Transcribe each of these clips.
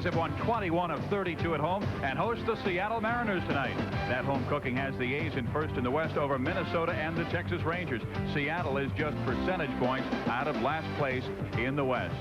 have won 21 of 32 at home and host the Seattle Mariners tonight. That home cooking has the A's in first in the West over Minnesota and the Texas Rangers. Seattle is just percentage points out of last place in the West.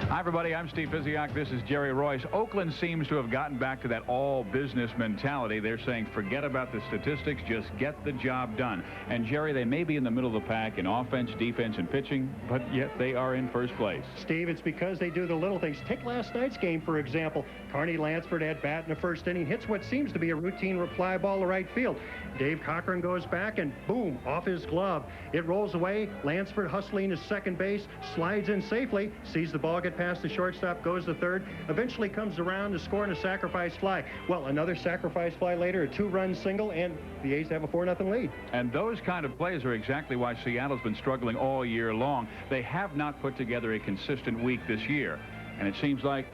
Hi, everybody. I'm Steve Physiak. This is Jerry Royce. Oakland seems to have gotten back to that all-business mentality. They're saying, forget about the statistics, just get the job done. And, Jerry, they may be in the middle of the pack in offense, defense, and pitching, but yet they are in first place. Steve, it's because they do the little things. Take last night's game, for example. Carney Lansford at bat in the first inning, hits what seems to be a routine reply ball to right field. Dave Cochran goes back and, boom, off his glove. It rolls away. Lansford hustling to second base, slides in safely, sees the ball get past the shortstop, goes to third, eventually comes around to score in a sacrifice fly. Well, another sacrifice fly later, a two-run single, and the A's have a 4-0 lead. And those kind of plays are exactly why Seattle's been struggling all year long. They have not put together a consistent week this year, and it seems like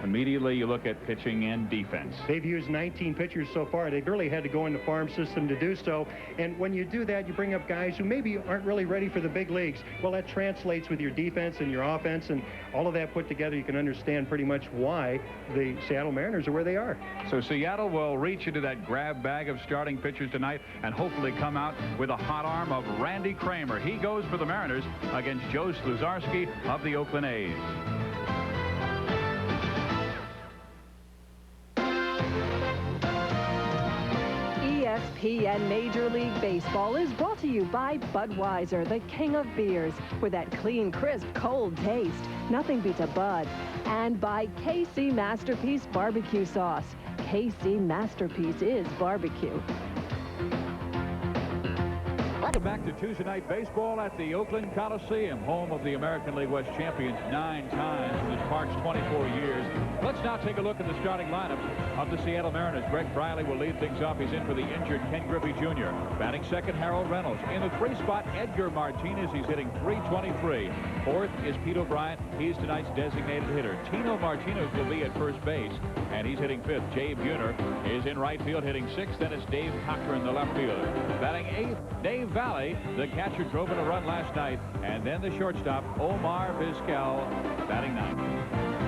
immediately you look at pitching and defense. They've used 19 pitchers so far. They've really had to go in the farm system to do so. And when you do that, you bring up guys who maybe aren't really ready for the big leagues. Well, that translates with your defense and your offense, and all of that put together, you can understand pretty much why the Seattle Mariners are where they are. So Seattle will reach into that grab bag of starting pitchers tonight and hopefully come out with a hot arm of Randy Kramer. He goes for the Mariners against Joe Sluzarski of the Oakland A's. ESPN Major League Baseball is brought to you by Budweiser, the king of beers, with that clean, crisp, cold taste. Nothing beats a Bud. And by KC Masterpiece Barbecue Sauce. KC Masterpiece is barbecue. Welcome back to Tuesday Night Baseball at the Oakland Coliseum, home of the American League West champions 9 times in this park's 24 years. Let's now take a look at the starting lineup of the Seattle Mariners. Greg Briley will lead things off. He's in for the injured Ken Griffey Jr. Batting second, Harold Reynolds. In the 3 spot, Edgar Martinez. He's hitting .323. Fourth is Pete O'Brien. He's tonight's designated hitter. Tino Martinez will be at first base, and he's hitting 5th. Jay Buhner is in right field hitting 6th. Then it's Dave Cochran, the left fielder. Batting 8th, Dave Valley. The catcher drove in a run last night. And then the shortstop, Omar Vizquel, batting 9th.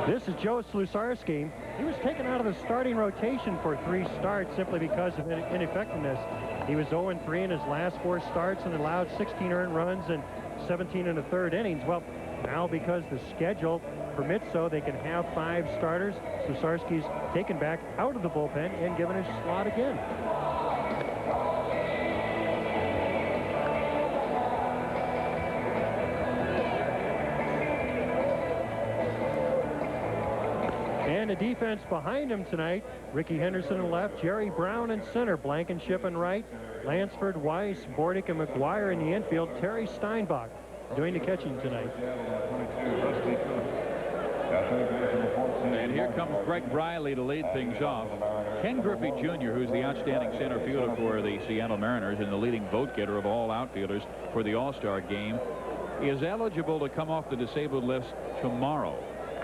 This is Joe Sluzarski. He was taken out of the starting rotation for 3 starts simply because of ineffectiveness. He was 0-3 in his last 4 starts and allowed 16 earned runs and 17 1/3 innings. Well, now because the schedule permits so, they can have 5 starters. Sluzarski's taken back out of the bullpen and given his slot again. And the defense behind him tonight, Ricky Henderson in left, Jerry Brown in center, Blankenship in right, Lansford, Weiss, Bordick, and McGuire in the infield, Terry Steinbach doing the catching tonight. And here comes Greg Briley to lead things off. Ken Griffey Jr., who's the outstanding center fielder for the Seattle Mariners and the leading vote getter of all outfielders for the All-Star game, is eligible to come off the disabled list tomorrow.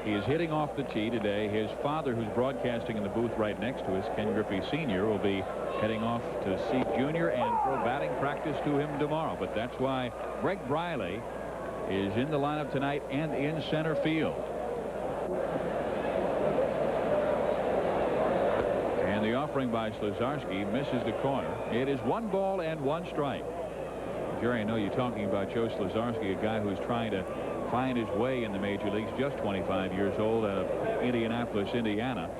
He is hitting off the tee today. His father, who's broadcasting in the booth right next to us, Ken Griffey Sr., will be heading off to see Junior and throw batting practice to him tomorrow. But that's why Greg Briley is in the lineup tonight and in center field. And the offering by Sluzarski misses the corner. It is 1 ball and 1 strike. Jerry, I know you're talking about Joe Sluzarski, a guy who's trying to find his way in the major leagues, just 25 years old, out of Indianapolis, Indiana.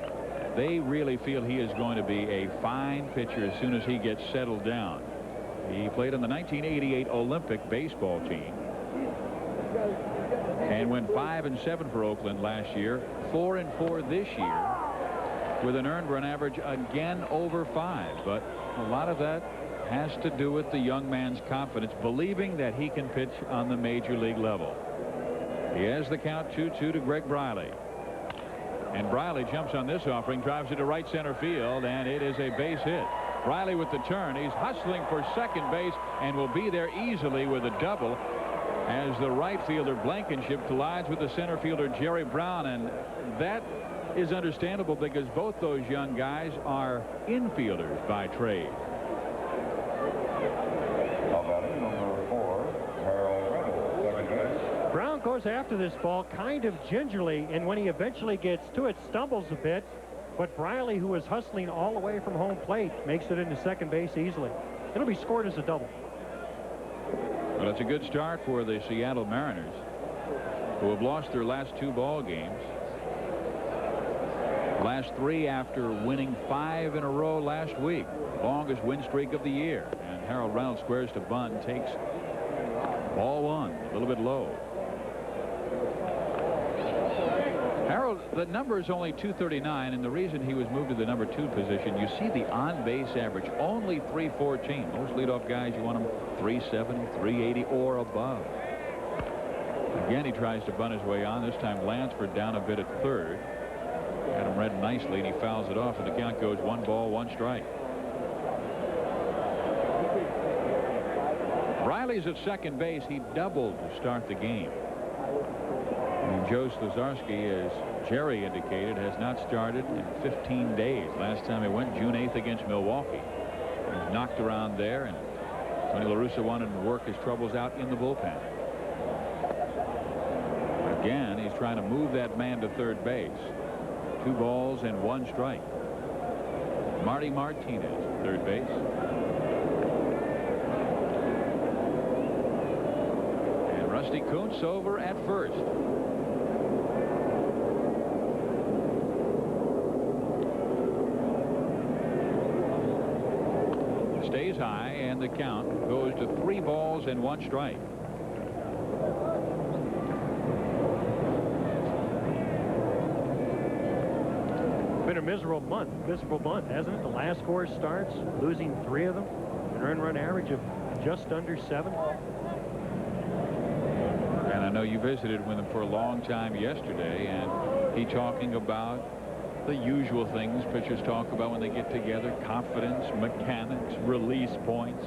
They really feel he is going to be a fine pitcher as soon as he gets settled down. He played on the 1988 Olympic baseball team and went 5-7 for Oakland last year, 4-4 this year, with an earned run average again over 5. But a lot of that has to do with the young man's confidence, believing that he can pitch on the major league level. He has the count 2-2 to Greg Briley. And Briley jumps on this offering, drives it to right center field, and it is a base hit. Briley with the turn. He's hustling for second base and will be there easily with a double as the right fielder Blankenship collides with the center fielder Jerry Brown. And that is understandable because both those young guys are infielders by trade. Brown goes goes after this ball kind of gingerly, and when he eventually gets to it, stumbles a bit. But Briley, who was hustling all the way from home plate, makes it into second base easily. It'll be scored as a double. Well, it's a good start for the Seattle Mariners, who have lost their last 2 ball games. Last 3 after winning 5 in a row last week. Longest win streak of the year. And Harold Reynolds squares to bunt, takes ball 1, a little bit low. Harold, the number is only 239, and the reason he was moved to the number 2 position, you see the on-base average, only 314. Most leadoff guys, you want them 370, 380 or above. Again, he tries to bunt his way on. This time Lansford down a bit at third. Had him read nicely, and he fouls it off, and the count goes 1 ball, 1 strike. Riley's at second base. He doubled to start the game. And Joe Sluzarski, as Jerry indicated, has not started in 15 days. Last time he went, June 8th against Milwaukee. He was knocked around there, and Tony La Russa wanted to work his troubles out in the bullpen. Again, he's trying to move that man to third base. 2 balls and 1 strike. Marty Martinez, third base. And Rusty Kuntz over at first. Stays high, and the count goes to 3 balls and 1 strike. Been a miserable month, hasn't it? The last 4 starts, losing 3 of them, an earned run average of just under 7. And I know you visited with him for a long time yesterday, and he talking about the usual things pitchers talk about when they get together: confidence, mechanics, release points.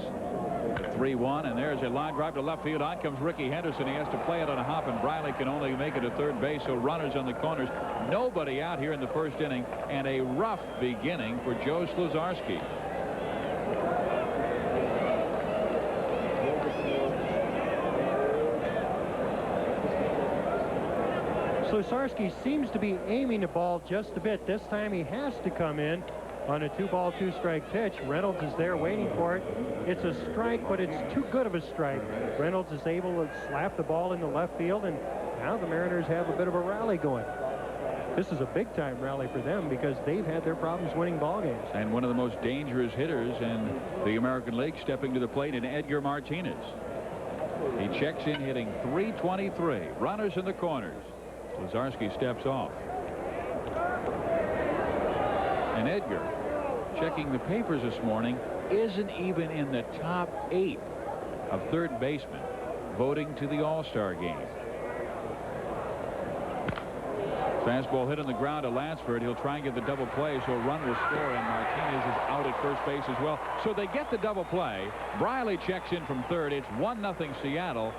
3-1, and there's a line drive to left field. On comes Ricky Henderson. He has to play it on a hop, and Briley can only make it to third base, so runners on the corners. Nobody out here in the first inning, and a rough beginning for Joe Sluzarski. Sluzarski seems to be aiming the ball just a bit. This time he has to come in on a 2-ball, 2-strike pitch. Reynolds is there waiting for it. It's a strike, but it's too good of a strike. Reynolds is able to slap the ball into left field, and now the Mariners have a bit of a rally going. This is a big-time rally for them because they've had their problems winning ball games. And one of the most dangerous hitters in the American League stepping to the plate in Edgar Martinez. He checks in hitting .323. Runners in the corners. Sluzarski steps off. And Edgar, checking the papers this morning, isn't even in the top 8 of third basemen voting to the All-Star game. Fastball hit on the ground to Lansford. He'll try and get the double play, so a run will score, and Martinez is out at first base as well. So they get the double play. Briley checks in from third. It's 1-0 Seattle.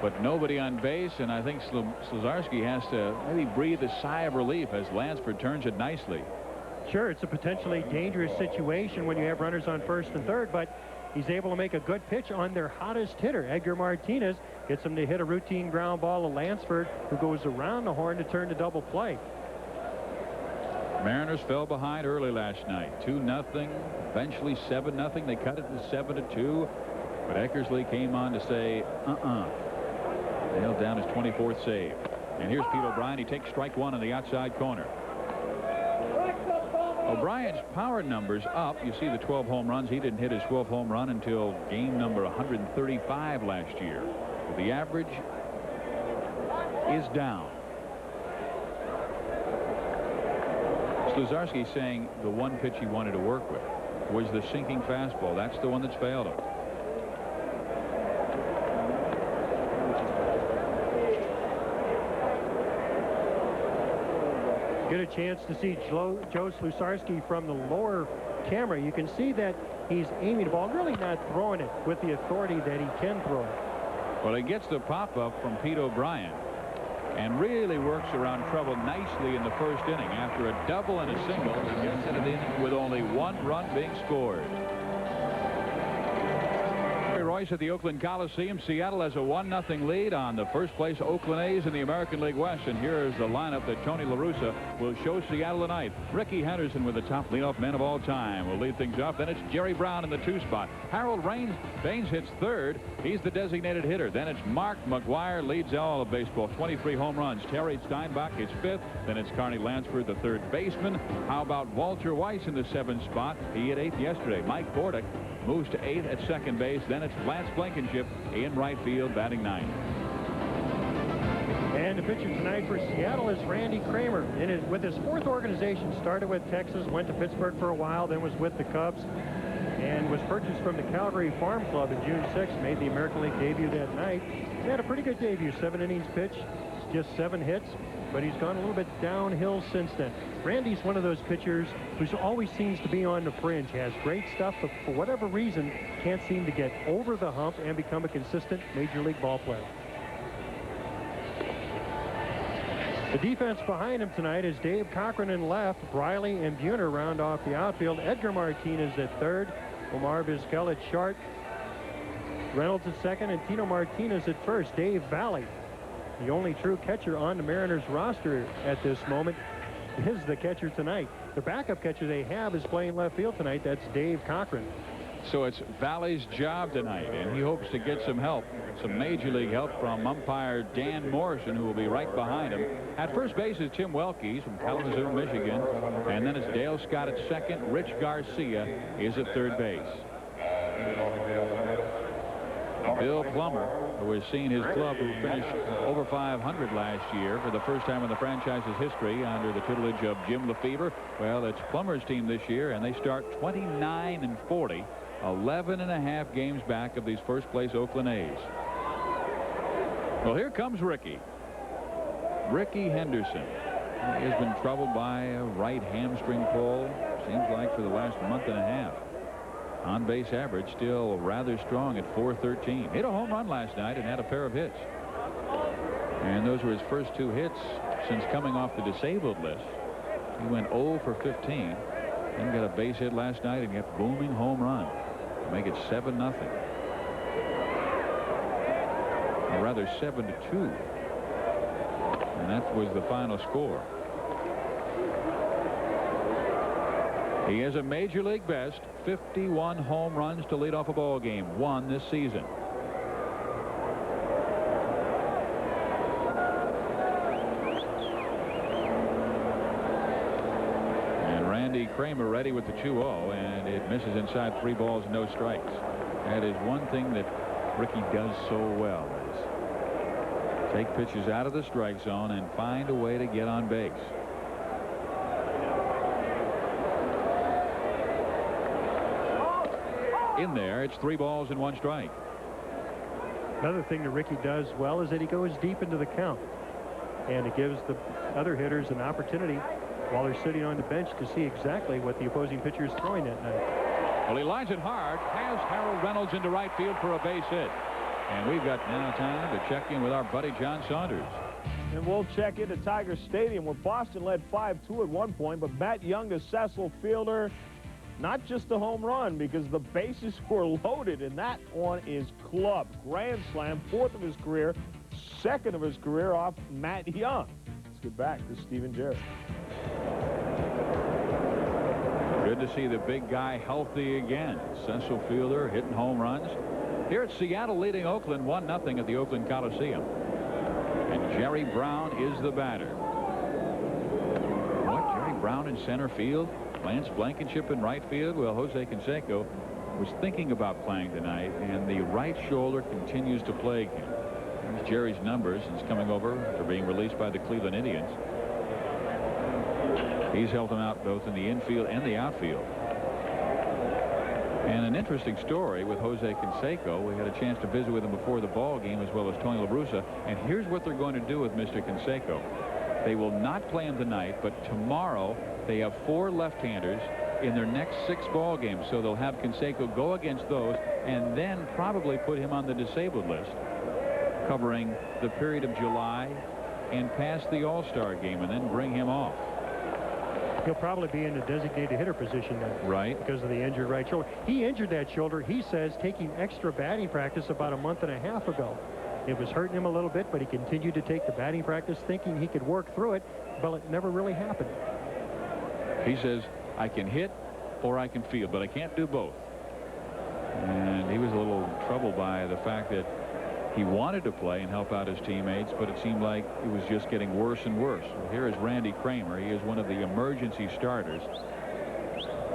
But nobody on base, and I think Sluzarski has to maybe breathe a sigh of relief as Lansford turns it nicely. Sure, it's a potentially dangerous situation when you have runners on first and third, but he's able to make a good pitch on their hottest hitter. Edgar Martinez gets him to hit a routine ground ball to Lansford, who goes around the horn to turn to double play. Mariners fell behind early last night, 2-0, eventually 7-0. They cut it to 7-2, but Eckersley came on to say, nailed down his 24th save. And here's Pete O'Brien. He takes strike 1 in the outside corner. O'Brien's power numbers up. You see the 12 home runs. He didn't hit his 12th home run until game number 135 last year. But the average is down. Sluzarski saying the one pitch he wanted to work with was the sinking fastball. That's the one that's failed him. Get a chance to see Joe Sluzarski from the lower camera. You can see that he's aiming the ball, really not throwing it with the authority that he can throw it. Well, he gets the pop-up from Pete O'Brien and really works around trouble nicely in the first inning. After a double and a single, he gets into the inning with only 1 run being scored. Royce at the Oakland Coliseum. Seattle has a 1-0 lead on the first-place Oakland A's in the American League West. And here is the lineup that Tony La Russa will show Seattle tonight. Ricky Henderson, with the top leadoff man of all time, will lead things off. Then it's Jerry Brown in the 2 spot. Harold Baines hits 3rd. He's the designated hitter. Then it's Mark McGwire, leads all of baseball, 23 home runs. Terry Steinbach is 5th. Then it's Carney Lansford, the 3rd baseman. How about Walter Weiss in the 7th spot? He hit 8th yesterday. Mike Bordick moves to 8th at second base. Then it's Lance Blankenship in right field, batting 9th. And the pitcher tonight for Seattle is Randy Kramer. With his 4th organization, started with Texas, went to Pittsburgh for a while, then was with the Cubs, and was purchased from the Calgary Farm Club in June 6th. Made the American League debut that night. He had a pretty good debut, 7 innings pitched, just 7 hits, but he's gone a little bit downhill since then. Randy's one of those pitchers who always seems to be on the fringe, has great stuff, but for whatever reason can't seem to get over the hump and become a consistent major league ball player. The defense behind him tonight is Dave Cochran in left, Briley and Buhner round off the outfield, Edgar Martinez at 3rd, Omar Vizquel at short, Reynolds at 2nd, and Tino Martinez at 1st. Dave Valley, the only true catcher on the Mariners roster at this moment, is the catcher tonight. The backup catcher they have is playing left field tonight. That's Dave Cochran. So it's Valley's job tonight, and he hopes to get some help, some major league help from umpire Dan Morrison, who will be right behind him. At first base is Tim Welke from Kalamazoo, Michigan, and then it's Dale Scott at 2nd. Rich Garcia is at 3rd base. Bill Plummer, who has seen his club, who finished over 500 last year for the first time in the franchise's history under the tutelage of Jim Lefevre. Well, it's Plummer's team this year, and they start 29-40, 11.5 games back of these first-place Oakland A's. Well, here comes Ricky Henderson. He has been troubled by a right hamstring pull, seems like, for the last month and a half. On-base average still rather strong at .413. Hit a home run last night and had a pair of hits. And those were his first 2 hits since coming off the disabled list. He went 0 for 15. Then got a base hit last night and got a booming home run to make it 7-0. Or rather 7-2. And that was the final score. He has a major league best 51 home runs to lead off a ball game, 1 this season. And Randy Kramer ready with the 2-0, and it misses inside 3 balls, no strikes. That is one thing that Ricky does so well, is take pitches out of the strike zone and find a way to get on base. In there, it's 3 balls and 1 strike. Another thing that Ricky does well is that he goes deep into the count, and it gives the other hitters an opportunity while they're sitting on the bench to see exactly what the opposing pitcher is throwing that night. Well, he lines it hard, has Harold Reynolds into right field for a base hit. And we've got now time to check in with our buddy John Saunders. And we'll check into Tiger Stadium, where Boston led 5-2 at one point, but Matt Young, the Cecil fielder, not just a home run, because the bases were loaded, and that one is clubbed. Grand slam, 4th of his career, 2nd of his career off Matt Young. Let's get back to Stephen Jarrett. Good to see the big guy healthy again. Cecil fielder hitting home runs. Here at Seattle leading Oakland 1-0 at the Oakland Coliseum. And Jerry Brown is the batter. What, Jerry Brown in center field? Lance Blankenship in right field? Well, Jose Canseco was thinking about playing tonight, and the right shoulder continues to plague him. There's Jerry's numbers since coming over after being released by the Cleveland Indians. He's helped him out both in the infield and the outfield. And an interesting story with Jose Canseco. We had a chance to visit with him before the ball game, as well as Tony La Russa. And here's what they're going to do with Mr. Canseco. They will not play him tonight, but tomorrow they have 4 left-handers in their next 6 ball games. So they'll have Canseco go against those and then probably put him on the disabled list, covering the period of July and past the All-Star game, and then bring him off. He'll probably be in the designated hitter position then. Right. Because of the injured right shoulder. He injured that shoulder, he says, taking extra batting practice about a month and a half ago. It was hurting him a little bit, but he continued to take the batting practice thinking he could work through it, but it never really happened. He says, I can hit or I can field, but I can't do both. And he was a little troubled by the fact that he wanted to play and help out his teammates, but it seemed like it was just getting worse and worse. Well, here is Randy Kramer. He is one of the emergency starters.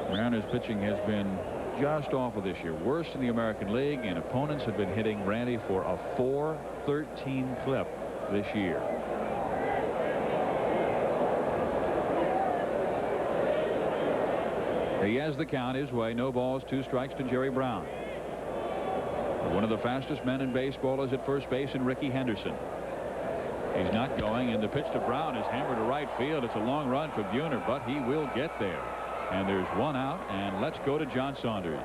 Mariners pitching has been just awful this year, worse in the American League, and opponents have been hitting Randy for a .413 clip this year. He has the count his way. No balls, 2 strikes to Jerry Brown. One of the fastest men in baseball is at first base in Ricky Henderson. He's not going, and the pitch to Brown is hammered to right field. It's a long run for Buhner, but he will get there. And there's 1 out, and let's go to John Saunders.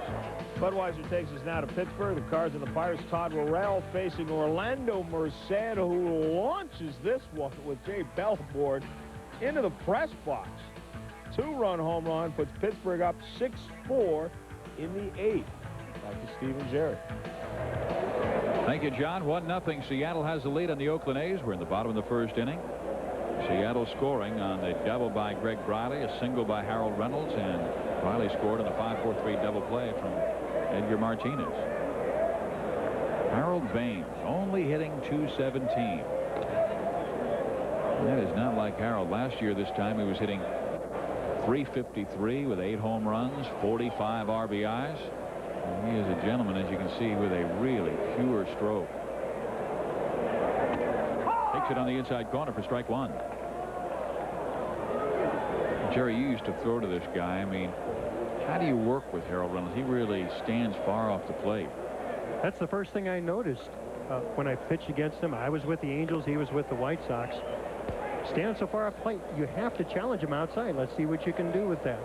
Budweiser takes us now to Pittsburgh. The Cards and the Pirates. Todd Worrell facing Orlando Merced, who launches this one with Jay Bell aboard into the press box. 2-run home run puts Pittsburgh up 6-4 in the 8th. Back to Steve and Jerry. Thank you, John. 1-0. Seattle has the lead on the Oakland A's. We're in the bottom of the first inning. Seattle scoring on the double by Greg Briley, a single by Harold Reynolds, and Briley scored on the 5-4-3 double play from Edgar Martinez. Harold Baines only hitting .217. That is not like Harold. Last year this time he was hitting .353 with 8 home runs, 45 RBIs. And he is a gentleman, as you can see, with a really pure stroke. Takes it on the inside corner for strike 1. Jerry, you used to throw to this guy. I mean, how do you work with Harold Reynolds? He really stands far off the plate. That's the first thing I noticed when I pitched against him. I was with the Angels. He was with the White Sox. Standing so far off the plate, you have to challenge him outside. Let's see what you can do with that.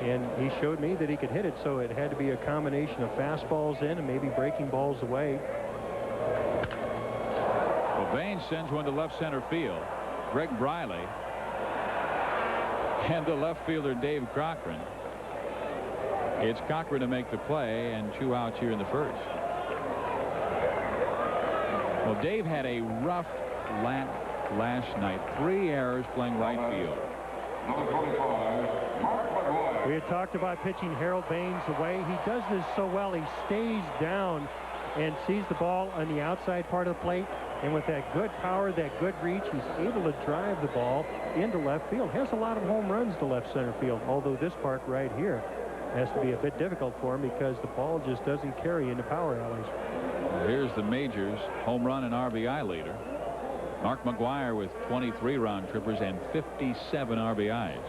And he showed me that he could hit it, so it had to be a combination of fastballs in and maybe breaking balls away. Well, Baines sends one to left center field. Greg Briley and the left fielder Dave Cochran. It's Cochran to make the play, and 2 outs here in the first. Well, Dave had a rough last night. 3 errors playing right field. We had talked about pitching Harold Baines away. He does this so well. He stays down and sees the ball on the outside part of the plate. And with that good power, that good reach, he's able to drive the ball into left field. Has a lot of home runs to left center field, although this part right here has to be a bit difficult for him because the ball just doesn't carry into power alleys. Well, here's the majors home run and RBI leader. Mark McGwire with 23 round trippers and 57 RBIs.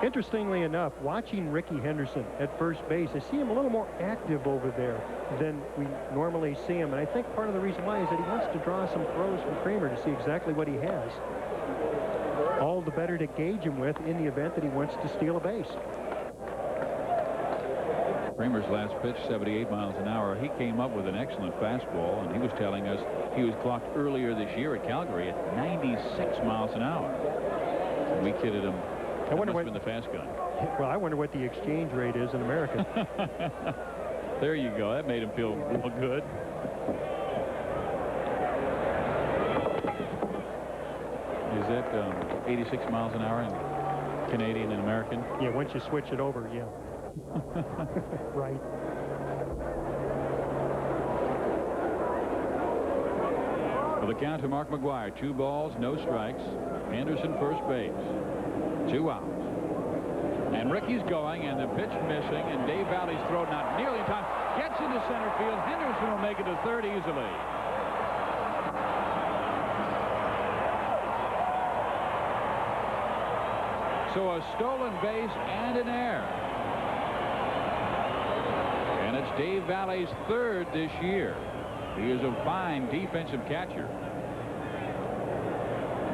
Interestingly enough, watching Ricky Henderson at first base, I see him a little more active over there than we normally see him. And I think part of the reason why is that he wants to draw some throws from Kramer to see exactly what he has. All the better to gauge him with in the event that he wants to steal a base. Kramer's last pitch, 78 miles an hour. He came up with an excellent fastball, and he was telling us he was clocked earlier this year at Calgary at 96 miles an hour. And we kidded him. I wonder what been the fast guy. Well, I wonder what the exchange rate is in America. There you go. That made him feel real good. Is that 86 miles an hour in Canadian and American? Yeah, once you switch it over, yeah. Right. Well, the count to Mark McGwire, 2 balls, no strikes. Anderson first base. 2 outs. And Ricky's going, and the pitch missing, and Dave Valley's throw not nearly in time. Gets into center field. Henderson will make it to third easily. So a stolen base and an error. And it's Dave Valley's 3rd this year. He is a fine defensive catcher.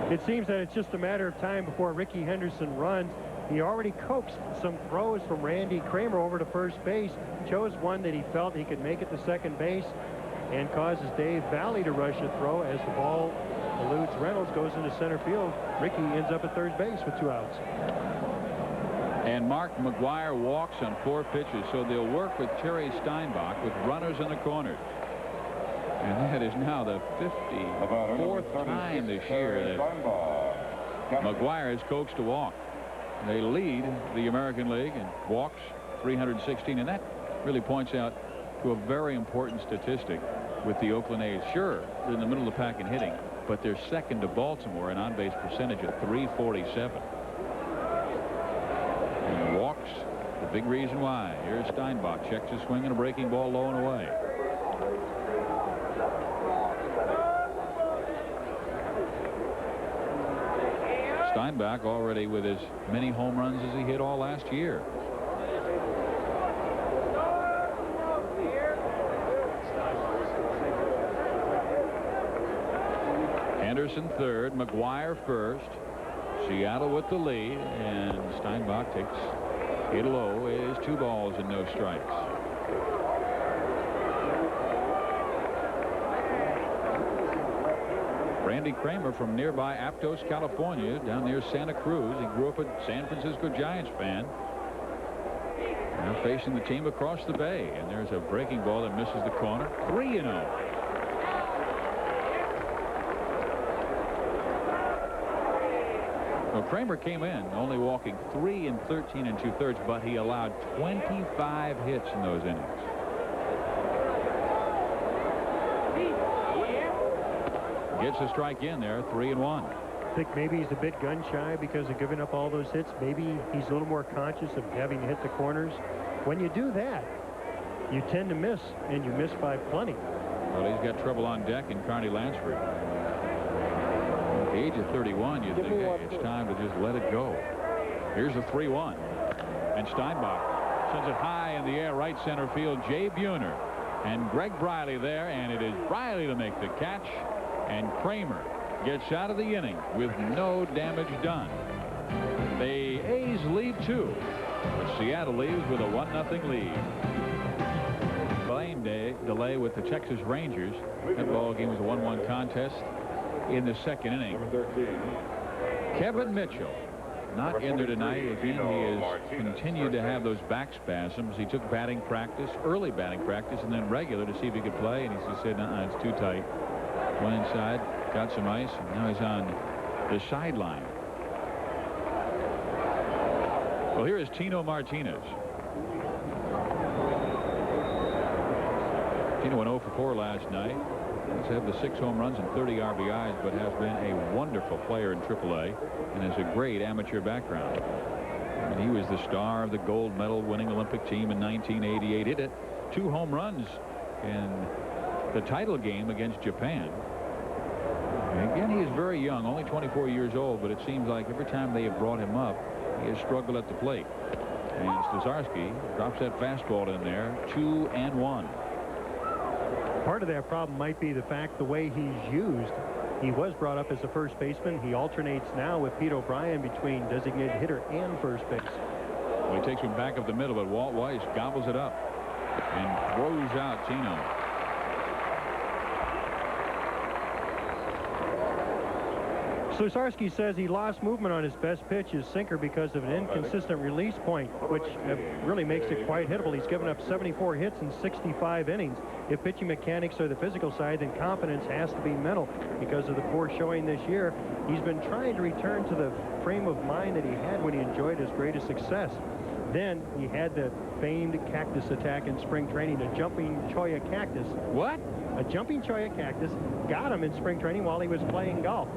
It seems that it's just a matter of time before Ricky Henderson runs. He already coaxed some throws from Randy Kramer over to first base, chose one that he felt he could make it to second base, and causes Dave Valley to rush a throw as the ball eludes Reynolds, goes into center field. Rickey ends up at third base with 2 outs. And Mark McGwire walks on 4 pitches, so they'll work with Terry Steinbach with runners in the corners. And that is now the 54th time this year that McGwire has coaxed a walk. They lead the American League in walks, 316, and that really points out to a very important statistic with the Oakland A's. Sure, they're in the middle of the pack in hitting, but they're second to Baltimore in on-base percentage at 347. And walks, the big reason why. Here's Steinbach, checks his swing and a breaking ball low and away. Steinbach already with as many home runs as he hit all last year. Anderson third, McGwire first. Seattle with the lead, and Steinbach takes it low. It is 2 balls and no strikes. Randy Kramer from nearby Aptos, California, down near Santa Cruz. He grew up a San Francisco Giants fan. Now facing the team across the bay, and there's a breaking ball that misses the corner. 3-0. Well, Kramer came in only walking 3 and 13 2/3, but he allowed 25 hits in those innings. Gets a strike in there, 3-1. I think maybe he's a bit gun shy because of giving up all those hits. Maybe he's a little more conscious of having to hit the corners. When you do that, you tend to miss, and you miss by plenty. Well, he's got trouble on deck in Carney Lansford. At the age of 31, you think, hey, it's time to just let it go. Here's a 3-1. And Steinbach sends it high in the air, right center field. Jay Buhner and Greg Briley there, and it is Briley to make the catch. And Kramer gets out of the inning with no damage done. The A's lead 2. But Seattle leaves with a 1-0 lead. Blame delay with the Texas Rangers. That ball game was a 1-1 contest in the second inning. Kevin Mitchell not in there tonight. Again, he has continued to have those back spasms. He took batting practice, early batting practice, and then regular to see if he could play, and he said, no, it's too tight. Went inside, got some ice, and now he's on the sideline. Well, here is Tino Martinez. Tino went 0 for 4 last night. He's had the 6 home runs and 30 RBIs, but has been a wonderful player in AAA and has a great amateur background. I mean, he was the star of the gold medal winning Olympic team in 1988. Hit it 2 home runs in the title game against Japan. And again, he is very young, only 24 years old, but it seems like every time they have brought him up, he has struggled at the plate. And Stazarski drops that fastball in there, 2-1. Part of that problem might be the fact the way he's used. He was brought up as a first baseman. He alternates now with Pete O'Brien between designated hitter and first base. Well, he takes him back up the middle, but Walt Weiss gobbles it up and throws out Tino. Sluzarski says he lost movement on his best pitch, his sinker, because of an inconsistent release point, which really makes it quite hittable. He's given up 74 hits in 65 innings. If pitching mechanics are the physical side, then confidence has to be mental because of the poor showing this year. He's been trying to return to the frame of mind that he had when he enjoyed his greatest success. Then he had the famed cactus attack in spring training, a jumping cholla cactus. What? A jumping cholla cactus got him in spring training while he was playing golf.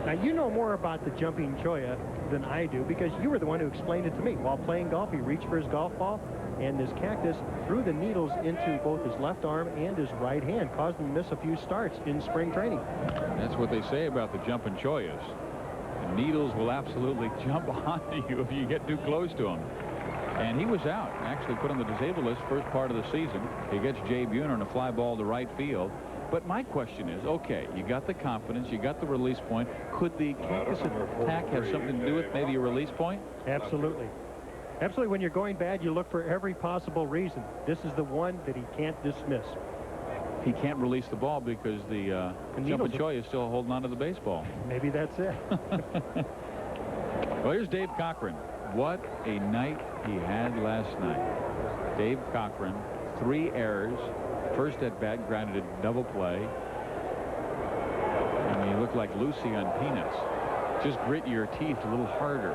Now, you know more about the jumping cholla than I do because you were the one who explained it to me. While playing golf, he reached for his golf ball, and this cactus threw the needles into both his left arm and his right hand, caused him to miss a few starts in spring training. That's what they say about the jumping chollas. The needles will absolutely jump onto you if you get too close to them. And he was out, actually put on the disabled list first part of the season. He gets Jay Buhner on a fly ball to right field. But my question is, okay, you got the confidence, you got the release point. Could the cactus attack have something to do with maybe a release point? Absolutely. Absolutely. When you're going bad, you look for every possible reason. This is the one that he can't dismiss. he can't release the ball because the jumping Choi is still holding on to the baseball. Maybe that's it. Well, here's Dave Cochran. What a night he had last night. Dave Cochran, 3 errors. First at bat, granted a double play. I mean, he looked like Lucy on Peanuts. Just grit your teeth a little harder.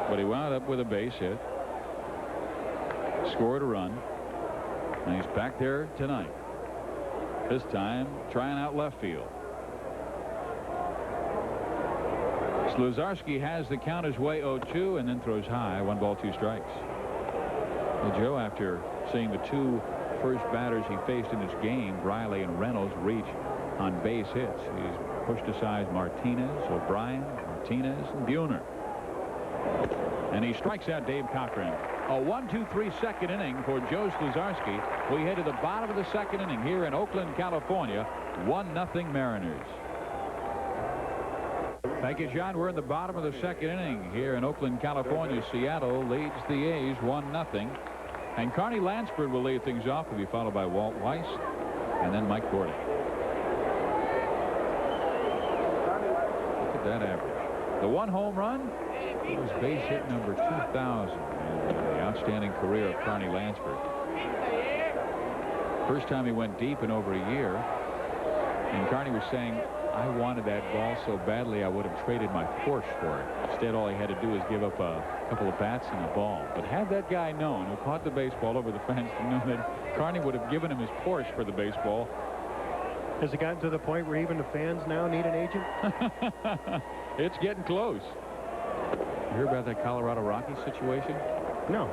But he wound up with a base hit. Scored a run. And he's back there tonight. This time trying out left field. Sluzarski has the count his way 0-2 and then throws high. 1 ball, 2 strikes. Well, Joe, after seeing the 2 first batters he faced in his game, Riley and Reynolds, reach on base hits. He's pushed aside Martinez, O'Brien, Martinez, and Buhner. And he strikes out Dave Cochran. A 1-2-3 second inning for Joe Sluzarski. We head to the bottom of the second inning here in Oakland, California. 1-0 Mariners. Thank you, John. We're in the bottom of the second inning here in Oakland, California. Seattle leads the A's 1-0. And Carney Lansford will lead things off. Will be followed by Walt Weiss and then Mike Gordon. Look at that average. The 1 home run was base hit number 2,000 in the outstanding career of Carney Lansford. First time he went deep in over a year. And Carney was saying, I wanted that ball so badly I would have traded my Porsche for it. Instead, all he had to do was give up a couple of bats and a ball. But had that guy known, who caught the baseball over the fence, known that Carney would have given him his Porsche for the baseball. Has it gotten to the point where even the fans now need an agent? It's getting close. You hear about that Colorado Rockies situation? No.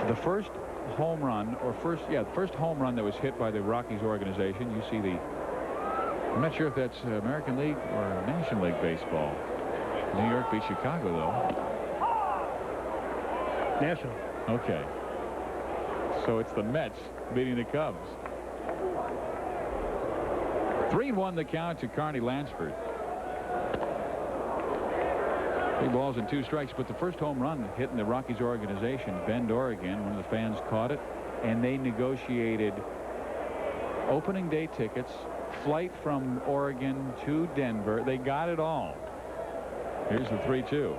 The first home run, or the first home run that was hit by the Rockies organization, you see the, I'm not sure if that's American League or National League baseball. New York beat Chicago, though. National. Okay. So it's the Mets beating the Cubs. 3-1 the count to Carney Lansford. 3 balls and 2 strikes, but the first home run hit in the Rockies organization, Bend, Oregon. One of the fans caught it, and they negotiated opening day tickets, flight from Oregon to Denver. They got it all. Here's the 3-2.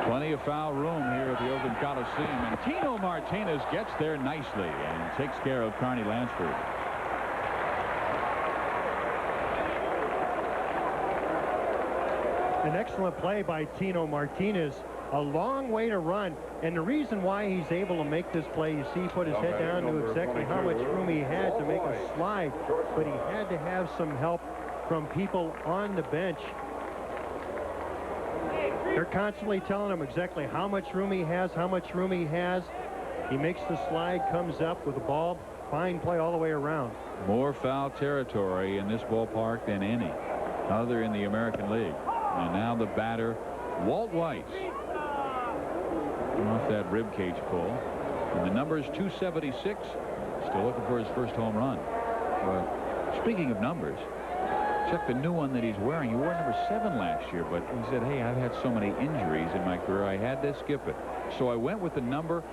Plenty of foul room here at the Oakland Coliseum, and Tino Martinez gets there nicely and takes care of Carney Lansford. An excellent play by Tino Martinez. A long way to run, and the reason why he's able to make this play, you see he put his head down, knew exactly how much room he had to make a slide, but he had to have some help from people on the bench. They're constantly telling him exactly how much room he has, He makes the slide, comes up with the ball. Fine play all the way around. More foul territory in this ballpark than any other in the American League. And now the batter, Walt Weiss, off that rib cage pull. And the number is 276. Still looking for his first home run. But speaking of numbers, check the new one that he's wearing. He wore number 7 last year, but he said, hey, I've had so many injuries in my career, I had to skip it. So I went with the number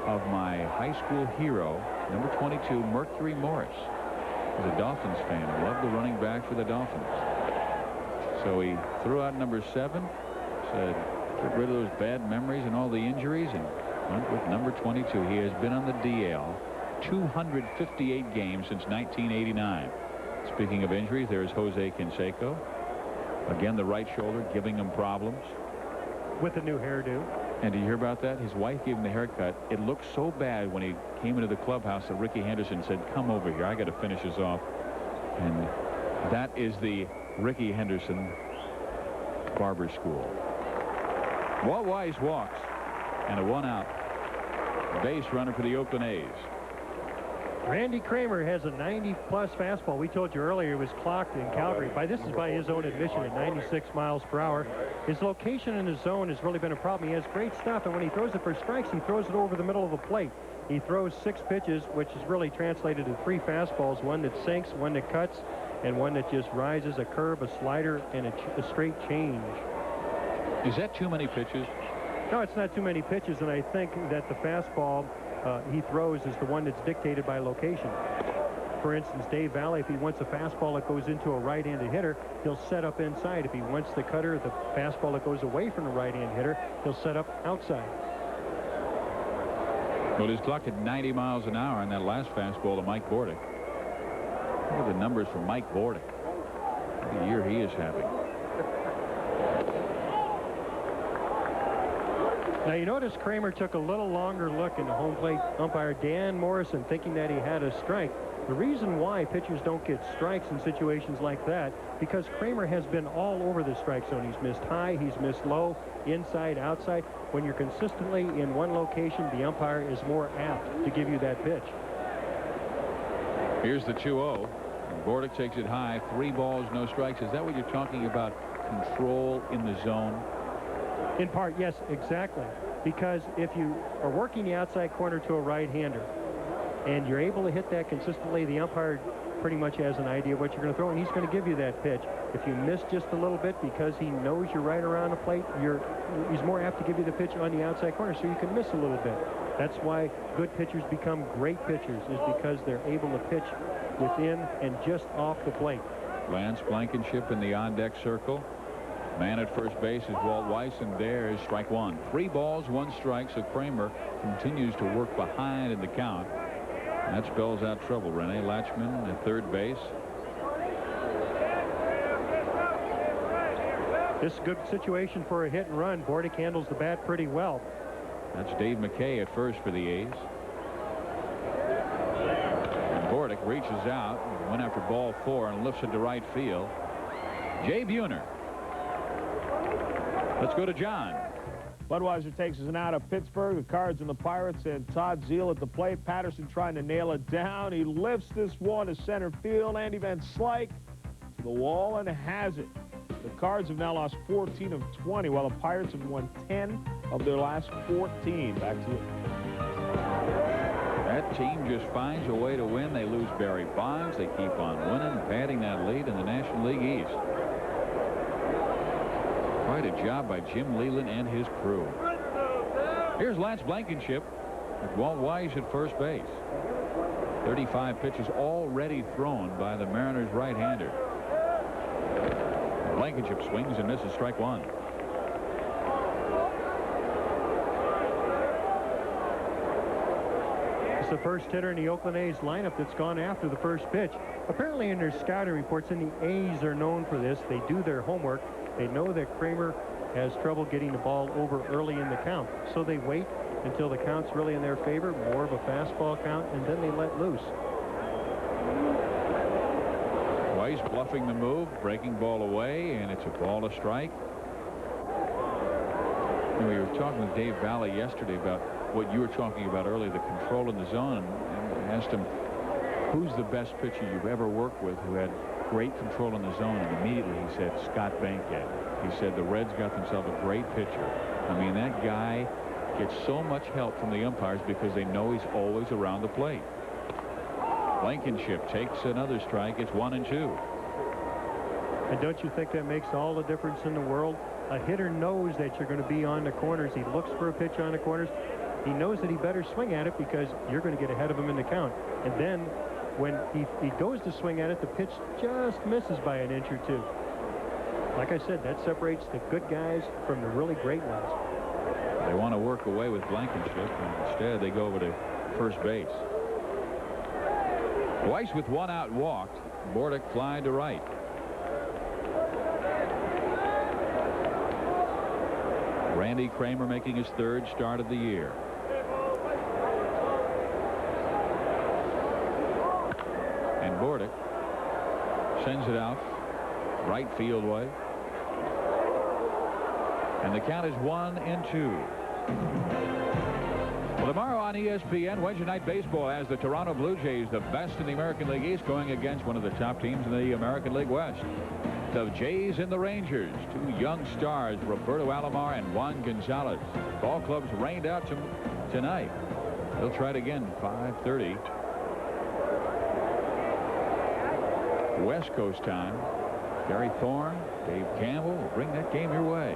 of my high school hero, number 22, Mercury Morris. He was a Dolphins fan and loved the running back for the Dolphins. So he threw out number 7, said, get rid of those bad memories and all the injuries, and went with number 22. He has been on the DL 258 games since 1989. Speaking of injuries, there's Jose Canseco. Again, the right shoulder giving him problems. With a new hairdo. And did you hear about that? His wife gave him the haircut. It looked so bad when he came into the clubhouse that Ricky Henderson said, come over here, I got to finish this off. And that is the Ricky Henderson barber school. Walt Weiss walks, and a 1-out base runner for the Oakland A's. Randy Kramer has a 90-plus fastball. We told you earlier it was clocked in Calgary. This is by his own admission at 96 miles per hour. His location in the zone has really been a problem. He has great stuff, and when he throws it for strikes, he throws it over the middle of the plate. He throws 6 pitches, which is really translated to 3 fastballs, one that sinks, one that cuts, and one that just rises, a curve, a slider, and a straight change. Is that too many pitches? No, it's not too many pitches, and I think that the fastball he throws is the one that's dictated by location. For instance, Dave Valley, if he wants a fastball that goes into a right-handed hitter, he'll set up inside. If he wants the cutter, the fastball that goes away from the right-hand hitter, he'll set up outside. Well, he's clocked at 90 miles an hour on that last fastball to Mike Bordick. Look at the numbers for Mike Bordick. What a year he is having. Now, you notice Kramer took a little longer look in the home plate umpire Dan Morrison, thinking that he had a strike. The reason why pitchers don't get strikes in situations like that, because Kramer has been all over the strike zone. He's missed high, he's missed low, inside, outside. When you're consistently in one location, the umpire is more apt to give you that pitch. Here's the 2-0. Bordick takes it high. 3 balls, no strikes. Is that what you're talking about? Control in the zone? In part, yes, exactly. Because if you are working the outside corner to a right-hander and you're able to hit that consistently, the umpire pretty much has an idea of what you're going to throw, and he's going to give you that pitch. If you miss just a little bit because he knows you're right around the plate, he's more apt to give you the pitch on the outside corner, so you can miss a little bit. That's why good pitchers become great pitchers, is because they're able to pitch within and just off the plate. Lance Blankenship in the on-deck circle. Man at first base is Walt Weiss, and there is strike 1. 3 balls, 1 strike, so Kramer continues to work behind in the count. That spells out trouble. Rene Latchman at third base. This is a good situation for a hit and run. Bordick handles the bat pretty well. That's Dave McKay at first for the A's. And Bordick reaches out and went after ball 4 and lifts it to right field. Jay Buhner. Let's go to John. Budweiser takes us an out of Pittsburgh. The Cards and the Pirates, and Todd Zeile at the plate. Patterson trying to nail it down. He lifts this one to center field. Andy Van Slyke to the wall and has it. The Cards have now lost 14 of 20, while the Pirates have won 10 of their last 14. Back to you. That team just finds a way to win. They lose Barry Bonds. They keep on winning, padding that lead in the National League East. Quite a job by Jim Leland and his crew. Here's Lance Blankenship with Walt Weiss at first base. 35 pitches already thrown by the Mariners right-hander. Blankenship swings and misses, strike 1. It's the first hitter in the Oakland A's lineup that's gone after the first pitch. Apparently in their scouting reports, and the A's are known for this, they do their homework. They know that Kramer has trouble getting the ball over early in the count, so they wait until the count's really in their favor, more of a fastball count, and then they let loose. Weiss bluffing the move, breaking ball away, and it's a ball to strike. And we were talking with Dave Valley yesterday about what you were talking about earlier, the control in the zone, and asked him, who's the best pitcher you've ever worked with who had great control in the zone? And immediately he said Scott Bankhead. He said the Reds got themselves a great pitcher. I mean, that guy gets so much help from the umpires because they know he's always around the plate. Blankenship takes another strike. It's 1-2. And don't you think that makes all the difference in the world? A hitter knows that you're going to be on the corners. He looks for a pitch on the corners. He knows that he better swing at it because you're going to get ahead of him in the count. And then when he goes to swing at it, the pitch just misses by an inch or 2. Like I said, that separates the good guys from the really great ones. They want to work away with Blankenship, and instead they go over to first base. Weiss with 1 out walked. Bordick flying to right. Randy Kramer making his 3rd start of the year. And Bordick sends it out right field way. And the count is 1-2. Well, tomorrow on ESPN, Wednesday Night Baseball has the Toronto Blue Jays, the best in the American League East, going against one of the top teams in the American League West. The Jays and the Rangers, 2 young stars, Roberto Alomar and Juan Gonzalez. Ball clubs rained out tonight. They'll try it again, 5:30. West Coast time. Gary Thorne, Dave Campbell will bring that game your way.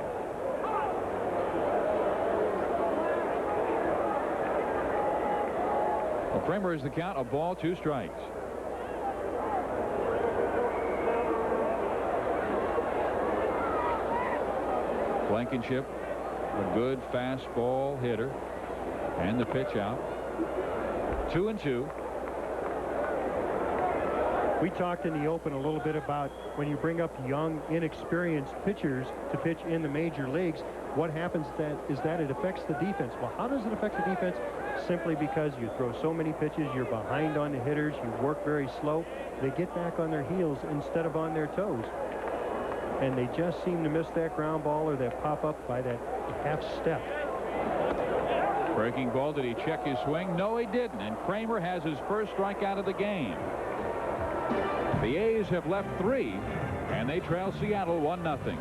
Kramer is the count. A ball, 2 strikes. Blankenship, a good fastball hitter, and the pitch out. 2-2. We talked in the open a little bit about when you bring up young, inexperienced pitchers to pitch in the major leagues, what happens is that it affects the defense. Well, how does it affect the defense? Simply because you throw so many pitches, you're behind on the hitters, you work very slow. They get back on their heels instead of on their toes. And they just seem to miss that ground ball or that pop-up by that half step. Breaking ball. Did he check his swing? No, he didn't. And Kramer has his first strikeout of the game. The A's have left 3, and they trail Seattle 1-0.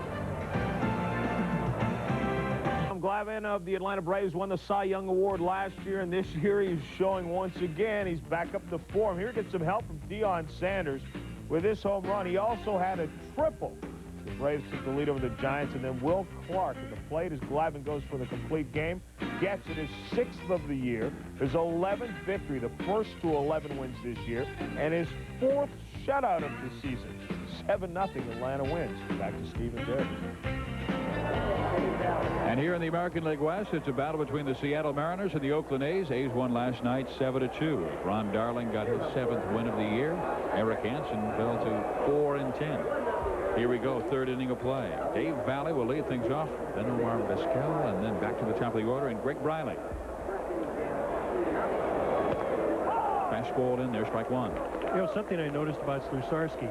Glavine of the Atlanta Braves won the Cy Young Award last year, and this year he's showing once again he's back up to form. Here gets some help from Deion Sanders with this home run. He also had a triple. The Braves took the lead over the Giants, and then Will Clark at the plate as Glavine goes for the complete game. Gets it his 6th of the year, his 11th victory, the first to 11 wins this year, and his 4th shutout of the season. 7-0 Atlanta wins. Back to Steve and Derek. And here in the American League West, it's a battle between the Seattle Mariners and the Oakland A's. A's won last night 7-2. Ron Darling got his 7th win of the year. Eric Hansen fell to 4-10. Here we go, 3rd inning of play. Dave Valley will lead things off. Then Omar Vizquel, and then back to the top of the order, and Greg Briley. Fastball in there, strike 1. You know, something I noticed about Slusarski,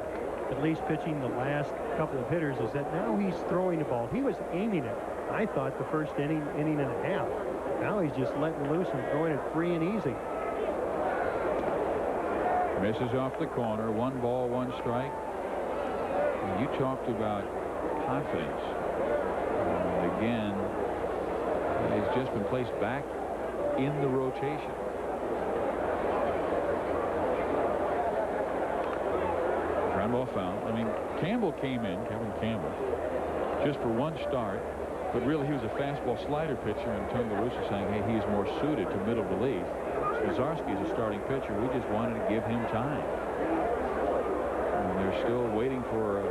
at least pitching the last couple of hitters, is that now he's throwing the ball. He was aiming it, I thought, the first inning and a half. Now he's just letting loose and throwing it free and easy. Misses off the corner. 1 ball, 1 strike. And you talked about confidence. Again, he's just been placed back in the rotation. Ground ball foul. I mean, Campbell came in, Kevin Campbell, just for 1 start, but really he was a fastball slider pitcher, and Tony La Russa saying, hey, he's more suited to middle relief. Slusarski is a starting pitcher. We just wanted to give him time. And they're still waiting for a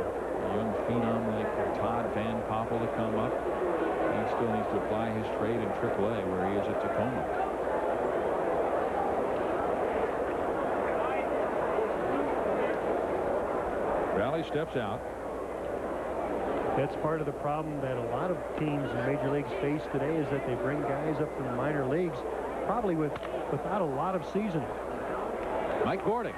young phenom like Todd Van Poppel to come up. He still needs to apply his trade in AAA, where he is at Tacoma. Valley steps out. That's part of the problem that a lot of teams in major leagues face today, is that they bring guys up from the minor leagues probably without a lot of seasoning. Mike Gordick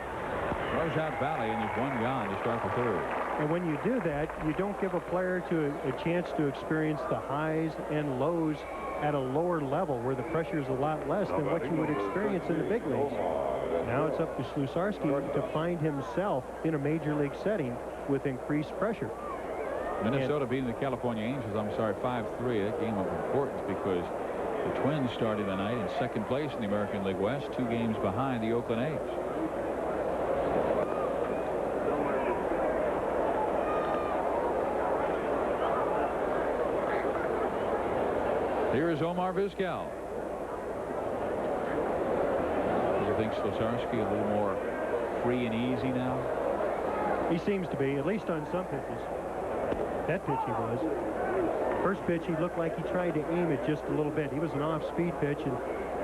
throws out Valley, and there's 1 gone to start the 3rd. And when you do that, you don't give a player a chance to experience the highs and lows at a lower level, where the pressure is a lot less than what you would experience in the big leagues. Now it's up to Slusarski to find himself in a major league setting with increased pressure. Minnesota beating the California Angels, 5-3. A game of importance because the Twins started the night in 2nd place in the American League West, 2 games behind the Oakland A's. Here is Omar Vizquel. Do you think Slusarski a little more free and easy now? He seems to be, at least on some pitches. That pitch he was. First pitch, he looked like he tried to aim it just a little bit. He was an off-speed pitch, and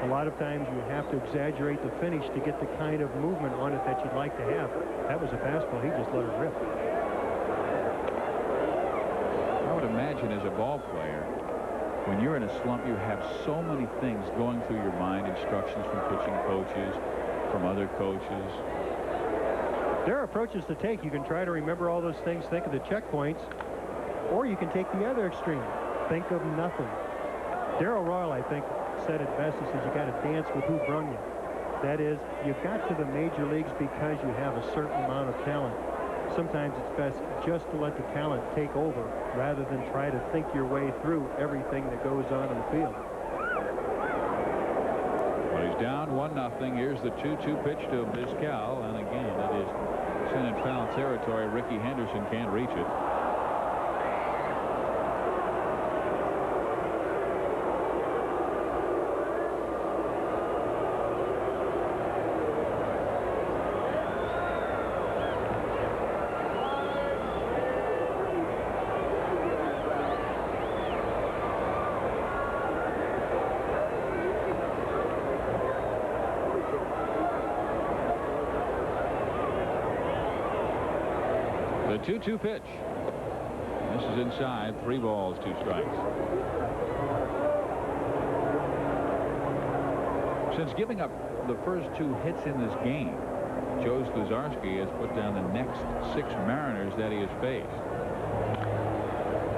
a lot of times you have to exaggerate the finish to get the kind of movement on it that you'd like to have. That was a fastball. He just let it rip. I would imagine as a ball player, when you're in a slump, you have so many things going through your mind, instructions from pitching coaches, from other coaches. There are approaches to take. You can try to remember all those things, think of the checkpoints, or you can take the other extreme. Think of nothing. Darryl Royal, I think, said it best. He says you got to dance with who brung you. That is, you got to the major leagues because you have a certain amount of talent. Sometimes it's best just to let the talent take over rather than try to think your way through everything that goes on in the field. Well, he's down 1-0. Here's the 2-2 pitch to Vizquel, and again, that is sent in foul territory. Ricky Henderson can't reach it. The 2-2 pitch. This is inside. 3 balls, 2 strikes. Since giving up the first 2 hits in this game, Joe Sluzarski has put down the next 6 Mariners that he has faced.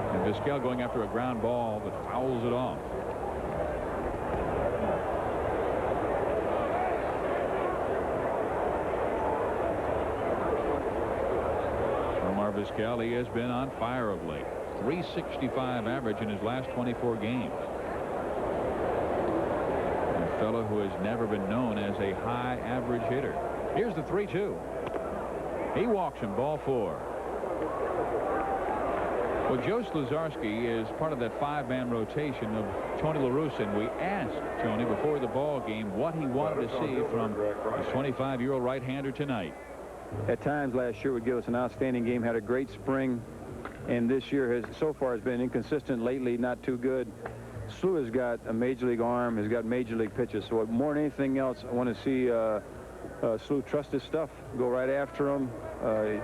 And Vizquel going after a ground ball, but fouls it off. Vizquel, he has been on fire of late. 365 average in his last 24 games. A fellow who has never been known as a high average hitter. Here's the 3-2. He walks him, ball 4. Well, Joe Sluzarski is part of that 5-man rotation of Tony La Russa, and we asked Tony before the ball game what he wanted to see from this 25-year-old right-hander tonight. At times last year would give us an outstanding game, had a great spring, and this year so far has been inconsistent, lately not too good. Slu has got a major league arm, has got major league pitches, so more than anything else, I want to see Slu trust his stuff, go right after him,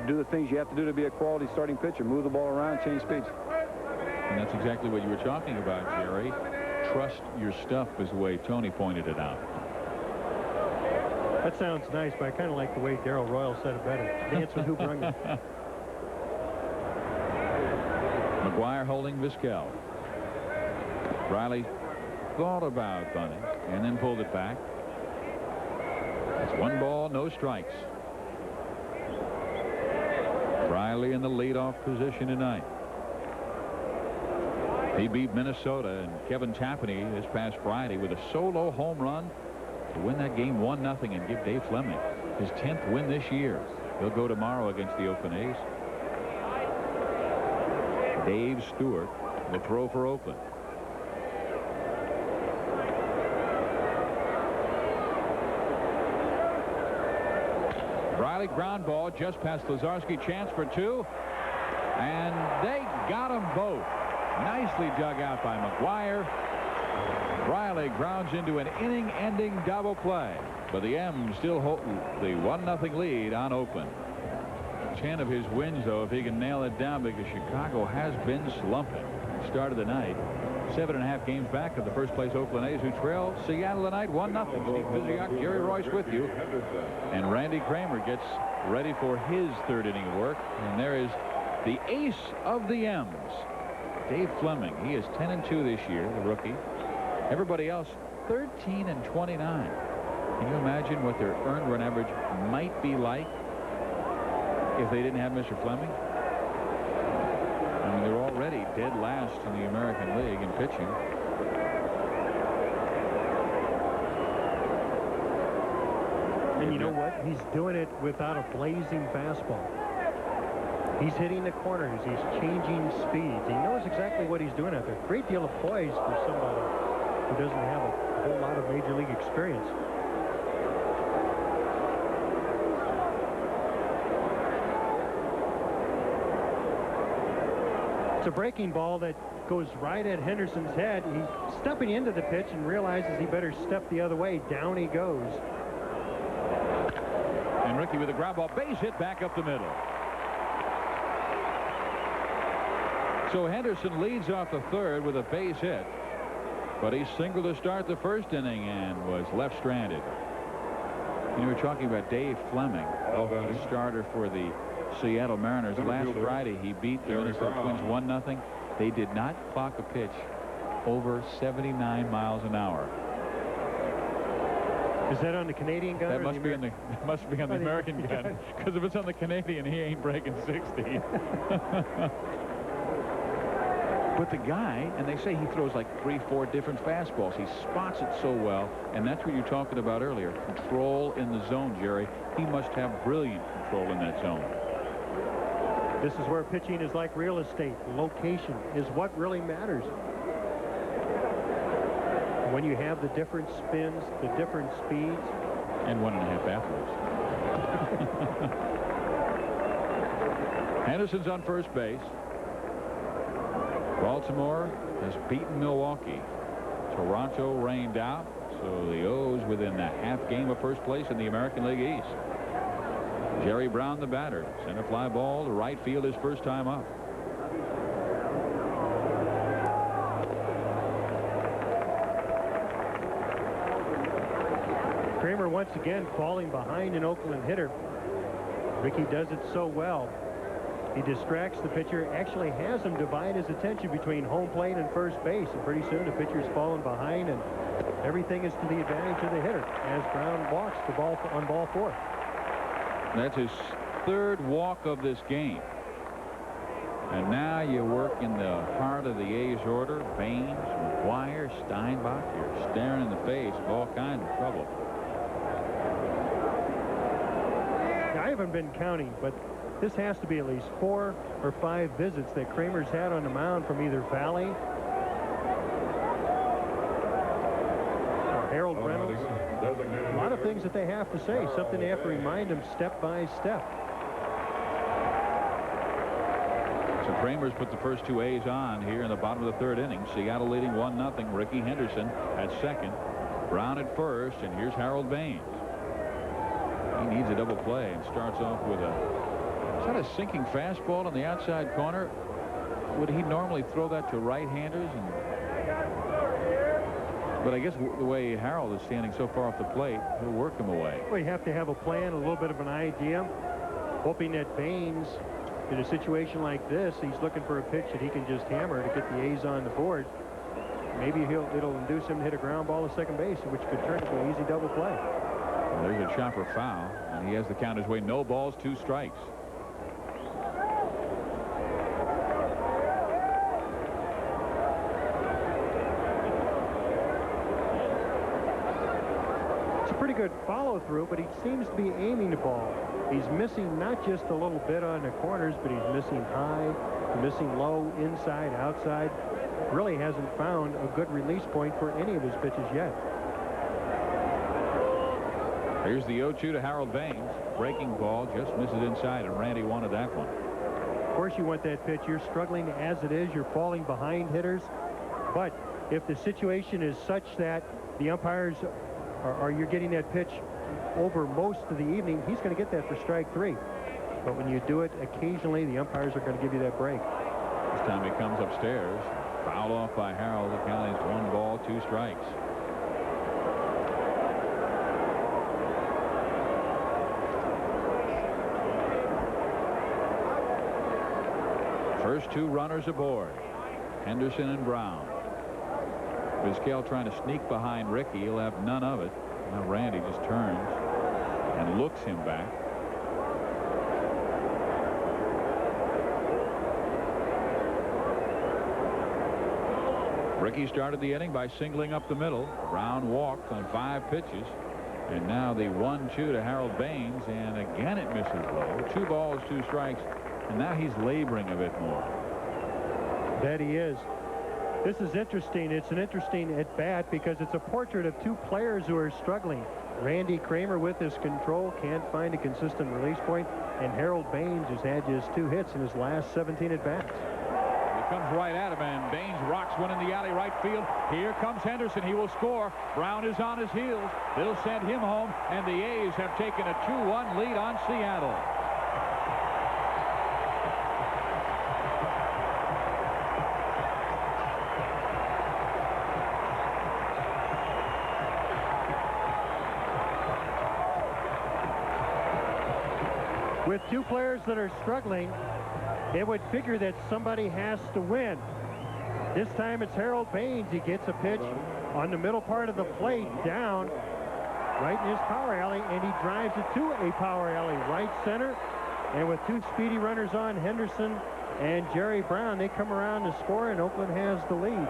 do the things you have to do to be a quality starting pitcher, move the ball around, change speeds. And that's exactly what you were talking about, Jerry. Trust your stuff is the way Tony pointed it out. That sounds nice, but I kind of like the way Darrell Royal said it better. Dance with who brung it. McGuire holding Vizquel. Riley thought about bunting and then pulled it back. It's 1 ball, no strikes. Riley in the leadoff position tonight. He beat Minnesota and Kevin Tapani this past Friday with a solo home run to win that game 1-0 and give Dave Fleming his 10th win this year. He'll go tomorrow against the Oakland A's. Dave Stewart will throw for Oakland. Riley ground ball just past Sluzarski, chance for 2, and they got them both. Nicely dug out by McGuire. Riley grounds into an inning-ending double play, but the M's still hold the 1-0 lead on Oakland. 10 of his wins, though, if he can nail it down, because Chicago has been slumping. Start of the night, 7.5 games back of the first-place Oakland A's, who trail Seattle tonight 1-0. Steve Biziak, Jerry Royce with you, and Randy Kramer gets ready for his 3rd inning of work. And there is the ace of the M's, Dave Fleming. He is 10-2 this year, the rookie. Everybody else 13-29. Can you imagine what their earned run average might be like if they didn't have Mr. Fleming? I mean, they're already dead last in the American League in pitching. And you know what? He's doing it without a blazing fastball. He's hitting the corners. He's changing speeds. He knows exactly what he's doing out there. Great deal of poise for somebody who doesn't have a whole lot of major league experience. It's a breaking ball that goes right at Henderson's head. He's stepping into the pitch and realizes he better step the other way. Down he goes. And Ricky with a ground ball, base hit back up the middle. So Henderson leads off the 3rd with a base hit, but he singled to start the 1st inning and was left stranded. You know, we're talking about Dave Fleming, the starter for the Seattle Mariners. Last Friday, he beat the Minnesota Twins 1-0. They did not clock a pitch over 79 miles an hour. Is that on the Canadian gun? That must be on the American gun, because if it's on the Canadian, he ain't breaking 60. But the guy, and they say he throws like 3-4 different fastballs. He spots it so well, and that's what you're talking about earlier. Control in the zone, Jerry. He must have brilliant control in that zone. This is where pitching is like real estate. Location is what really matters. When you have the different spins, the different speeds. And 1.5 bathrooms. Henderson's on first base. Baltimore has beaten Milwaukee. Toronto rained out, so the O's within the half game of first place in the American League East. Jerry Brown, the batter. Center fly ball to right field his first time up. Kramer once again falling behind an Oakland hitter. Ricky does it so well. He distracts the pitcher, actually has him divide his attention between home plate and first base, and pretty soon the pitcher's falling behind, and everything is to the advantage of the hitter as Brown walks the ball on ball 4. That's his third walk of this game. And now you work in the heart of the A's order. Baines, McGuire, Steinbach. You're staring in the face of all kinds of trouble. Now, I haven't been counting, but this has to be at least 4 or 5 visits that Kramer's had on the mound from either Valley or Harold Reynolds. A lot of things that they have to say, something they have to remind him step by step. So Kramer's put the first 2 A's on here in the bottom of the 3rd inning. Seattle leading 1-0. Ricky Henderson at second. Brown at first, and here's Harold Baines. He needs a double play and starts off with is that a sinking fastball on the outside corner? Would he normally throw that to right-handers? But I guess the way Harold is standing so far off the plate, he'll work him away. Well, you have to have a plan, a little bit of an idea, hoping that Baines, in a situation like this, he's looking for a pitch that he can just hammer to get the A's on the board. Maybe it'll induce him to hit a ground ball to second base, which could turn into an easy double play. Well, there's a chopper foul, and he has the count his way. No balls, 2 strikes. Good follow through, but he seems to be aiming the ball. He's missing not just a little bit on the corners, but he's missing high, missing low, inside, outside. Really hasn't found a good release point for any of his pitches yet. Here's the 0-2 to Harold Baines. Breaking ball, just misses inside, and Randy wanted that one. Of course you want that pitch. You're struggling as it is. You're falling behind hitters. But if the situation is such that the umpires are you're getting that pitch over most of the evening, he's going to get that for strike 3. But when you do it occasionally, the umpires are going to give you that break. This time he comes upstairs. Fouled off by Harold. The count is 1 ball, 2 strikes. First 2 runners aboard. Henderson and Brown. Vizquel trying to sneak behind Ricky. He'll have none of it. Now Randy just turns and looks him back. Ricky started the inning by singling up the middle. Brown walked on 5 pitches. And now the 1-2 to Harold Baines. And again it misses low. 2 balls, 2 strikes. And now he's laboring a bit more. That he is. This is interesting. It's an interesting at-bat because it's a portrait of 2 players who are struggling. Randy Kramer with his control can't find a consistent release point, and Harold Baines has had just 2 hits in his last 17 at-bats. He comes right at him, and Baines rocks one in the alley right field. Here comes Henderson. He will score. Brown is on his heels. They'll send him home, and the A's have taken a 2-1 lead on Seattle. With 2 players that are struggling, it would figure that somebody has to win. This time it's Harold Baines. He gets a pitch on the middle part of the plate down right in his power alley, and he drives it to a power alley right center. And with 2 speedy runners on, Henderson and Jerry Brown, they come around to score, and Oakland has the lead.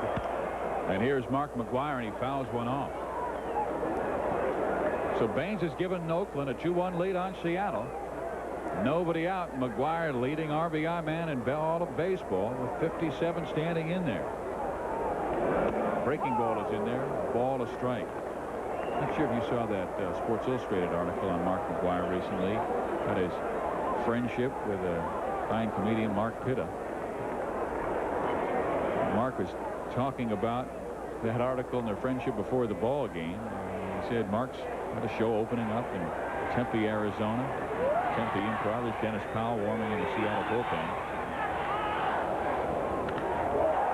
And here's Mark McGuire, and he fouls one off. So Baines has given Oakland a 2-1 lead on Seattle. Nobody out. McGuire leading RBI man in all of baseball with 57 standing in there. Breaking ball is in there. Ball a strike. Not sure if you saw that Sports Illustrated article on Mark McGuire recently about his friendship with a fine comedian, Mark Pitta. Mark was talking about that article and their friendship before the ball game. He said Mark's had a show opening up in Tempe, Arizona. Tempe in for others. Dennis Powell warming in the Seattle bullpen.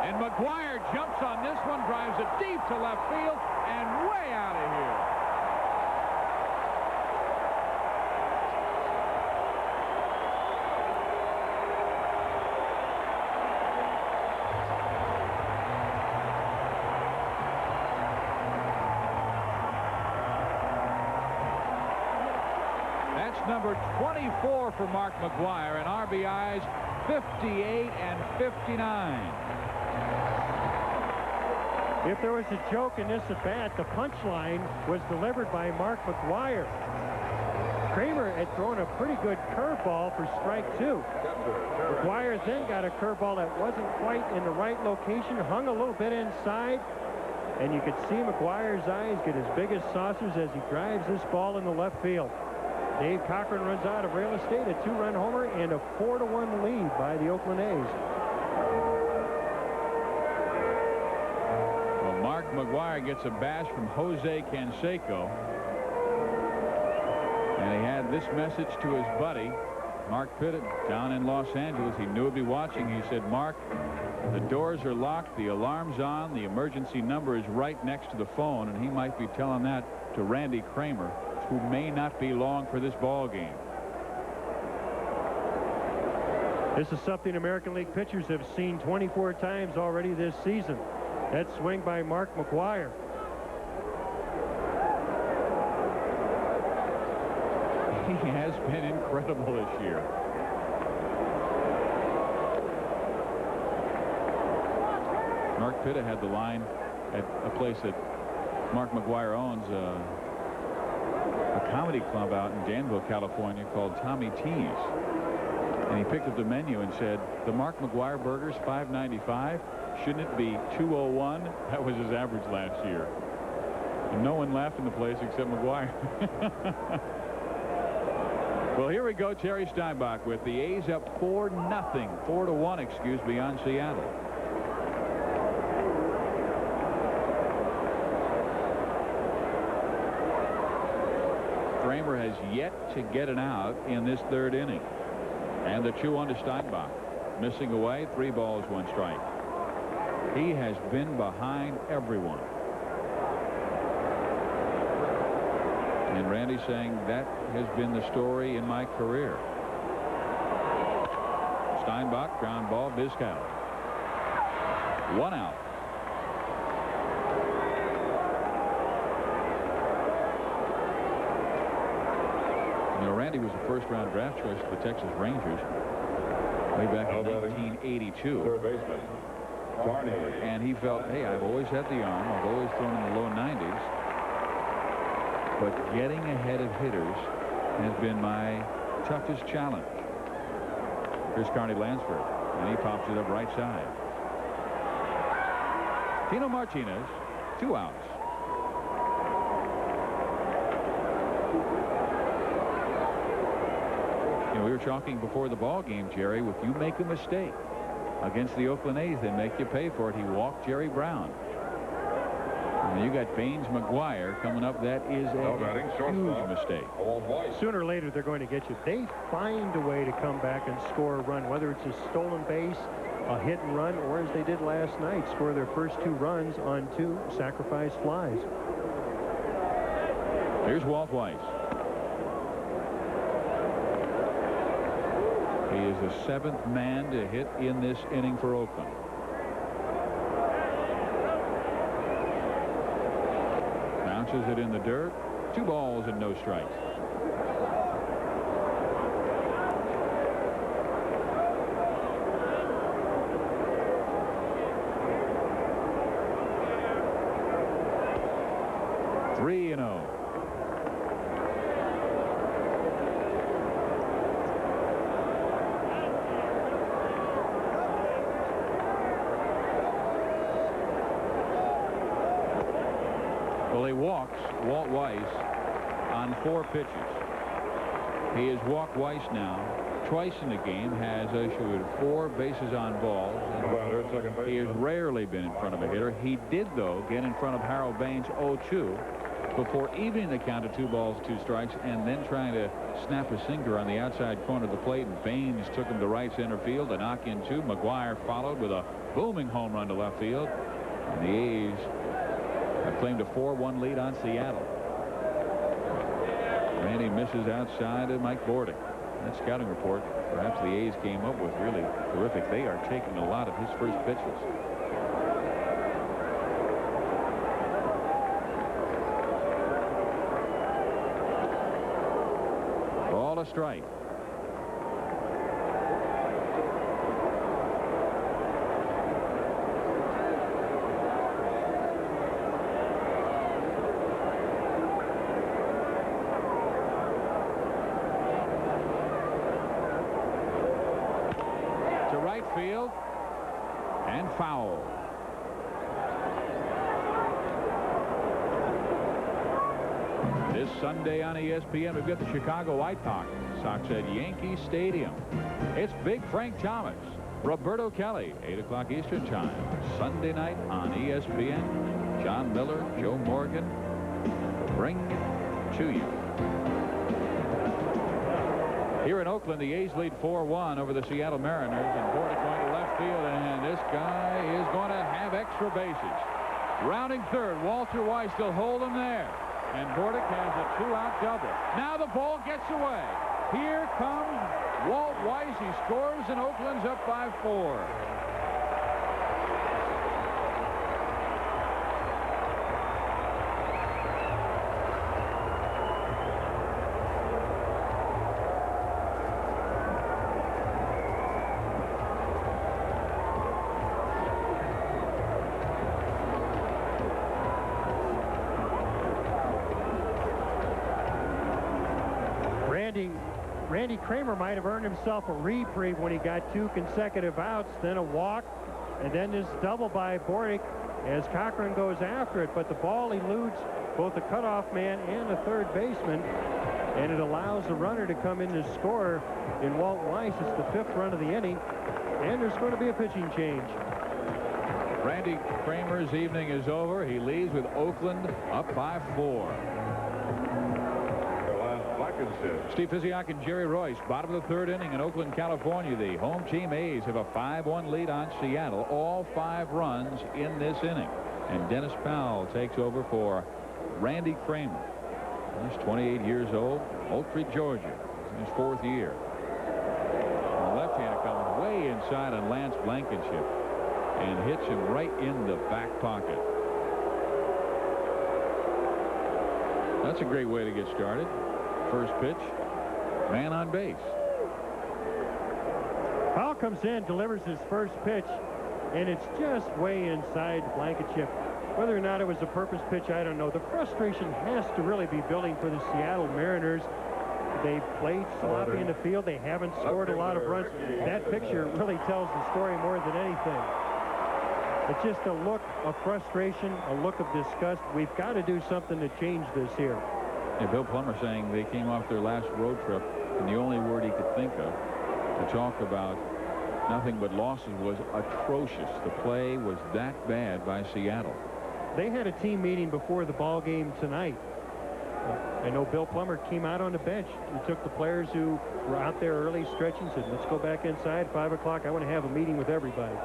And McGuire jumps on this one, drives it deep to left field, and way out of here. Number 24 for Mark McGuire, and RBIs 58 and 59. If there was a joke in this at-bat, the punchline was delivered by Mark McGuire. Kramer had thrown a pretty good curveball for strike 2. McGuire then got a curveball that wasn't quite in the right location, hung a little bit inside, and you could see McGuire's eyes get as big as saucers as he drives this ball in the left field. Dave Cochran runs out of real estate, a 2-run homer, and a 4-1 lead by the Oakland A's. Well, Mark McGuire gets a bash from Jose Canseco. And he had this message to his buddy, Mark Pittett, down in Los Angeles. He knew he'd be watching. He said, Mark, the doors are locked, the alarm's on, the emergency number is right next to the phone, and he might be telling that to Randy Kramer, who may not be long for this ball game. This is something American League pitchers have seen 24 times already this season. That swing by Mark McGuire. He has been incredible this year. Mark Pitta had the line at a place that Mark McGuire owns, a comedy club out in Danville, California called Tommy T's. And he picked up the menu and said, the Mark McGuire burger's $5.95. Shouldn't it be $2.01? That was his average last year. And no one laughed in the place except McGuire. Well, here we go. Terry Steinbach with the A's up 4-1, excuse me, on Seattle. Kramer has yet to get an out in this third inning. And the 2-1 to Steinbach. Missing away, 3 balls, 1 strike. He has been behind everyone. And Randy saying that has been the story in my career. Steinbach, ground ball, Vizquel. 1 out. You know, Randy was a first-round draft choice for the Texas Rangers way back in 1982. Third baseman, Carney. And he felt, hey, I've always had the arm. I've always thrown in the low 90s. But getting ahead of hitters has been my toughest challenge. Here's Carney Lansford, and he pops it up right side. Tino Martinez, 2 outs. You know, we were talking before the ball game, Jerry, if you make a mistake against the Oakland A's, they make you pay for it. He walked Jerry Brown. And you got Baines McGuire coming up. That is a huge mistake. Sooner or later, they're going to get you. They find a way to come back and score a run, whether it's a stolen base, a hit and run, or as they did last night, score their first 2 runs on 2 sacrifice flies. Here's Walt Weiss. He is the 7th man to hit in this inning for Oakland. Bounces it in the dirt. 2 balls and no strikes. Three and 0. Well, he walks Walt Weiss on 4 pitches. He has walked Weiss now twice in the game, has issued 4 bases on balls. He has rarely been in front of a hitter. He did, though, get in front of Harold Baines 0-2 before evening the count to 2 balls, 2 strikes, and then trying to snap a sinker on the outside corner of the plate. And Baines took him to right center field. A knock in 2. McGuire followed with a booming home run to left field. And the A's have claimed a 4-1 lead on Seattle. Randy misses outside of Mike Bordick. That scouting report perhaps the A's came up with really terrific. They are taking a lot of his first pitches. Ball a strike. Field and foul. This Sunday on ESPN, we've got the Chicago White Sox at Yankee Stadium. It's Big Frank Thomas, Roberto Kelly, 8 o'clock Eastern Time. Sunday night on ESPN. John Miller, Joe Morgan, bring to you. Here in Oakland, the A's lead 4-1 over the Seattle Mariners, and Bordick going to left field, and this guy is going to have extra bases. Rounding third, Walter Weiss still hold him there, and Bordick has a 2-out double. Now the ball gets away. Here comes Walt Weiss. He scores, and Oakland's up by 4. Randy Kramer might have earned himself a reprieve when he got 2 consecutive outs, then a walk, and then this double by Bordick as Cochran goes after it. But the ball eludes both the cutoff man and the third baseman, and it allows the runner to come in to score in Walt Weiss. It's the 5th run of the inning, and there's going to be a pitching change. Randy Kramer's evening is over. He leaves with Oakland up by 4. Steve Physiak and Jerry Royce, bottom of the 3rd inning in Oakland, California. The home team A's have a 5-1 lead on Seattle. All 5 runs in this inning. And Dennis Powell takes over for Randy Kramer. He's 28 years old, Moultrie, Georgia. He's in his 4th year. The left-hander comes way inside on Lance Blankenship and hits him right in the back pocket. That's a great way to get started. First pitch, man on base. Powell comes in, delivers his first pitch, and it's just way inside Blankenship. Whether or not it was a purpose pitch, I don't know. The frustration has to really be building for the Seattle Mariners. They've played sloppy in the field. They haven't scored a lot of runs. That picture really tells the story more than anything. It's just a look of frustration, a look of disgust. We've got to do something to change this here. Yeah, Bill Plummer saying they came off their last road trip, and the only word he could think of to talk about nothing but losses was atrocious. The play was that bad by Seattle. They had a team meeting before the ball game tonight. I know Bill Plummer came out on the bench and took the players who were out there early stretching, said, let's go back inside, 5 o'clock. I want to have a meeting with everybody.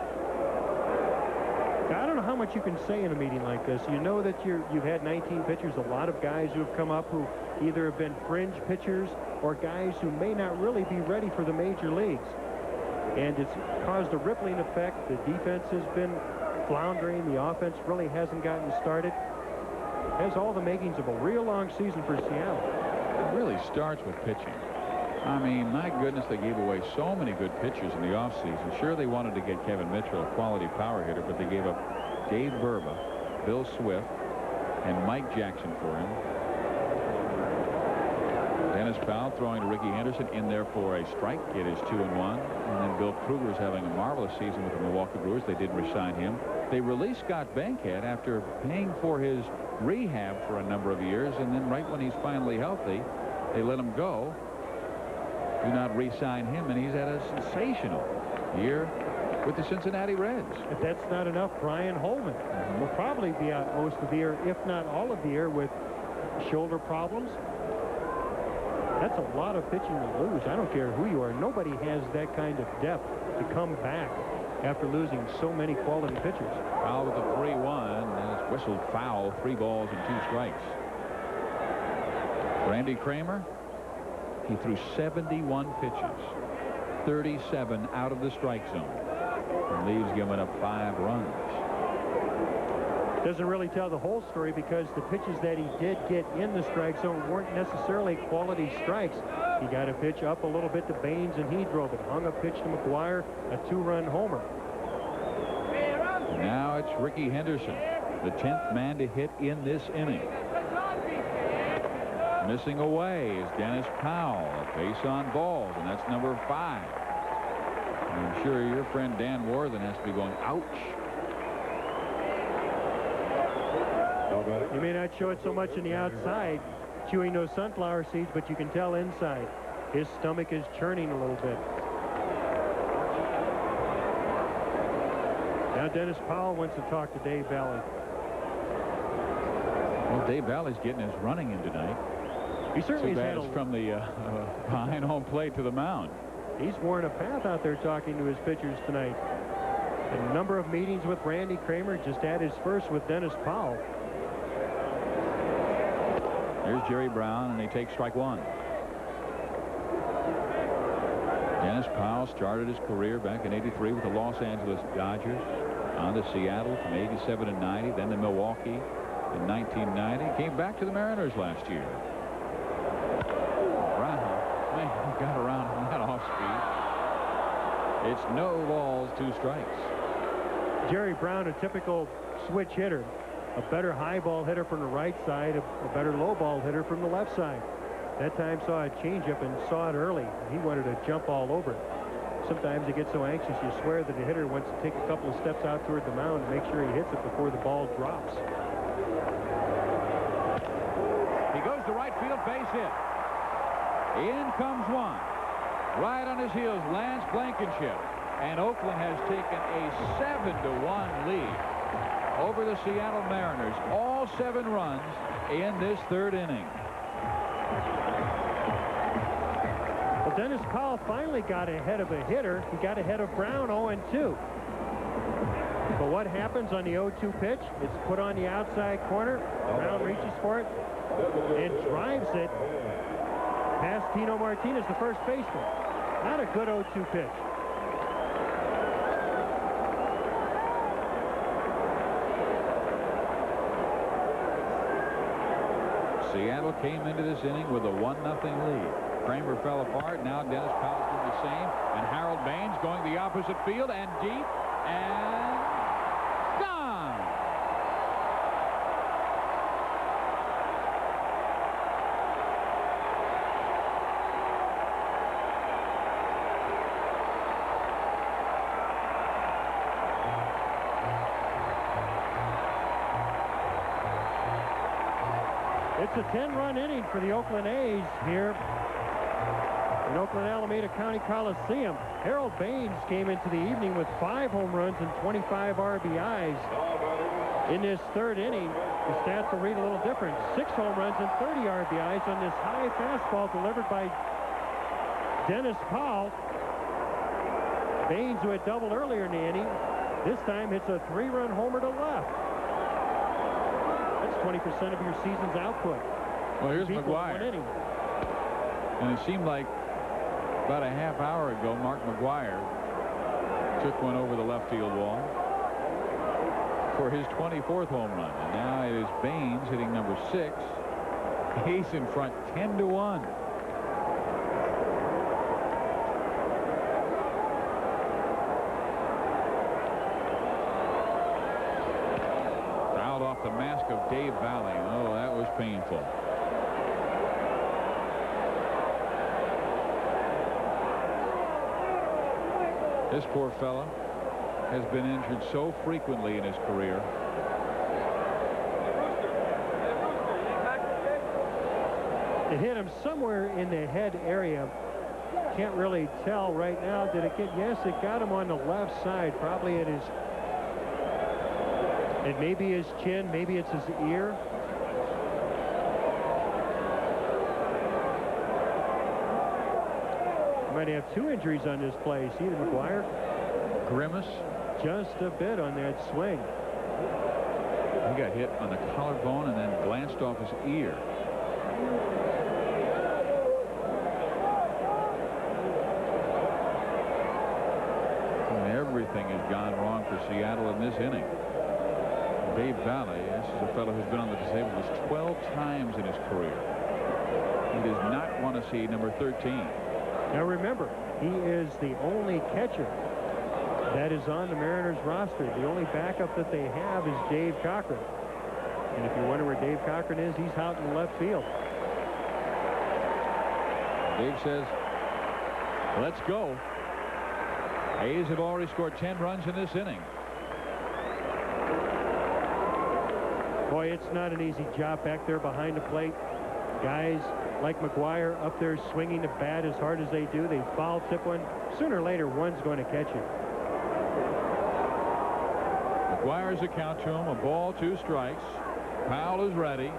I don't know how much you can say in a meeting like this. You know that you've had 19 pitchers, a lot of guys who have come up who either have been fringe pitchers or guys who may not really be ready for the major leagues. And it's caused a rippling effect. The defense has been floundering. The offense really hasn't gotten started. Has all the makings of a real long season for Seattle. It really starts with pitching. I mean, my goodness, they gave away so many good pitchers in the offseason. Sure, they wanted to get Kevin Mitchell, a quality power hitter, but they gave up Dave Burba, Bill Swift, and Mike Jackson for him. Dennis Powell throwing to Ricky Henderson in there for a strike. It is 2-1. And then Bill Kruger's having a marvelous season with the Milwaukee Brewers. They did resign him. They released Scott Bankhead after paying for his rehab for a number of years, and then right when he's finally healthy, they let him go. Do not re-sign him, and he's had a sensational year with the Cincinnati Reds. If that's not enough, Brian Holman will probably be out most of the year, if not all of the year, with shoulder problems. That's a lot of pitching to lose. I don't care who you are. Nobody has that kind of depth to come back after losing so many quality pitchers. Foul with the 3-1. It's whistled foul. 3 balls and 2 strikes. Randy Kramer, he threw 71 pitches, 37 out of the strike zone, and leaves giving up 5 runs. Doesn't really tell the whole story because the pitches that he did get in the strike zone weren't necessarily quality strikes. He got a pitch up a little bit to Baines, and he drove it. Hung a pitch to McGuire, a 2-run homer. Now it's Ricky Henderson, the 10th man to hit in this inning. Missing away is Dennis Powell, a base on balls, and that's number 5. I'm sure your friend Dan Worthen has to be going, ouch. You may not show it so much on the outside, chewing those sunflower seeds, but you can tell inside. His stomach is churning a little bit. Now Dennis Powell wants to talk to Dave Valley. Well, Dave Valley's getting his running in tonight. He certainly Too has bad had it's from the behind home plate to the mound. He's worn a path out there talking to his pitchers tonight. A number of meetings with Randy Kramer, just had his first with Dennis Powell. Here's Jerry Brown, and he takes strike 1. Dennis Powell started his career back in '83 with the Los Angeles Dodgers, on to Seattle from '87 and '90, then to Milwaukee in 1990. Came back to the Mariners last year. Brown, man, he got around on that off speed. It's no balls, 2 strikes. Jerry Brown, a typical switch hitter. A better high ball hitter from the right side, a better low ball hitter from the left side. That time saw a changeup and saw it early. He wanted to jump all over it. Sometimes you get so anxious you swear that the hitter wants to take a couple of steps out toward the mound and make sure he hits it before the ball drops. He goes to right field, base hit. In comes one. Right on his heels, Lance Blankenship. And Oakland has taken a 7-1 lead over the Seattle Mariners. All 7 runs in this 3rd inning. Well, Dennis Powell finally got ahead of a hitter. He got ahead of Brown 0-2. But what happens on the 0-2 pitch? It's put on the outside corner. Brown reaches for it and drives it past Tino Martinez, the first baseman. Not a good 0-2 pitch. Seattle came into this inning with a 1-0 lead. Kramer fell apart. Now Dennis Powell's doing the same. And Harold Baines going the opposite field and deep and gone. It's a 10-run inning for the Oakland A's here in Oakland Alameda County Coliseum. Harold Baines came into the evening with 5 home runs and 25 RBIs. In this 3rd inning, the stats will read a little different. 6 home runs and 30 RBIs on this high fastball delivered by Dennis Powell. Baines, who had doubled earlier in the inning, this time hits a 3-run homer to left. 20% of your season's output. Well, here's McGuire. And it seemed like about a half hour ago, Mark McGuire took one over the left field wall for his 24th home run. And now it is Baines hitting number 6. He's in front 10-1. Off the mask of Dave Valley. Oh, that was painful. This poor fella has been injured so frequently in his career. It hit him somewhere in the head area. Can't really tell right now. Did it get? Yes, it got him on the left side, probably at his. It may be his chin, maybe it's his ear. might have 2 injuries on this play. See the McGuire? Grimace. Just a bit on that swing. He got hit on the collarbone and then glanced off his ear. And everything has gone wrong for Seattle in this inning. Dave Valley, this is a fellow who's been on the disabled list 12 times in his career. He does not want to see number 13. Now remember, he is the only catcher that is on the Mariners roster. The only backup that they have is Dave Cochran. And if you wonder where Dave Cochran is, he's out in left field. Dave says, let's go. A's have already scored 10 runs in this inning. Boy, it's not an easy job back there behind the plate. Guys like McGuire up there swinging the bat as hard as they do. They foul tip one. Sooner or later, one's going to catch it. McGuire's a count to him. A ball, 2 strikes. Powell is ready.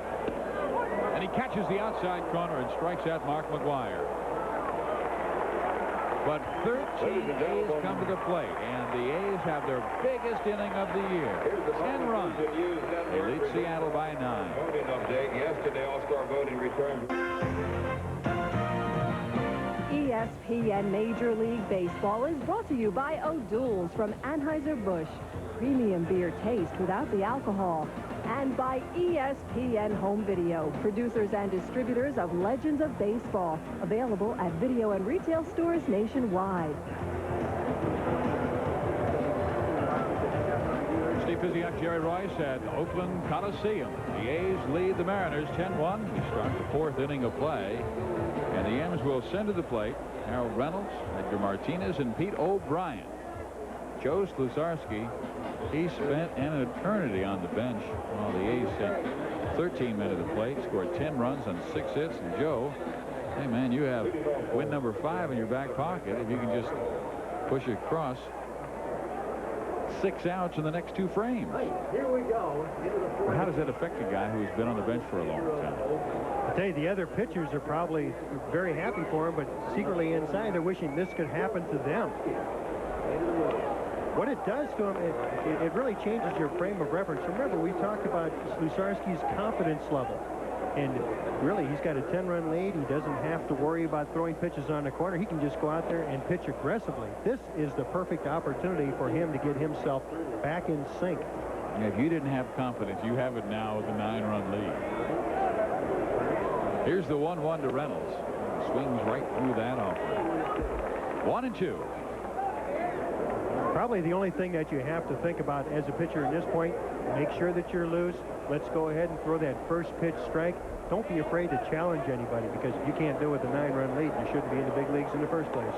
And he catches the outside corner and strikes out Mark McGuire. But 13 A's come to the plate, and the A's have their biggest inning of the year. 10 runs. They lead Seattle by 9. Voting update. Yesterday, All-Star voting returned. ESPN Major League Baseball is brought to you by O'Doul's from Anheuser-Busch. Premium beer taste without the alcohol. And by ESPN Home Video, producers and distributors of Legends of Baseball. Available at video and retail stores nationwide. Steve Physiak, Jerry Royce at Oakland Coliseum. The A's lead the Mariners 10-1. We start the 4th inning of play. And the M's will send to the plate Harold Reynolds, Edgar Martinez, and Pete O'Brien. Joe Sluzarski, he spent an eternity on the bench while the A's sent 13 men to the plate, scored 10 runs on 6 hits. And Joe, hey man, you have win number 5 in your back pocket if you can just push it across. 6 outs in the next 2 frames. Here we go. Well, how does that affect a guy who's been on the bench for a long time? I tell you, the other pitchers are probably very happy for him, but secretly inside they're wishing this could happen to them. What it does to him, it really changes your frame of reference. Remember, we talked about Sluzarski's confidence level. And really, he's got a 10-run lead. He doesn't have to worry about throwing pitches on the corner. He can just go out there and pitch aggressively. This is the perfect opportunity for him to get himself back in sync. And if you didn't have confidence, you have it now with a 9-run lead. Here's the 1-1 to Reynolds. Swings right through that offer. 1-2. Probably the only thing that you have to think about as a pitcher at this point, make sure that you're loose. Let's go ahead and throw that first pitch strike. Don't be afraid to challenge anybody, because if you can't do it with a 9-run lead, you shouldn't be in the big leagues in the first place.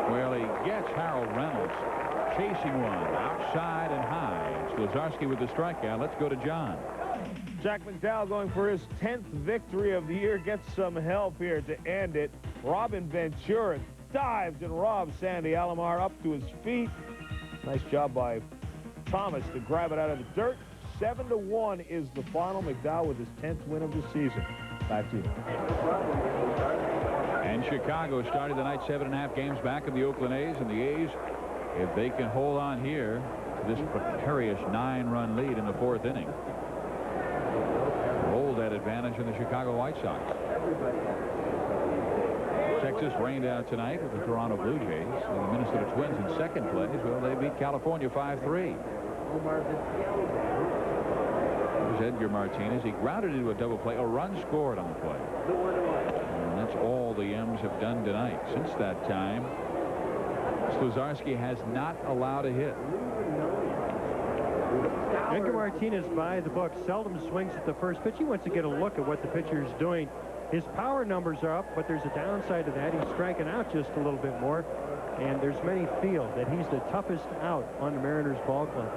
Well, he gets Harold Reynolds chasing one outside and high. Sluzarski with the strikeout. Let's go to John. Jack McDowell going for his 10th victory of the year. Gets some help here to end it. Robin Ventura dives and robs Sandy Alomar up to his feet. Nice job by Thomas to grab it out of the dirt. 7-1 is the final. McDowell with his 10th win of the season. Back to you. And Chicago started the night 7.5 games back of the Oakland A's, and the A's, if they can hold on here to this precarious 9-run lead in the 4th inning, hold that advantage in the Chicago White Sox. Texas rained out tonight with the Toronto Blue Jays, and the Minnesota Twins in second place. Well, they beat California 5-3. There's Edgar Martinez. He grounded into a double play. A run scored on the play. And that's all the M's have done tonight. Since that time, Sluzarski has not allowed a hit. Edgar Martinez, by the book, seldom swings at the first pitch. He wants to get a look at what the pitcher is doing. His power numbers are up, but there's a downside to that. He's striking out just a little bit more, and there's many feel that he's the toughest out on the Mariners ball club.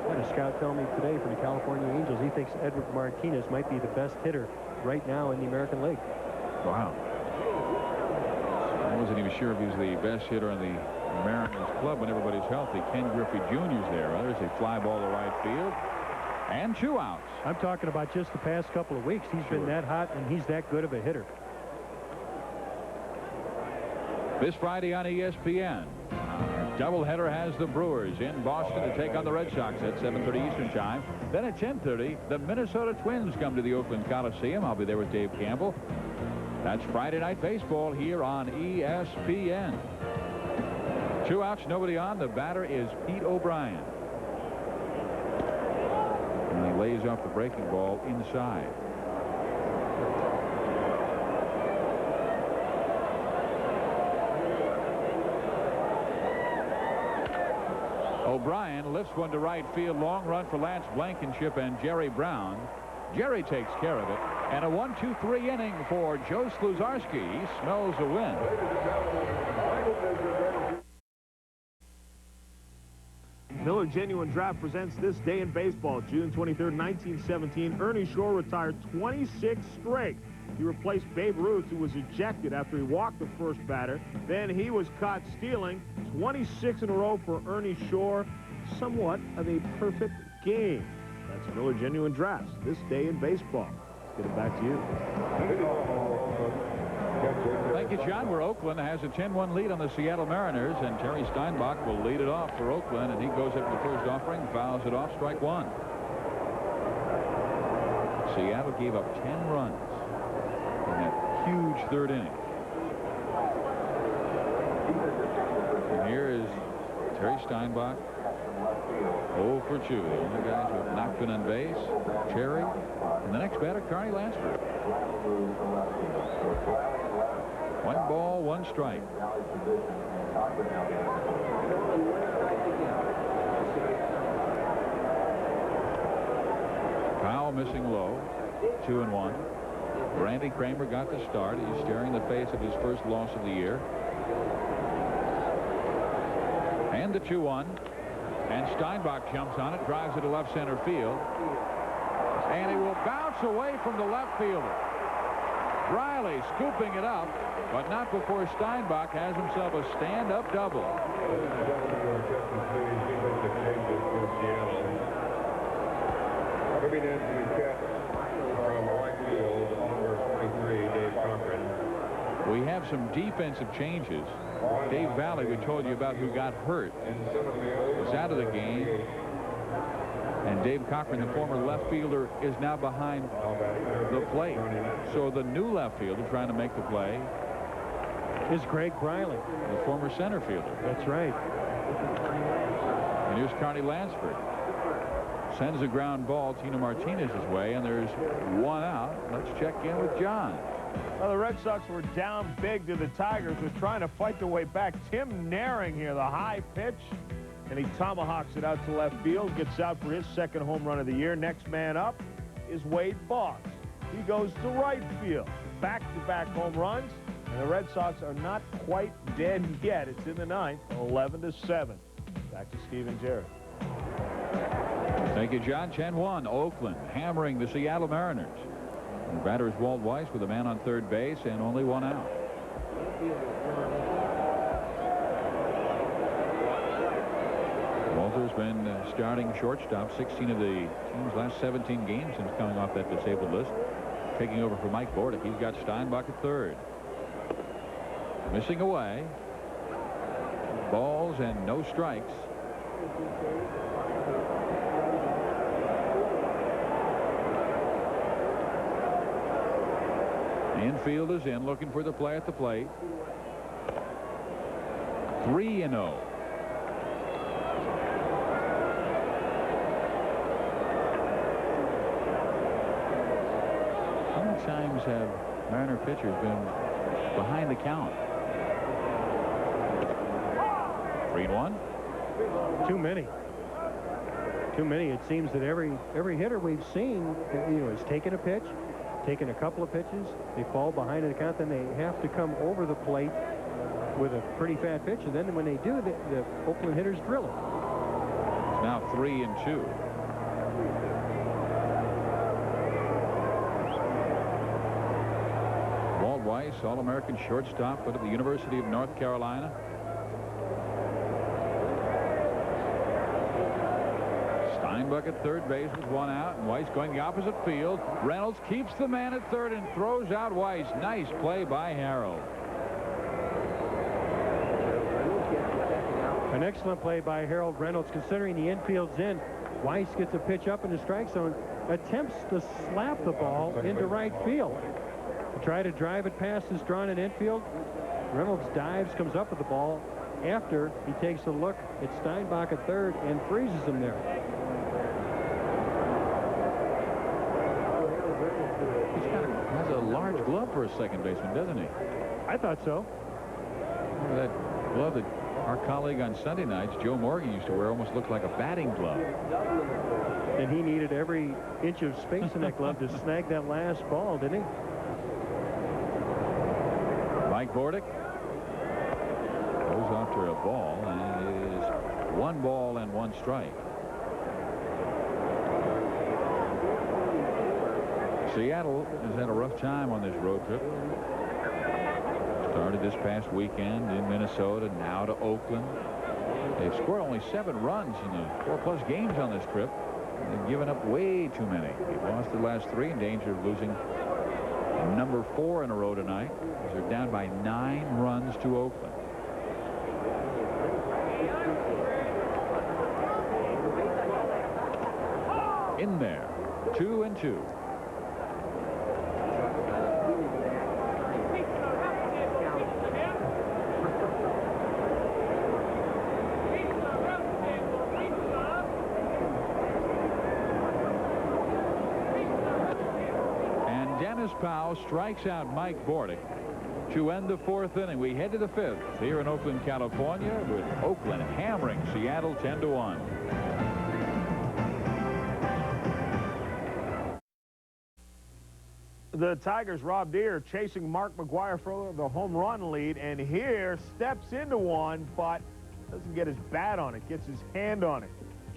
I had a scout tell me today for the California Angels, he thinks Edgar Martinez might be the best hitter right now in the American League. Wow. I wasn't even sure if he was the best hitter on the Mariners club when everybody's healthy. Ken Griffey Jr.'s there. There's a fly ball to right field. And 2 outs. I'm talking about just the past couple of weeks. He's been that hot, and he's that good of a hitter. This Friday on ESPN, doubleheader has the Brewers in Boston to take on the Red Sox at 7:30 Eastern Time. Then at 10:30, the Minnesota Twins come to the Oakland Coliseum. I'll be there with Dave Campbell. That's Friday Night Baseball here on ESPN. 2 outs, nobody on. The batter is Pete O'Brien. And he lays off the breaking ball inside. O'Brien lifts one to right field. Long run for Lance Blankenship and Jerry Brown. Jerry takes care of it. And a 1-2-3 inning for Joe Sluzarski. He smells a win. Miller Genuine Draft presents This Day in Baseball. June 23rd, 1917. Ernie Shore retired 26 straight. He replaced Babe Ruth, who was ejected after he walked the first batter. Then he was caught stealing. 26 in a row for Ernie Shore. Somewhat of a perfect game. That's Miller Genuine Drafts. This Day in Baseball. Let's get it back to you. Thank you, John. Where Oakland has a 10-1 lead on the Seattle Mariners, and Terry Steinbach will lead it off for Oakland, and he goes up to the first offering, fouls it off, strike one. Seattle gave up 10 runs in that huge third inning. And here is Terry Steinbach, 0 for 2. The only guys who have not been on base, Terry, and the next batter, Carney Lansford. 1 ball, 1 strike. Powell missing low, 2-1. Randy Kramer got the start. He's staring the face of his first loss of the year. And the 2-1. And Steinbach jumps on it, drives it to left center field. And he will bounce away from the left fielder. Riley scooping it up, but not before Steinbach has himself a stand-up double. Coming in to catch from right field, number 23, Dave Cochran. We have some defensive changes. Dave Valley, we told you about, who got hurt, was out of the game. And Dave Cochran, the former left fielder, is now behind the plate. So the new left fielder trying to make the play is Greg Briley, the former center fielder. That's right. And here's Carney Lansford. Sends a ground ball Tino Martinez's way, and there's 1 out. Let's check in with John. Well, the Red Sox were down big to the Tigers. They're trying to fight their way back. Tim Naring here, the high pitch. And he tomahawks it out to left field, gets out for his second home run of the year. Next man up is Wade Boggs. He goes to right field. Back-to-back home runs, and the Red Sox are not quite dead yet. It's in the 9th, 11-7. Back to Steve and Jerry. Thank you, John. 10-1, Oakland hammering the Seattle Mariners. The batter is Walt Weiss with a man on third base and only 1 out. Walter's been starting shortstop 16 of the team's last 17 games since coming off that disabled list. Taking over for Mike Bordick. He's got Steinbach at third. Missing away. Balls and no strikes. Infield is in, looking for the play at the plate. 3-0. How many times have Mariner pitchers been behind the count? 3-1. Too many. Too many. It seems that every hitter we've seen, has taken a pitch, taken a couple of pitches, they fall behind in the count, then they have to come over the plate with a pretty fat pitch, and then when they do, the Oakland hitters drill it. It's now 3-2. Walt Weiss, All-American shortstop, went to the University of North Carolina. Steinbach at third base with 1 out, and Weiss going the opposite field. Reynolds keeps the man at third and throws out Weiss. Nice play by Harold. An excellent play by Harold Reynolds, considering the infield's in. Weiss gets a pitch up in the strike zone, attempts to slap the ball into right field. To try to drive it past his drawn in infield. Reynolds dives, comes up with the ball after he takes a look at Steinbach at third and freezes him there. Has a large glove for a second baseman, doesn't he? I thought so. Remember that glove that our colleague on Sunday nights, Joe Morgan, used to wear, almost looked like a batting glove. And he needed every inch of space in that glove to snag that last ball, didn't he? Mike Bordick goes after a ball, and it is 1 ball and 1 strike. Seattle has had a rough time on this road trip. Started this past weekend in Minnesota, now to Oakland. They've scored only 7 runs in the 4+ games on this trip. They've given up way too many. They've lost their last 3, in danger of losing number 4 in a row tonight. They're down by 9 runs to Oakland. In there, 2-2. Powell strikes out Mike Bordick to end the 4th inning. We head to the 5th here in Oakland, California, with Oakland hammering Seattle 10-1. The Tigers, Rob Deere chasing Mark McGwire for the home run lead, and here steps into one, but doesn't get his bat on it, gets his hand on it.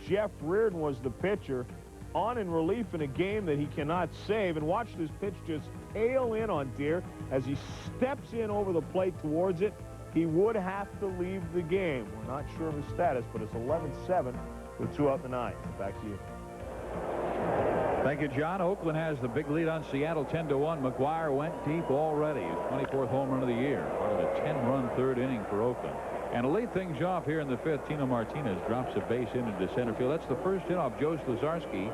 Jeff Reardon was the pitcher, on in relief in a game that he cannot save, and watch this pitch just tail in on Deere as he steps in over the plate towards it. He would have to leave the game. We're not sure of his status, but it's 11-7 with 2 out in the 9th. Back to you. Thank you, John. Oakland has the big lead on Seattle 10-1. McGwire went deep already. His 24th home run of the year. Part of a 10-run 3rd inning for Oakland. And to lead things off here in the 5th, Tino Martinez drops a base hit into center field. That's the first hit off Joe Sluzarski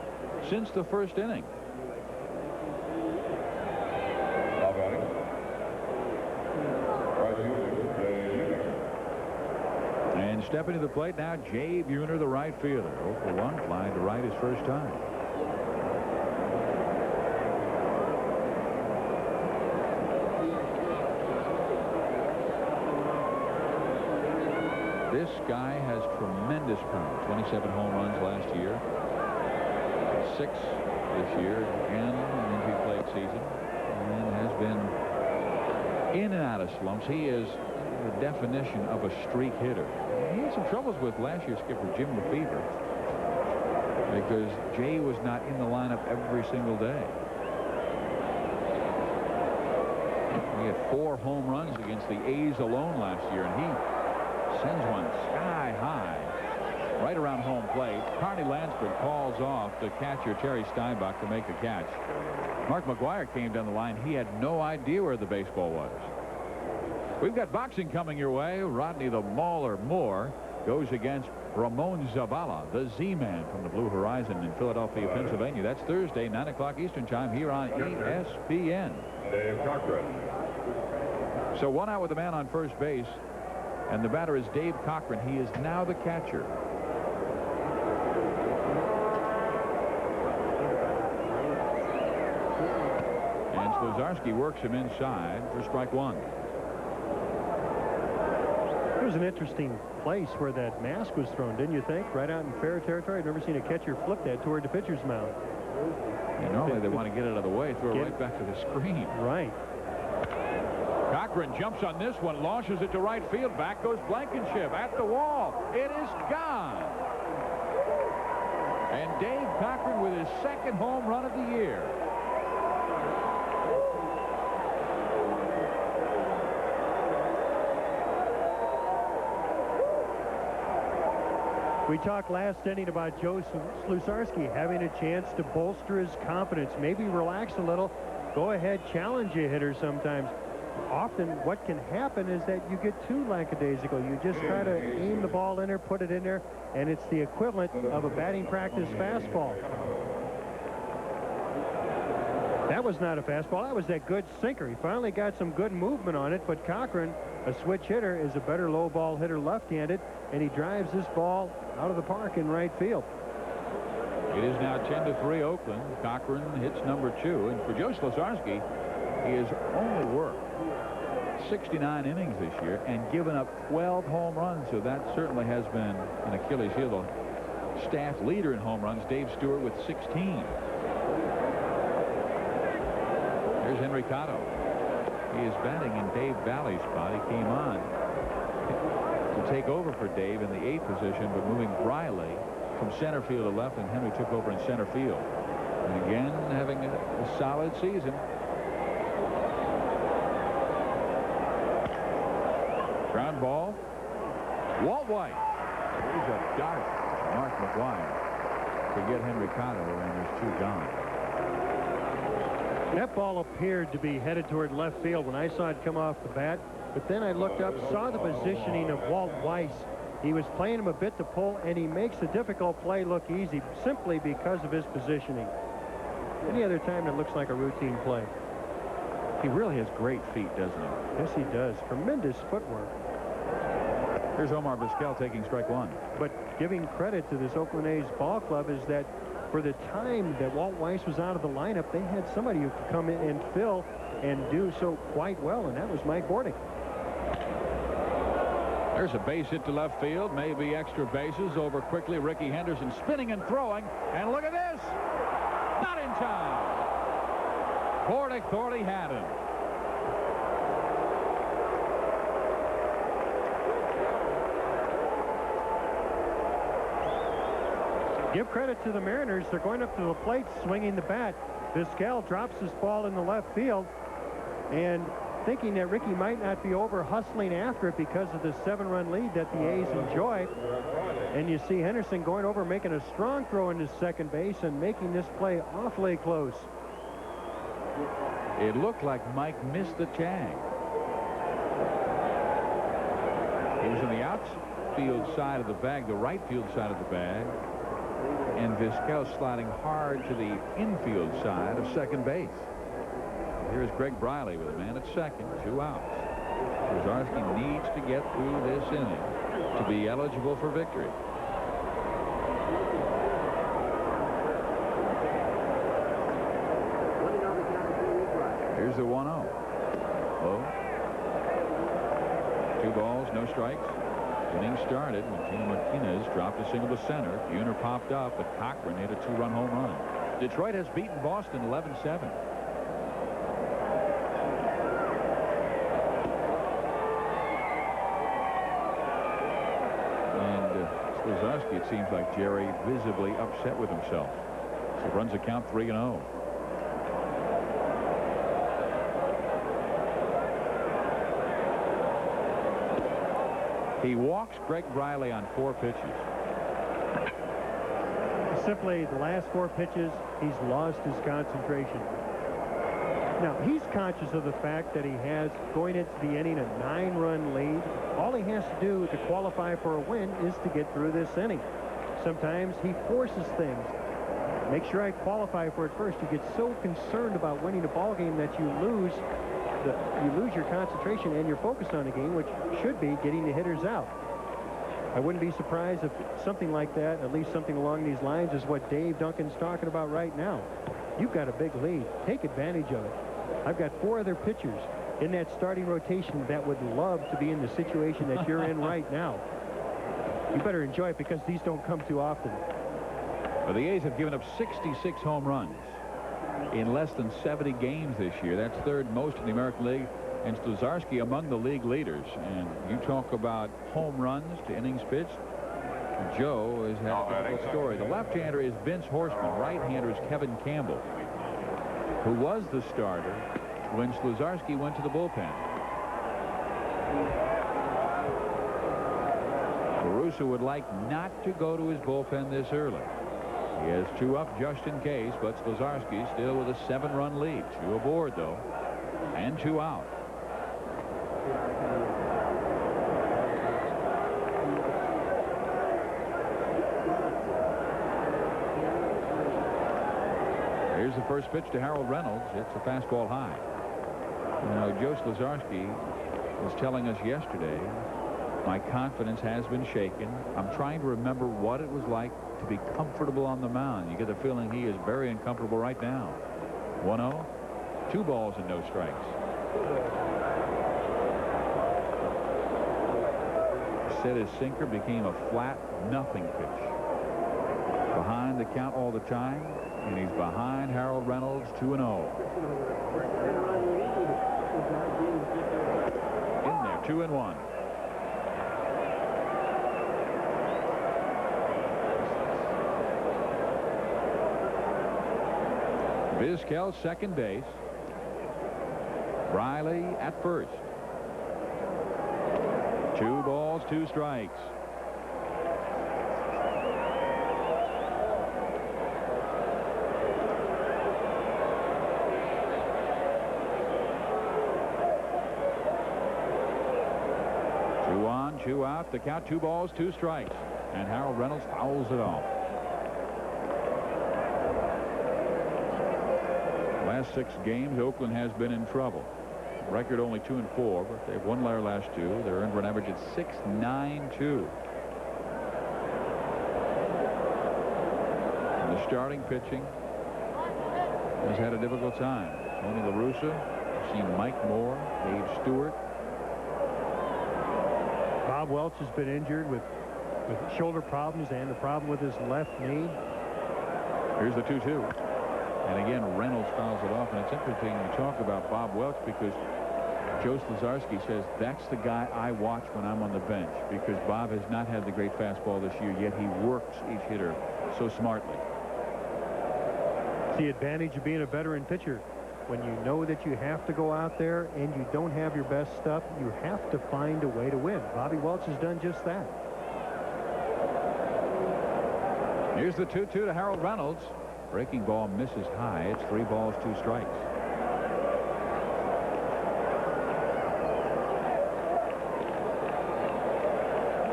since the 1st inning. And stepping to the plate now, Jay Buhner, the right fielder. 0-for-1, flying to right his first time. This guy has tremendous power. 27 home runs last year. 6 this year, again into the plate season, and has been in and out of slumps. He is the definition of a streak hitter. He had some troubles with last year's skipper Jim Lefevre because Jay was not in the lineup every single day. He had 4 home runs against the A's alone last year, and he sends one sky high right around home plate. Carney Lansford calls off the catcher Terry Steinbach to make the catch. Mark McGwire came down the line. He had no idea where the baseball was. We've got boxing coming your way. Rodney the Mauler Moore goes against Ramon Zavala, the Z-Man from the Blue Horizon in Philadelphia, Pennsylvania. That's Thursday, 9 o'clock Eastern Time here on ESPN. Dave Cochran. So 1 out with the man on first base, and the batter is Dave Cochran. He is now the catcher. And Sluzarski works him inside for strike 1. It was an interesting place where that mask was thrown, didn't you think? Right out in fair territory. I've never seen a catcher flip that toward the pitcher's mound. And normally they want to get it out of the way, throw it right back to the screen. Right. Cochran jumps on this one, launches it to right field. Back goes Blankenship at the wall. It is gone. And Dave Cochran with his 2nd home run of the year. We talked last inning about Joe Sluzarski having a chance to bolster his confidence, maybe relax a little, go ahead, challenge a hitter sometimes. often what can happen is that you get too lackadaisical. You just try to aim the ball in there, put it in there, and it's the equivalent of a batting practice fastball. That was not a fastball. That was that good sinker. He finally got some good movement on it, but Cochran, a switch hitter, is a better low ball hitter left-handed, and he drives this ball out of the park in right field. It is now 10-3 Oakland. Cochran hits number 2, and for Joe Slesarski, he has only worked 69 innings this year and given up 12 home runs, so that certainly has been an Achilles heel. The staff leader in home runs, Dave Stewart, with 16. Here's Henry Cotto. He is batting in Dave Valley's spot. He came on to take over for Dave in the 8th position, but moving Briley from center field to left, and Henry took over in center field. And again, having a solid season. Ground ball. Walt White. Here's a dart. Mark McGuire to get Henry Cotto, and there's 2 gone. That ball appeared to be headed toward left field when I saw it come off the bat, but then I looked up, saw the positioning of Walt Weiss. He was playing him a bit to pull, and he makes a difficult play look easy simply because of his positioning. Any other time, it looks like a routine play. He really has great feet, doesn't he? Yes, he does. Tremendous footwork. Here's Omar Vizquel taking strike 1. But giving credit to this Oakland A's ball club is that for the time that Walt Weiss was out of the lineup, they had somebody who could come in and fill and do so quite well, and that was Mike Bordick. There's a base hit to left field, maybe extra bases over quickly. Ricky Henderson spinning and throwing, and look at this! Not in time! Bordick thought he had him. Give credit to the Mariners. They're going up to the plate, swinging the bat. Vizquel drops this ball in the left field, and thinking that Ricky might not be over hustling after it because of the 7-run lead that the A's enjoy. And you see Henderson going over, making a strong throw into second base and making this play awfully close. It looked like Mike missed the tag. He was on the outfield side of the bag, the right field side of the bag, and Vizquel sliding hard to the infield side of second base. Here's Greg Briley with a man at second, 2 outs. Slesarski needs to get through this inning to be eligible for victory. Here's the 1-0. Oh. 2 balls, no strikes. Inning started when Tino Martinez dropped a single to center. Buhner popped up, but Cochran hit a 2-run home run. Detroit has beaten Boston 11-7. Slesarski, it seems like Jerry visibly upset with himself. So runs a count 3-0. He walks Greg Briley on 4 pitches. Simply the last 4 pitches, he's lost his concentration. Now, he's conscious of the fact that he has, going into the inning, a 9-run lead. All he has to do to qualify for a win is to get through this inning. Sometimes he forces things. Make sure I qualify for it first. You get so concerned about winning a ball game that you lose your concentration and your focus on the game, which should be getting the hitters out. I wouldn't be surprised if something like that, at least something along these lines, is what Dave Duncan's talking about right now. You've got a big lead. Take advantage of it. I've got 4 other pitchers in that starting rotation that would love to be in the situation that you're in right now. You better enjoy it because these don't come too often. Well, the A's have given up 66 home runs in less than 70 games this year. That's 3rd most in the American League, and Slesarski among the league leaders. And you talk about home runs to innings pitched. Joe has had a difficult story. The left-hander is Vince Horstman. Right-hander is Kevin Campbell, who was the starter when Slesarski went to the bullpen. Caruso would like not to go to his bullpen this early. He has 2 up just in case, but Slesarski still with a 7-run lead. 2 aboard, though, and 2 out. the first pitch to Harold Reynolds. It's a fastball high. Now, Joe Slazarski was telling us yesterday, my confidence has been shaken. I'm trying to remember what it was like to be comfortable on the mound. You get the feeling he is very uncomfortable right now. 1-0, 2 balls and no strikes. Said his sinker became a flat nothing pitch. Behind the count all the time, and he's behind Harold Reynolds 2-0. In there, 2-1. Vizquel second base. Riley at first. 2 balls, 2 strikes. Two on, 2 out. The count, 2 balls, 2 strikes. And Harold Reynolds fouls it off. Last 6 games, Oakland has been in trouble. Record only 2-4, but they've won their last 2. Their earned run average at 6.92. And the starting pitching has had a difficult time. Tony La Russa, I've seen Mike Moore, Dave Stewart. Bob Welch has been injured with shoulder problems and a problem with his left knee. Here's the 2-2. And again, Reynolds fouls it off. And it's interesting to talk about Bob Welch because Joe Slazarski says that's the guy I watch when I'm on the bench, because Bob has not had the great fastball this year, yet he works each hitter so smartly. It's the advantage of being a veteran pitcher. When you know that you have to go out there and you don't have your best stuff, you have to find a way to win. Bobby Welch has done just that. Here's the 2-2 to Harold Reynolds. Breaking ball misses high. It's 3 balls, 2 strikes.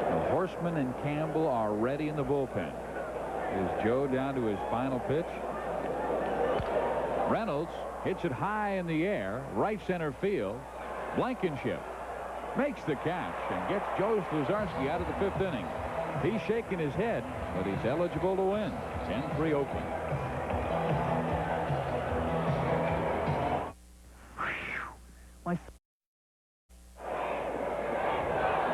The Horseman and Campbell are ready in the bullpen. Is Joe down to his final pitch? Reynolds hits it high in the air, right center field. Blankenship makes the catch and gets Joe Slazarski out of the 5th inning. He's shaking his head, but he's eligible to win. 10-3 Oakland.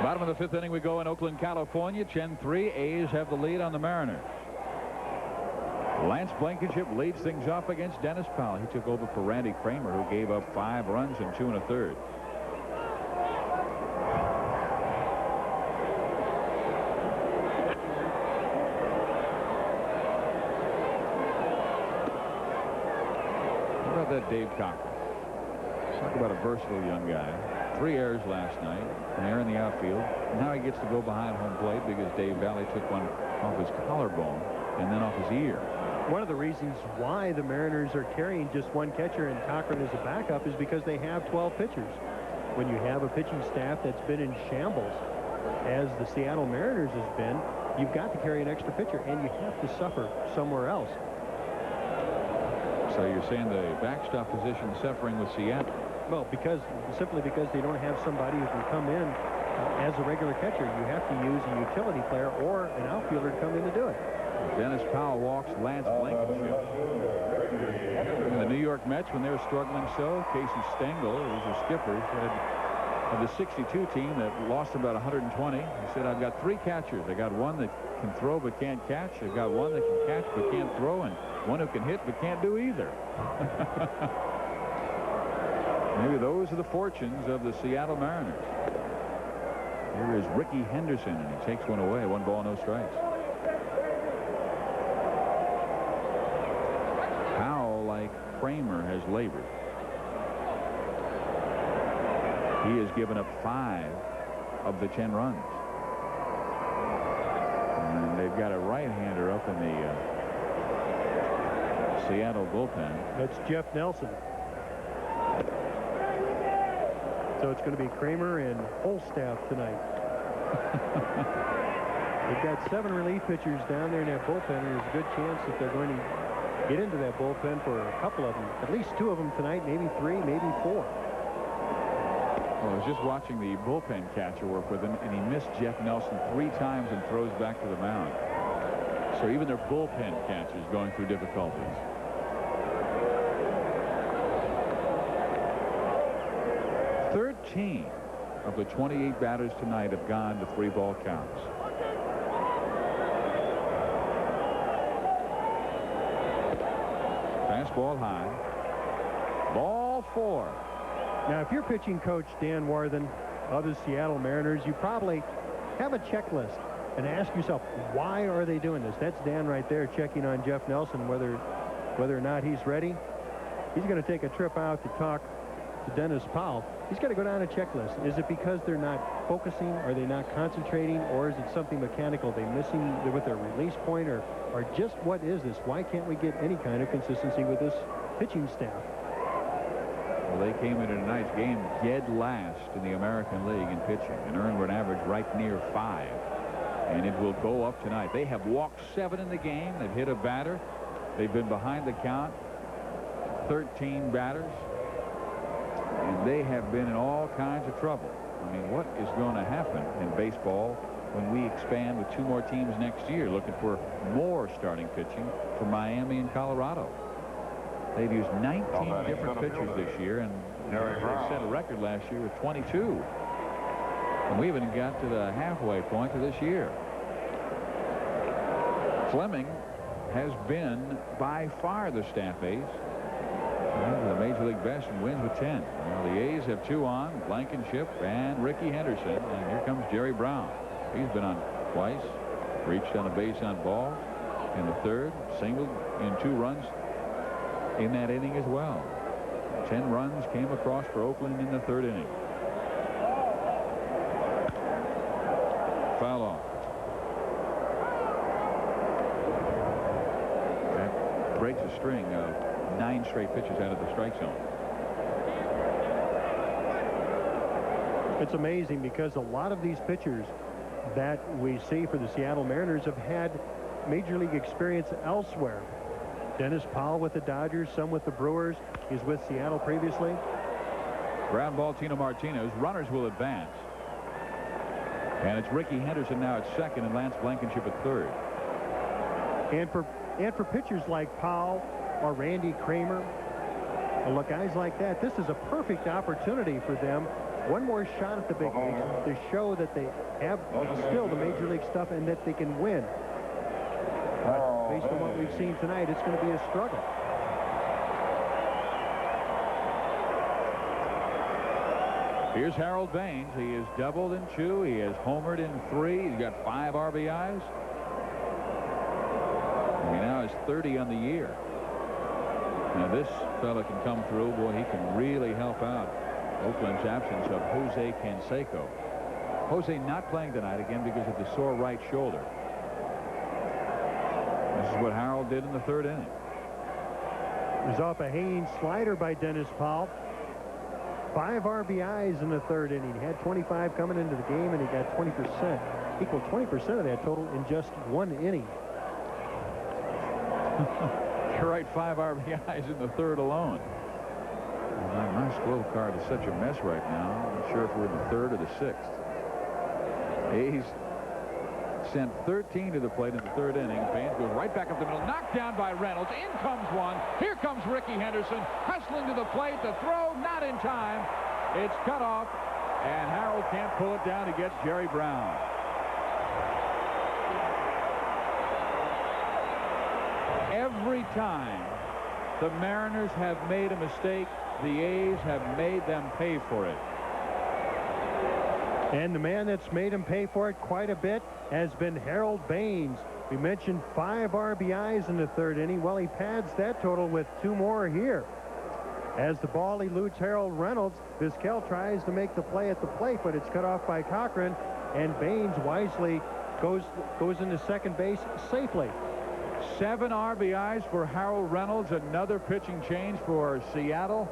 Bottom of the 5th inning we go in Oakland, California. 10-3. A's have the lead on the Mariners. Lance Blankenship leads things off against Dennis Powell. He took over for Randy Kramer, who gave up 5 runs in 2 1/3. What about that Dave Cochran? Talk about a versatile young guy. 3 errors last night, an error in the outfield. Now he gets to go behind home plate because Dave Valley took one off his collarbone and then off his ear. One of the reasons why the Mariners are carrying just 1 catcher and Cochran as a backup is because they have 12 pitchers. When you have a pitching staff that's been in shambles, as the Seattle Mariners has been, you've got to carry an extra pitcher, and you have to suffer somewhere else. So you're saying the backstop position suffering with Seattle? Well, simply because they don't have somebody who can come in as a regular catcher. You have to use a utility player or an outfielder to come in to do it. Dennis Powell walks Lance Blankenship. The New York Mets, when they were struggling so, Casey Stengel, who was the skipper, said of the 62 team that lost about 120, he said, I've got 3 catchers. I got one that can throw but can't catch. I've got one that can catch but can't throw, and one who can hit but can't do either. Maybe those are the fortunes of the Seattle Mariners. Here is Ricky Henderson, and he takes one away. 1 ball, no strikes. Powell, like Kramer, has labored. He has given up 5 of the 10 runs. And they've got a right-hander up in the Seattle bullpen. That's Jeff Nelson. So it's going to be Kramer and Holstaff tonight. They've got 7 relief pitchers down there in that bullpen, and there's a good chance that they're going to get into that bullpen for a couple of them, at least 2 of them tonight, maybe 3, maybe 4. Well, I was just watching the bullpen catcher work with him, and he missed Jeff Nelson 3 times and throws back to the mound. So even their bullpen catchers going through difficulties. 13 of the 28 batters tonight have gone to 3-ball counts. Fastball high. Ball 4. Now, if you're pitching coach Dan Warthen of the Seattle Mariners, you probably have a checklist and ask yourself, why are they doing this? That's Dan right there checking on Jeff Nelson, whether or not he's ready. He's going to take a trip out to talk to Dennis Powell. He's got to go down a checklist. Is it because they're not focusing? Are they not concentrating? Or is it something mechanical? They're missing with their release point? Or just what is this? Why can't we get any kind of consistency with this pitching staff? Well, they came into tonight's game dead last in the American League in pitching, an earned run average right near 5. And it will go up tonight. They have walked 7 in the game. They've hit a batter. They've been behind the count 13 batters. And they have been in all kinds of trouble. I mean, what is going to happen in baseball when we expand with 2 more teams next year, looking for more starting pitching for Miami and Colorado? They've used 19 different pitchers this year, and they set a record last year with 22. And we even got to the halfway point of this year. Fleming has been by far the staff ace. The Major League best and wins with 10. Now the A's have 2 on, Blankenship and Ricky Henderson. And here comes Jerry Brown. He's been on twice, reached on a base on ball in the 3rd, singled in 2 runs in that inning as well. 10 runs came across for Oakland in the 3rd inning. Foul off. That breaks a string of 9 straight pitches out of the strike zone. It's amazing because a lot of these pitchers that we see for the Seattle Mariners have had Major League experience elsewhere. Dennis Powell with the Dodgers, some with the Brewers. He's with Seattle previously. Ground ball, Tino Martinez. Runners will advance. And it's Ricky Henderson now at 2nd and Lance Blankenship at 3rd. And for pitchers like Powell or Randy Kramer, look, guys like that, this is a perfect opportunity for them. One more shot at the big leagues to show that they have still the Major League stuff and that they can win. But based on what we've seen tonight, it's going to be a struggle. Here's Harold Baines. He has doubled in 2. He has homered in 3. He's got 5 RBIs. And he now has 30 on the year. Now this fella can come through. Boy, he can really help out Oakland's absence of Jose Canseco. Jose not playing tonight again because of the sore right shoulder. This is what Harold did in the 3rd inning. It was off a Haynes slider by Dennis Powell. 5 RBIs in the 3rd inning. He had 25 coming into the game, and he got 20%. Equal 20% of that total in just 1 inning. You're right, 5 RBIs in the 3rd alone. My scorecard is such a mess right now. I'm not sure if we're in the 3rd or the 6th. He's sent 13 to the plate in the 3rd inning. Baines goes right back up the middle, knocked down by Reynolds. In comes one. Here comes Ricky Henderson, hustling to the plate. The throw, not in time. It's cut off, and Harold can't pull it down. He gets Jerry Brown. Every time the Mariners have made a mistake, the A's have made them pay for it. And the man that's made him pay for it quite a bit has been Harold Baines. We mentioned 5 RBIs in the 3rd inning. Well, he pads that total with 2 more here. As the ball eludes Harold Reynolds, Vizquel tries to make the play at the plate, but it's cut off by Cochran, and Baines wisely goes into second base safely. 7 RBIs for Harold Reynolds. Another pitching change for Seattle.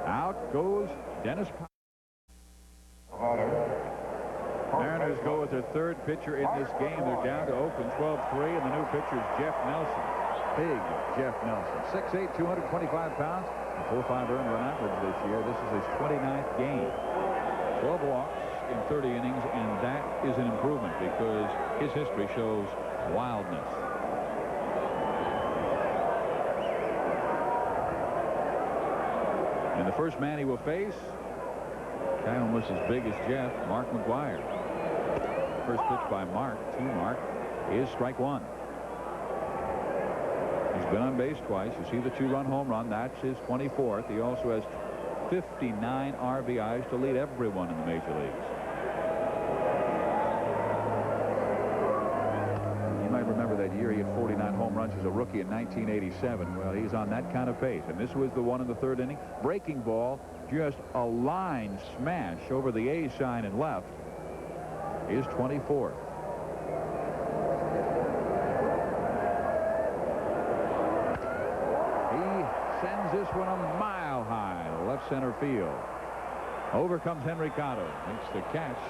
Out goes Dennis Powell. Mariners go with their 3rd pitcher in this game. They're down to Oakland 12-3, and the new pitcher is Jeff Nelson. Big Jeff Nelson, 6'8", 225 pounds, a 4.5 earned run average this year. This is his 29th game. 12 walks in 30 innings, and that is an improvement because his history shows wildness. And the first man he will face, guy almost as big as Jeff, Mark McGwire. First pitch by Mark to Mark is strike one. He's been on base twice. You see the 2-run home run. That's his 24th. He also has 59 RBIs to lead everyone in the major leagues. You might remember that year he had 49 home runs as a rookie in 1987. Well, he's on that kind of pace. And this was the one in the third inning. Breaking ball, just a line smash over the A sign and left. His 24th. Sends this one a mile high left center field. Over comes Henricato. Makes the catch.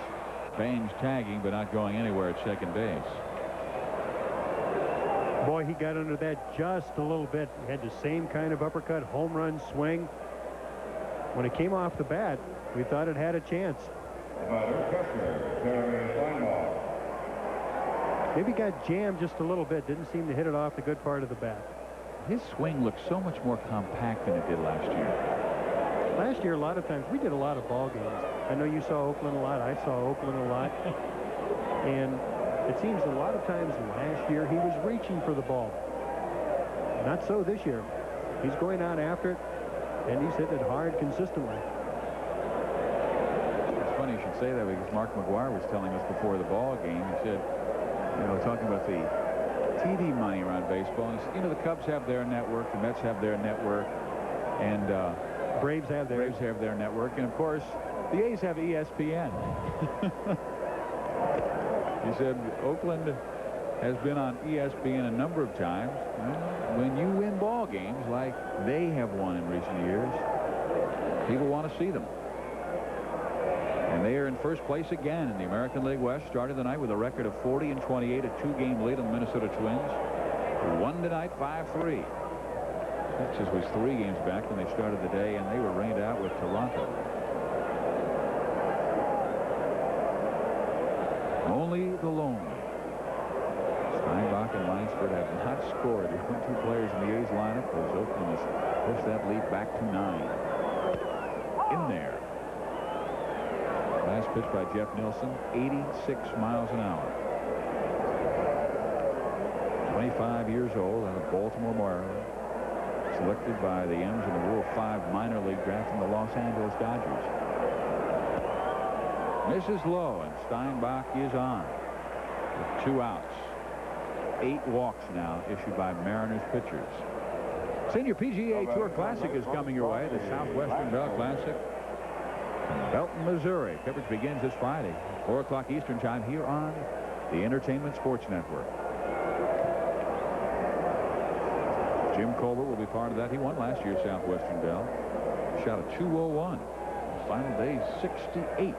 Baines tagging but not going anywhere at second base. Boy, he got under that just a little bit. He had the same kind of uppercut home run swing. When it came off the bat, we thought it had a chance. Maybe got jammed just a little bit. Didn't seem to hit it off the good part of the bat. His swing looks so much more compact than it did last year. Last year, a lot of times, we did a lot of ball games. I know you saw Oakland a lot. I saw Oakland a lot. And it seems a lot of times last year he was reaching for the ball. Not so this year. He's going out after it, and he's hitting it hard consistently. It's funny you should say that because Mark McGwire was telling us before the ball game. He said, you know, talking about the TV money around baseball. And, you know, the Cubs have their network, the Mets have their network, and Braves have their network, and of course the A's have ESPN. He said Oakland has been on ESPN a number of times. When you win ball games like they have won in recent years, people want to see them. And they are in first place again in the American League West. Started the night with a record of 40-28, a 2-game lead on the Minnesota Twins. Won tonight 5-3. Texas was 3 games back when they started the day, and they were rained out with Toronto. Only the lonely. Steinbach and Lansford have not scored. The only 2 players in the A's lineup as Oakland has pushed that lead back to 9. In there. Last pitch by Jeff Nelson, 86 miles an hour. 25 years old out of Baltimore, Maryland. Selected by the M's in the Rule 5 minor league draft from the Los Angeles Dodgers. Misses low, and Steinbach is on with 2 outs. 8 walks now issued by Mariners pitchers. Senior PGA Tour Classic is coming your way. The Southwestern Bell Classic in Belton, Missouri. Coverage begins this Friday, 4 o'clock Eastern Time here on the Entertainment Sports Network. Jim Colbert will be part of that. He won last year's Southwestern Bell. Shot a 201. Final day 68.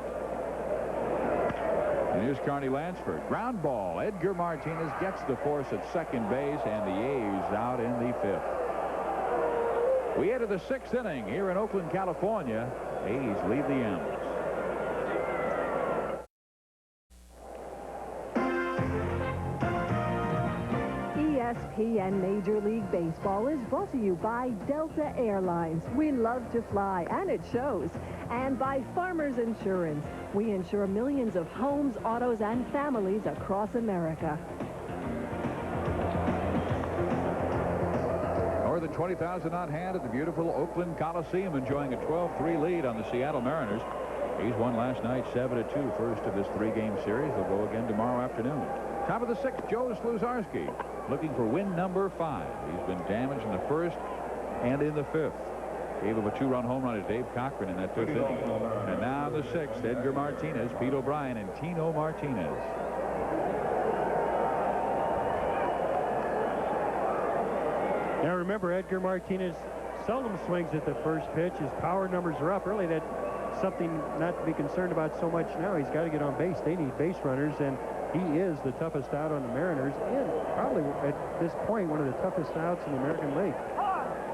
And here's Carney Lansford. Ground ball. Edgar Martinez gets the force at second base, and the A's out in the 5th. We enter the 6th inning here in Oakland, California. A's lead the M's. ESPN Major League Baseball is brought to you by Delta Airlines. We love to fly, and it shows. And by Farmers Insurance. We insure millions of homes, autos, and families across America. More than 20,000 on hand at the beautiful Oakland Coliseum, enjoying a 12-3 lead on the Seattle Mariners. A's won last night 7-2, first of this 3-game series. They'll go again tomorrow afternoon. Top of the 6th, Joe Sluzarski, looking for win number 5. He's been damaged in the 1st and in the 5th. Gave up a 2-run home run to Dave Cochran in that 5th inning. And now the 6th, Edgar Martinez, Pete O'Brien, and Tino Martinez. Now remember, Edgar Martinez seldom swings at the first pitch. His power numbers are up early. That's something not to be concerned about so much now. He's got to get on base. They need base runners, and he is the toughest out on the Mariners, and probably at this point, one of the toughest outs in the American League.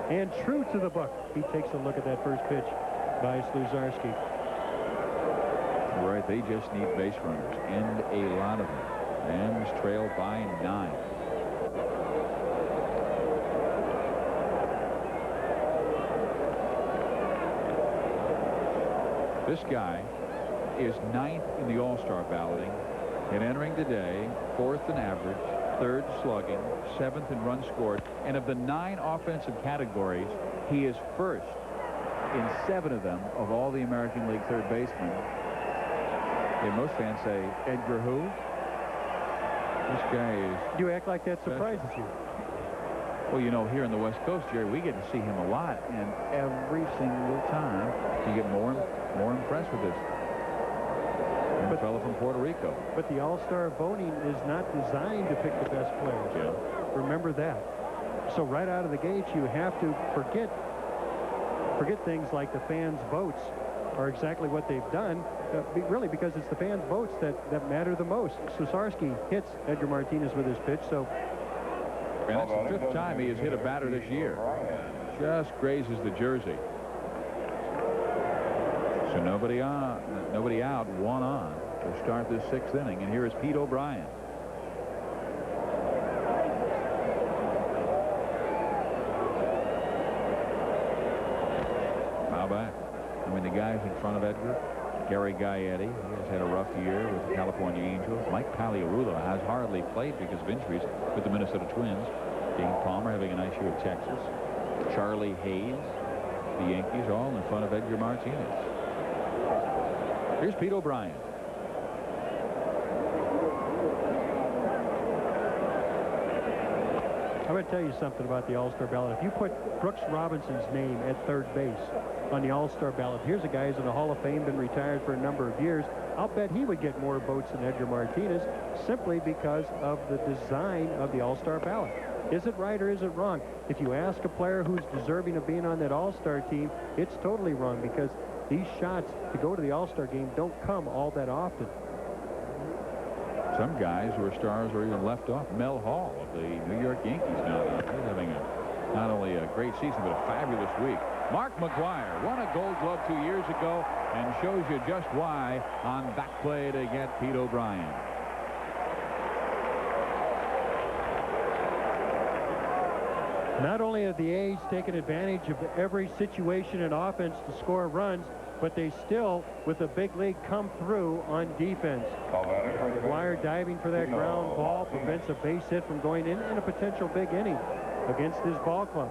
And true to the book, he takes a look at that first pitch by Sluzarski. Right, they just need base runners, and a lot of them. Rams trail by 9. This guy is 9th in the All-Star balloting, and entering today 4th in average, 3rd slugging, 7th in runs scored, and of the 9 offensive categories, he is 1st in 7 of them of all the American League third basemen. And most fans say, Edgar who? This guy is... You act like that surprises you. Well, you know, here in the West Coast, Jerry, we get to see him a lot, and every single time you get more impressed with this fellow from Puerto Rico. But the All-Star voting is not designed to pick the best players. Yeah. Remember that. So right out of the gate, you have to forget things like the fans' votes are exactly what they've done, really, because it's the fans' votes that matter the most. Sluzarski hits Edgar Martinez with his pitch, so... And that's the 5th time he has hit a batter this year. Just grazes the jersey. So nobody out, 1 on to start this 6th inning. And here is Pete O'Brien. Foul back. I mean, the guys in front of Edgar, Gary Gaetti, he has had a rough year with the California Angels. Mike Paliarulo has hardly played because of injuries with the Minnesota Twins. Dane Palmer having a nice year with Texas. Charlie Hayes, the Yankees, all in front of Edgar Martinez. Here's Pete O'Brien. I'm going to tell you something about the All-Star ballot. If you put Brooks Robinson's name at 3rd base on the All-Star ballot, here's a guy who's in the Hall of Fame, been retired for a number of years. I'll bet he would get more votes than Edgar Martinez simply because of the design of the All-Star ballot. Is it right or is it wrong? If you ask a player who's deserving of being on that All-Star team, it's totally wrong because these shots to go to the All-Star game don't come all that often. Some guys who are stars are even left off. Mel Hall of the New York Yankees now. He's having not only a great season, but a fabulous week. Mark McGwire won a Gold Glove 2 years ago and shows you just why on that play to get Pete O'Brien. Not only have the A's taken advantage of every situation in offense to score runs, but they still, with the big league, come through on defense. McGwire diving for that ground ball prevents a base hit from going in a potential big inning against his ball club.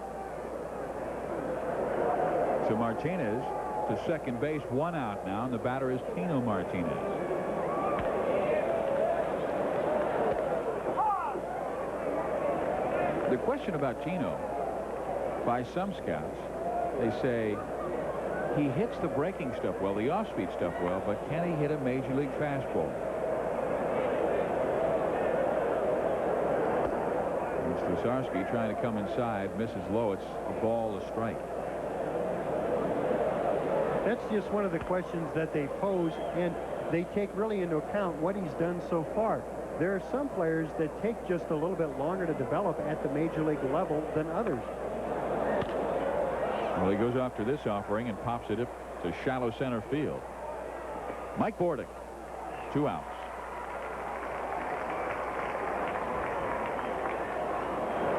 So Martinez to 2nd base, 1 out now, and the batter is Tino Martinez. The question about Tino, by some scouts, they say he hits the breaking stuff well, the off-speed stuff well, but can he hit a major league fastball? And Sluzarski trying to come inside, misses low. It's a ball, a strike. That's just one of the questions that they pose, and they take really into account what he's done so far. There are some players that take just a little bit longer to develop at the major league level than others. Well, he goes after this offering and pops it up to shallow center field. Mike Bordick, 2 outs.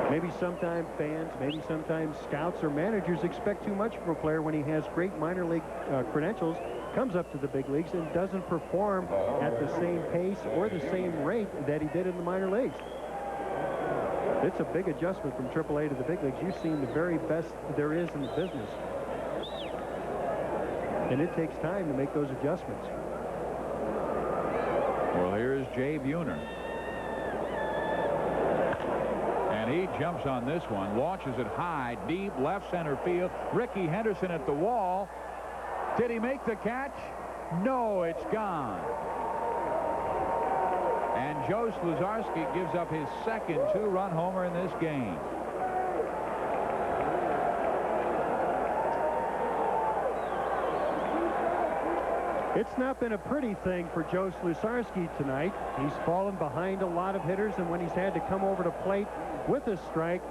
Maybe sometimes fans, maybe sometimes scouts or managers expect too much from a player when he has great minor league credentials, comes up to the big leagues and doesn't perform at the same pace or the same rate that he did in the minor leagues. It's a big adjustment from AAA to the big leagues. You've seen the very best there is in the business. And it takes time to make those adjustments. Well, here's Jay Buhner. And he jumps on this one, launches it high, deep left center field. Ricky Henderson at the wall. Did he make the catch? No, it's gone. And Joe Sluzarski gives up his 2nd 2-run homer in this game. It's not been a pretty thing for Joe Slusarski tonight. He's fallen behind a lot of hitters, and when he's had to come over to plate with a strike,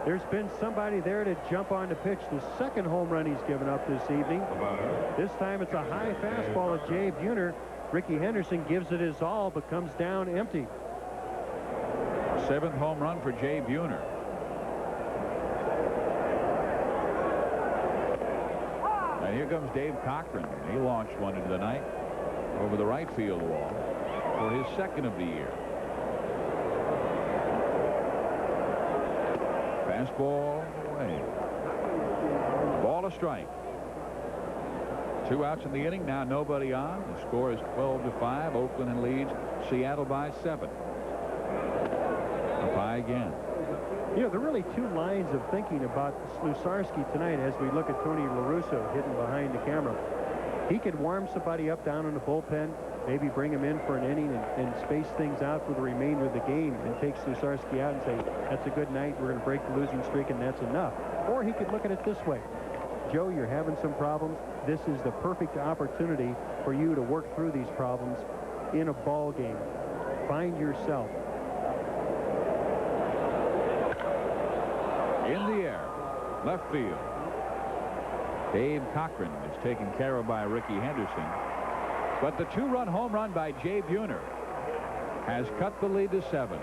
there's been somebody there to jump on the pitch. The second home run he's given up this evening. This time it's a high fastball at Jay Buhner. Ricky Henderson gives it his all, but comes down empty. 7th home run for Jay Buhner. And here comes Dave Cochran. He launched one into the night over the right field wall for his 2nd of the year. Fastball away. Ball a strike. 2 outs in the inning. Now nobody on. The score is 12-5. Oakland leads Seattle by 7. Up high again. You know, there are really 2 lines of thinking about Slusarski tonight as we look at Tony La Russa hidden behind the camera. He could warm somebody up down in the bullpen, maybe bring him in for an inning and space things out for the remainder of the game and take Slusarski out and say, that's a good night, we're going to break the losing streak, and that's enough. Or he could look at it this way. Joe, you're having some problems. This is the perfect opportunity for you to work through these problems in a ball game. Find yourself. In the air, left field. Dave Cochran is taken care of by Ricky Henderson. But the 2-run home run by Jay Buhner has cut the lead to 7.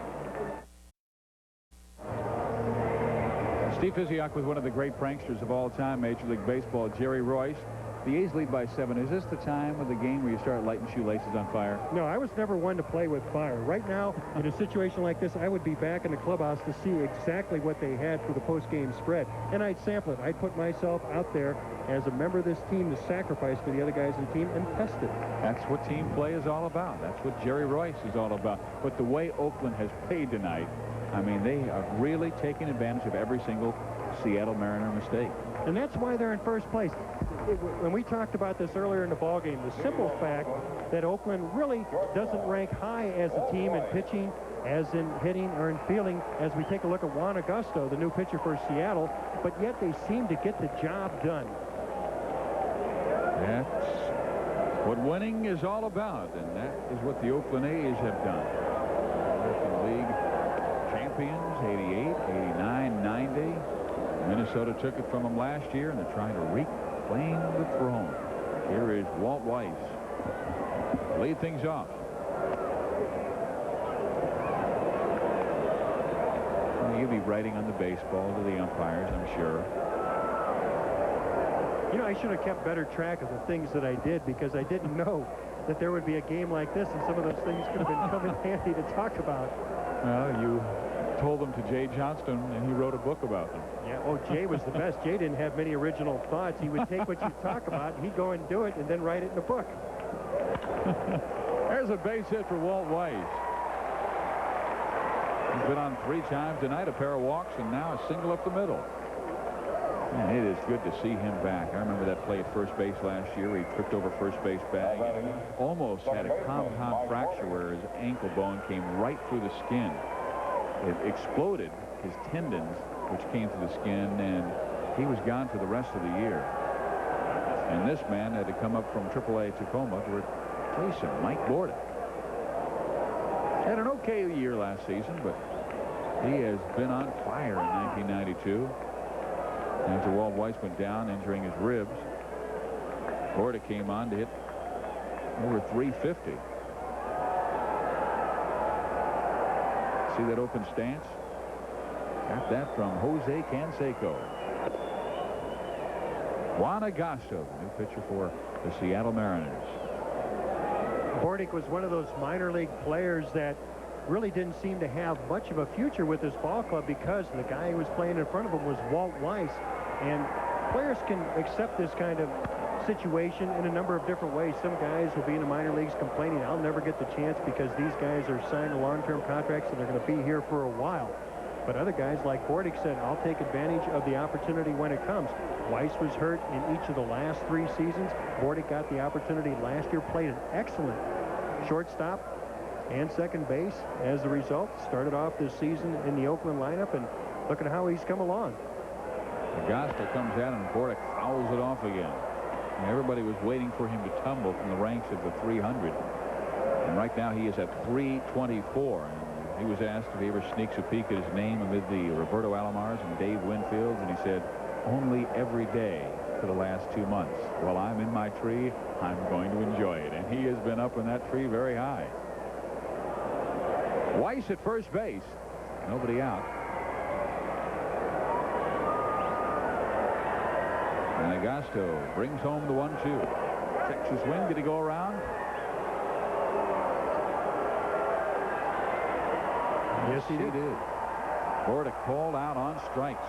Steve Physiak with one of the great pranksters of all time, Major League Baseball, Jerry Royce. The A's lead by 7. Is this the time of the game where you start lighting shoelaces on fire? No, I was never one to play with fire. Right now, in a situation like this, I would be back in the clubhouse to see exactly what they had for the post-game spread. And I'd sample it. I'd put myself out there as a member of this team to sacrifice for the other guys in the team and test it. That's what team play is all about. That's what Jerry Royce is all about. But the way Oakland has played tonight, I mean, they are really taking advantage of every single Seattle Mariner mistake. And that's why they're in first place. When we talked about this earlier in the ballgame, the simple fact that Oakland really doesn't rank high as a team in pitching, as in hitting or in fielding, as we take a look at Juan Augusto, the new pitcher for Seattle, but yet they seem to get the job done. That's what winning is all about, and that is what the Oakland A's have done. American League champions, 88, 89, 90. Minnesota took it from them last year, and they're trying to reclaim the throne. Here is Walt Weiss. Lead things off. Well, you'll be writing on the baseball to the umpires, I'm sure. You know, I should have kept better track of the things that I did because I didn't know that there would be a game like this, and some of those things could have been come in handy to talk about. Well, you told them to Jay Johnston, and he wrote a book about them. Yeah, oh, Jay was the best. Jay didn't have many original thoughts. He would take what you talk about, and he'd go and do it, and then write it in a book. There's a base hit for Walt Weiss. He's been on 3 times tonight, a pair of walks, and now a single up the middle. And it is good to see him back. I remember that play at first base last year where he tripped over first base bag. Almost had a compound fracture where his ankle bone came right through the skin. It exploded his tendons, which came through the skin, and he was gone for the rest of the year. And this man had to come up from AAA Tacoma to replace him, Mike Bordick. Had an okay year last season, but he has been on fire in 1992. After Walt Weiss went down, injuring his ribs, Bordick came on to hit over 350. See that open stance? Got that from Jose Canseco. Juan Augusto, new pitcher for the Seattle Mariners. Bordick was one of those minor league players that really didn't seem to have much of a future with this ball club because the guy who was playing in front of him was Walt Weiss. And players can accept this kind of situation in a number of different ways. Some guys will be in the minor leagues complaining, I'll never get the chance because these guys are signed to long-term contracts and they're going to be here for a while. But other guys like Bordick said, I'll take advantage of the opportunity when it comes. Weiss was hurt in each of the last 3 seasons. Bordick got the opportunity last year, played an excellent shortstop and second base as a result. Started off this season in the Oakland lineup, and look at how he's come along. Augusto comes out and Bordick fouls it off again. Everybody was waiting for him to tumble from the ranks of the 300. And right now he is at 324. And he was asked if he ever sneaks a peek at his name amid the Roberto Alomars and Dave Winfields, and he said, only every day for the last 2 months. While I'm in my tree, I'm going to enjoy it. And he has been up in that tree very high. Weiss at first base. Nobody out. And Agasto brings home the 1-2. Texas swing. Did he go around? Yes, he did. Bordick called out on strikes.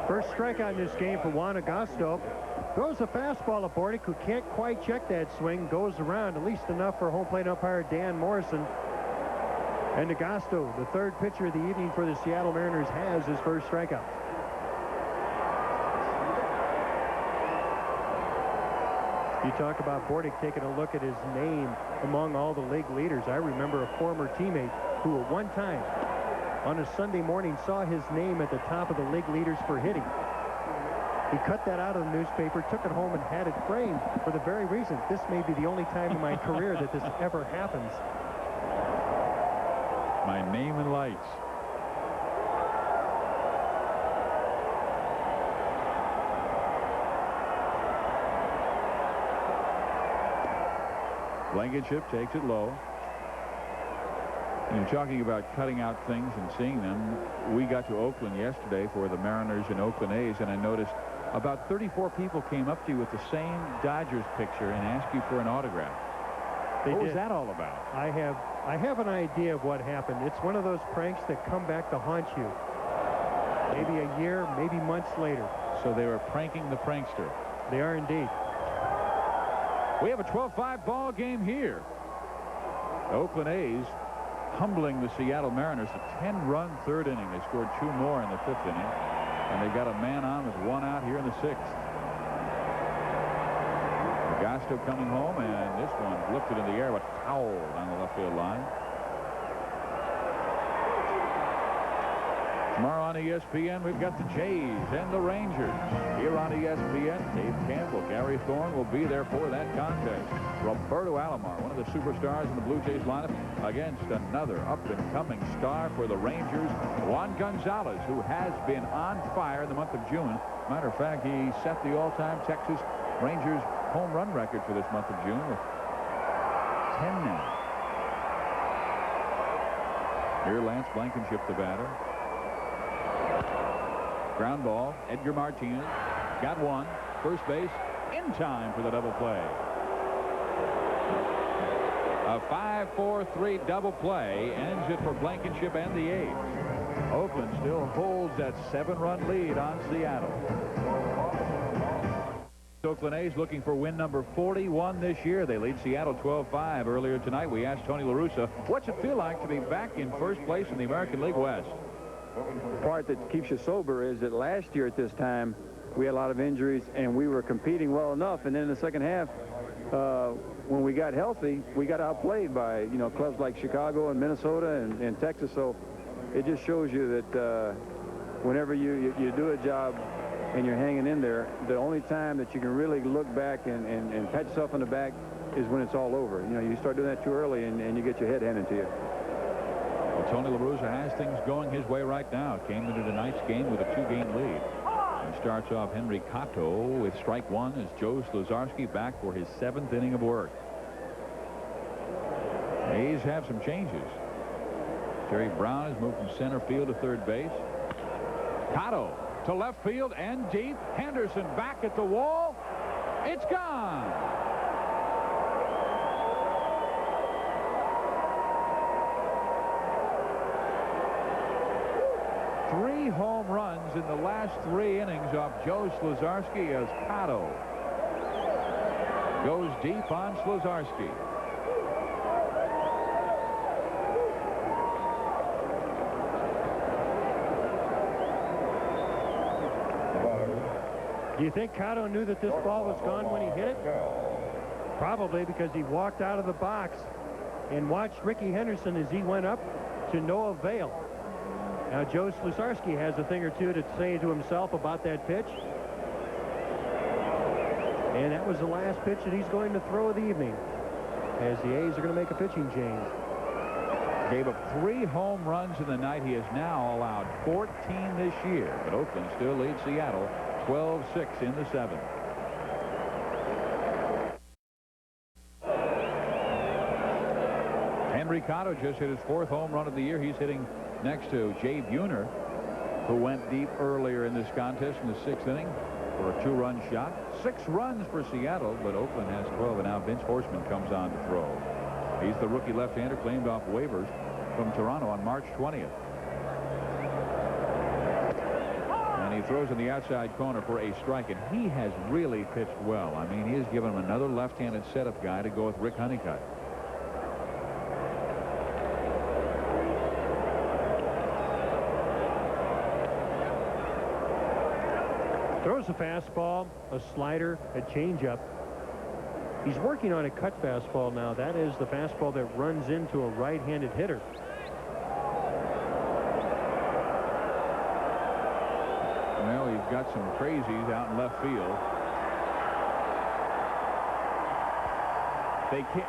First strikeout in this game for Juan Agasto. Throws a fastball at Bordick, who can't quite check that swing. Goes around, at least enough for home plate umpire Dan Morrison. And Agasto, the third pitcher of the evening for the Seattle Mariners, has his first strikeout. You talk about Bordick taking a look at his name among all the league leaders. I remember a former teammate who at one time on a Sunday morning saw his name at the top of the league leaders for hitting. He cut that out of the newspaper, took it home, and had it framed for the very reason this may be the only time in my career that this ever happens. My name in lights. Blankenship takes it low. And you're talking about cutting out things and seeing them. We got to Oakland yesterday for the Mariners and Oakland A's, and I noticed about 34 people came up to you with the same Dodgers picture and asked you for an autograph. What was that all about? I have an idea of what happened. It's one of those pranks that come back to haunt you. Maybe a year, maybe months later. So they were pranking the prankster. They are indeed. We have a 12-5 ball game here. The Oakland A's humbling the Seattle Mariners. A 10-run third inning. They scored 2 more in the 5th inning. And they've got a man on with 1 out here in the 6th. Agasto coming home, and this one's lifted in the air, but fouled on the left field line. Tomorrow on ESPN, we've got the Jays and the Rangers. Here on ESPN, Dave Campbell, Gary Thorne will be there for that contest. Roberto Alomar, one of the superstars in the Blue Jays lineup, against another up-and-coming star for the Rangers, Juan Gonzalez, who has been on fire in the month of June. Matter of fact, he set the all-time Texas Rangers home run record for this month of June with 10 now. Here, Lance Blankenship, the batter. Ground ball. Edgar Martinez got one. First base in time for the double play. A 5-4-3 double play ends it for Blankenship and the A's. Oakland still holds that 7-run lead on Seattle. Oakland A's looking for win number 41 this year. They lead Seattle 12-5. Earlier tonight, we asked Tony La Russa, what's it feel like to be back in first place in the American League West? The part that keeps you sober is that last year at this time, we had a lot of injuries, and we were competing well enough. And then in the second half, when we got healthy, we got outplayed by, clubs like Chicago and Minnesota and Texas. So it just shows you that whenever you do a job and you're hanging in there, the only time that you can really look back and pat yourself on the back is when it's all over. You start doing that too early, and you get your head handed to you. Well, Tony La Russa has things going his way right now. Came into tonight's game with a 2-game lead. And starts off Henry Cotto with strike 1 as Joe Slazarski back for his 7th inning of work. A's have some changes. Jerry Brown has moved from center field to third base. Cotto to left field and deep. Henderson back at the wall. It's gone. Three home runs in the last 3 innings off Joe Slazarski as Cotto goes deep on Slazarski. Do you think Cotto knew that this ball was gone when he hit it? Probably, because he walked out of the box and watched Ricky Henderson as he went up to no avail. Now, Joe Slazarski has a thing or two to say to himself about that pitch. And that was the last pitch that he's going to throw of the evening, as the A's are going to make a pitching change. Gave up 3 home runs in the night. He has now allowed 14 this year, but Oakland still leads Seattle 12-6 in the 7th. Henry Cotto just hit his 4th home run of the year. He's hitting next to Jay Buhner, who went deep earlier in this contest in the 6th inning for a 2-run shot. 6 runs for Seattle, but Oakland has 12, and now Vince Horstman comes on to throw. He's the rookie left-hander claimed off waivers from Toronto on March 20th. And he throws in the outside corner for a strike, and he has really pitched well. I mean, he has given him another left-handed setup guy to go with Rick Honeycutt. Throws a fastball, a slider, a changeup. He's working on a cut fastball now. That is the fastball that runs into a right-handed hitter. Well, you've got some crazies out in left field.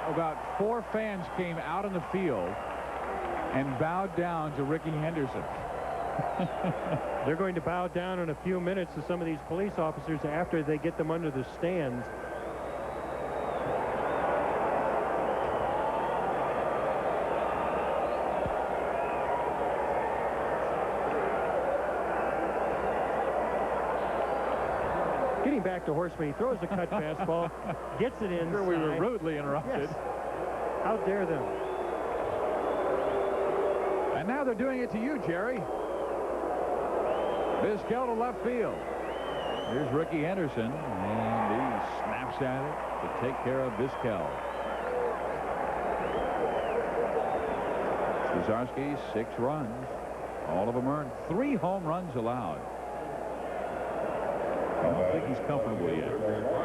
About 4 fans came out in the field and bowed down to Ricky Henderson. They're going to bow down in a few minutes to some of these police officers after they get them under the stands. Getting back to Horstman, he throws a cut fastball, gets it in. Sure, we were rudely interrupted. Yes. How dare them? And now they're doing it to you, Jerry. Vizquel to left field. Here's Ricky Henderson, and he snaps at it to take care of Vizquel. Strzelarski, 6 runs. All of them earned. 3 home runs allowed. I don't think he's comfortable yet.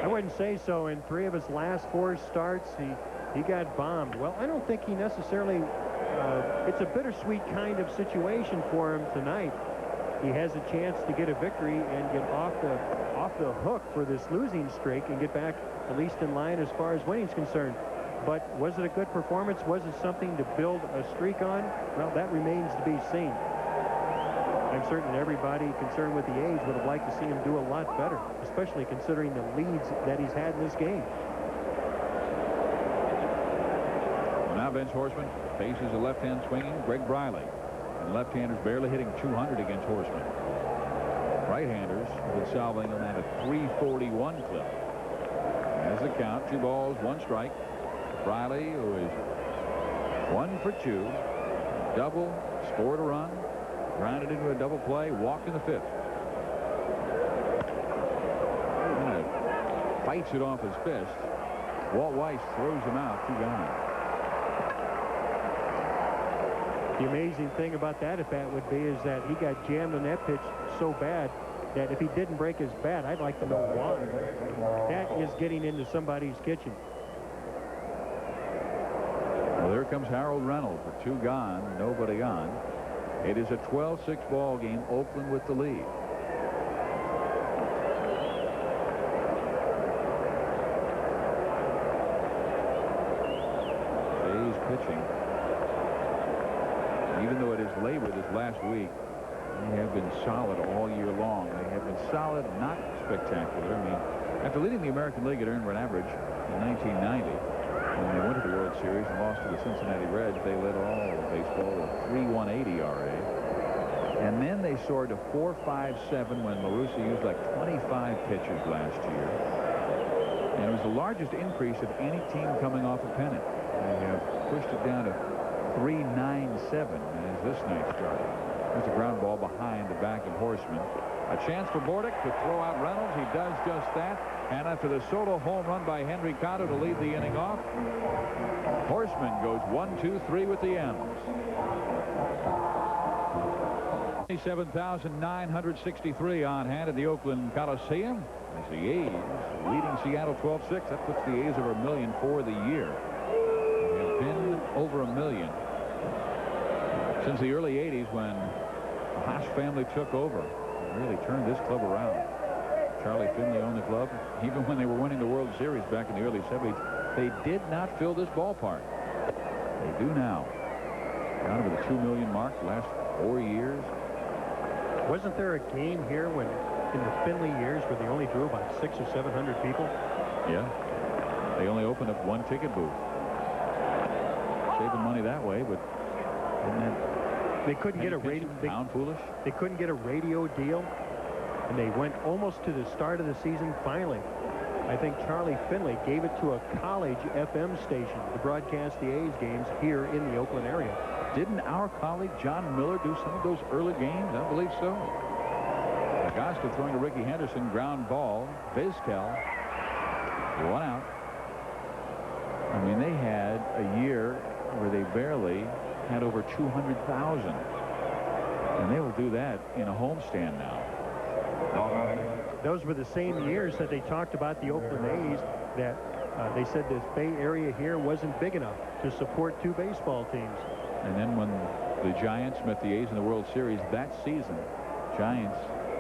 I wouldn't say so. In 3 of his last 4 starts, he got bombed. Well, I don't think he necessarily... it's a bittersweet kind of situation for him tonight. He has a chance to get a victory and get off the hook for this losing streak and get back at least in line as far as winning's concerned. But was it a good performance? Was it something to build a streak on? Well, that remains to be seen. I'm certain everybody concerned with the A's would have liked to see him do a lot better, especially considering the leads that he's had in this game. Well, now Vince Horstman faces a left-hand swinging Greg Briley. And left-handers barely hitting 200 against Horstman. Right-handers have been solving them at a 341 clip. As the count, 2 balls, 1 strike. Briley, who is 1 for 2, double, scored a run, grounded into a double play, walked in the 5th. And fights it off his fist. Walt Weiss throws him out, 2 gone. The amazing thing about that at bat would be is that he got jammed on that pitch so bad that if he didn't break his bat, I'd like to know why. That is getting into somebody's kitchen. Well, there comes Harold Reynolds with 2 gone, nobody on. It is a 12-6 ball game. Oakland with the lead. A's pitching. Even though it is labored this last week, they have been solid all year long. They have been solid, not spectacular. I mean, after leading the American League at earned run average in 1990, when they went to the World Series and lost to the Cincinnati Reds, they led all of baseball with 3.18 ERA. And then they soared to 4.57 when Marusa used like 25 pitchers last year. And it was the largest increase of any team coming off a pennant. They have pushed it down to 3.97 as this night started. There's a ground ball behind the back of Horstman. A chance for Bordick to throw out Reynolds. He does just that. And after the solo home run by Henry Cotto to lead the inning off, Horstman goes 1-2-3 with the M's. 27,963 on hand at the Oakland Coliseum as the A's leading Seattle 12-6. That puts the A's over 1 million for the year. They have been over 1 million since the early 80s when the Haas family took over and really turned this club around. Charlie Finley owned the club. Even when they were winning the World Series back in the early 70s, they did not fill this ballpark. They do now. Down over the 2 million mark the last 4 years. Wasn't there a game here when, in the Finley years, where they only drew about 600 or 700 people? Yeah. They only opened up one ticket booth. Saving money that way, but didn't that They couldn't get a radio. Pound foolish. They couldn't get a radio deal, and they went almost to the start of the season. Finally, I think Charlie Finley gave it to a college FM station to broadcast the A's games here in the Oakland area. Didn't our colleague John Miller do some of those early games? I believe so. Augusta throwing to Ricky Henderson, ground ball. Vizquel, 1 out. I mean, they had a year where they barely had over 200,000. And they will do that in a homestand now. Those were the same years that they talked about the Oakland A's, that they said this Bay Area here wasn't big enough to support 2 baseball teams. And then when the Giants met the A's in the World Series that season, Giants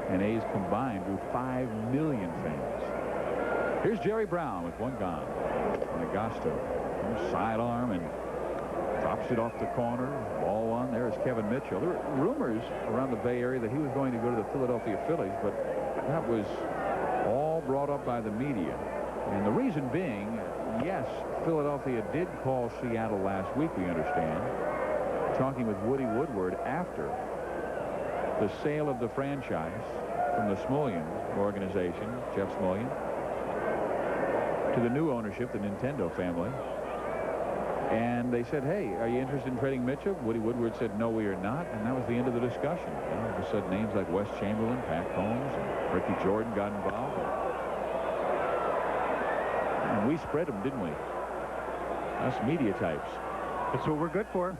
and A's combined drew 5 million fans. Here's Jerry Brown with 1 gone. And Augusta, sidearm, and drops it off the corner. Ball 1. There is Kevin Mitchell. There were rumors around the Bay Area that he was going to go to the Philadelphia Phillies, but that was all brought up by the media. And the reason being, yes, Philadelphia did call Seattle last week, we understand, talking with Woody Woodward after the sale of the franchise from the Smulyan organization, Jeff Smulyan, to the new ownership, the Nintendo family. And they said, hey, are you interested in trading Mitchell? Woody Woodward said, no, we are not. And that was the end of the discussion. And all of a sudden, names like Wes Chamberlain, Pat Combs, and Ricky Jordan got involved. And we spread them, didn't we? Us media types. That's what we're good for.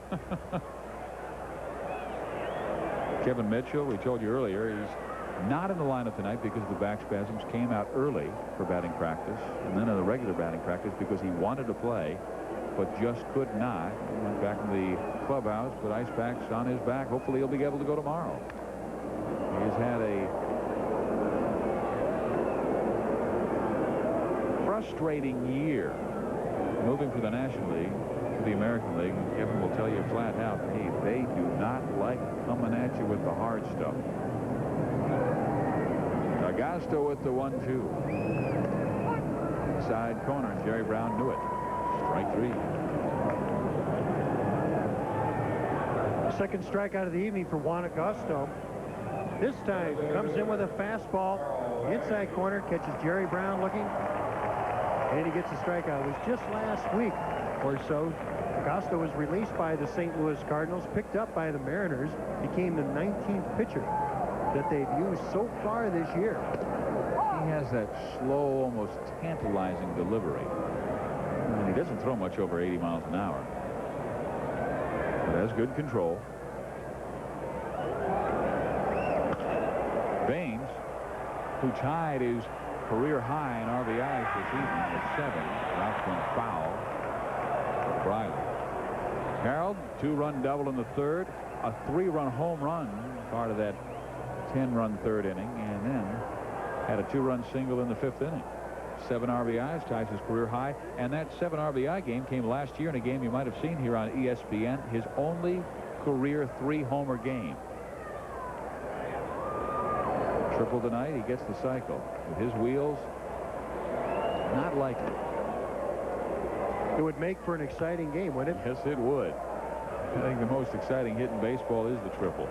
Kevin Mitchell, we told you earlier, he's not in the lineup tonight because of the back spasms. Came out early for batting practice, and then in the regular batting practice because he wanted to play, but just could not. He went back in the clubhouse, put ice packs on his back. Hopefully he'll be able to go tomorrow. He has had a frustrating year moving from the National League to the American League. Kevin will tell you flat out, hey, they do not like coming at you with the hard stuff. Augusta with the 1-2. Inside corner, and Jerry Brown knew it. Strike 3. Second strikeout of the evening for Juan Augusto. This time comes in with a fastball. Inside corner, catches Jerry Brown looking, and he gets a strikeout. It was just last week or so. Augusto was released by the St. Louis Cardinals, picked up by the Mariners, became the 19th pitcher that they've used so far this year. He has that slow, almost tantalizing delivery. And he doesn't throw much over 80 miles an hour. But has good control. Baines, who tied his career high in RBIs this evening at 7, routes went foul for Briley. Harold, 2-run double in the 3rd, a 3-run home run, part of that 10-run 3rd inning, and then had a 2-run single in the 5th inning. 7 RBIs, ties his career high, and that 7 RBI game came last year in a game you might have seen here on ESPN, his only career 3-homer game. Triple tonight, he gets the cycle. With his wheels, not likely. It would make for an exciting game, wouldn't it? Yes, it would. I think the most exciting hit in baseball is the triple.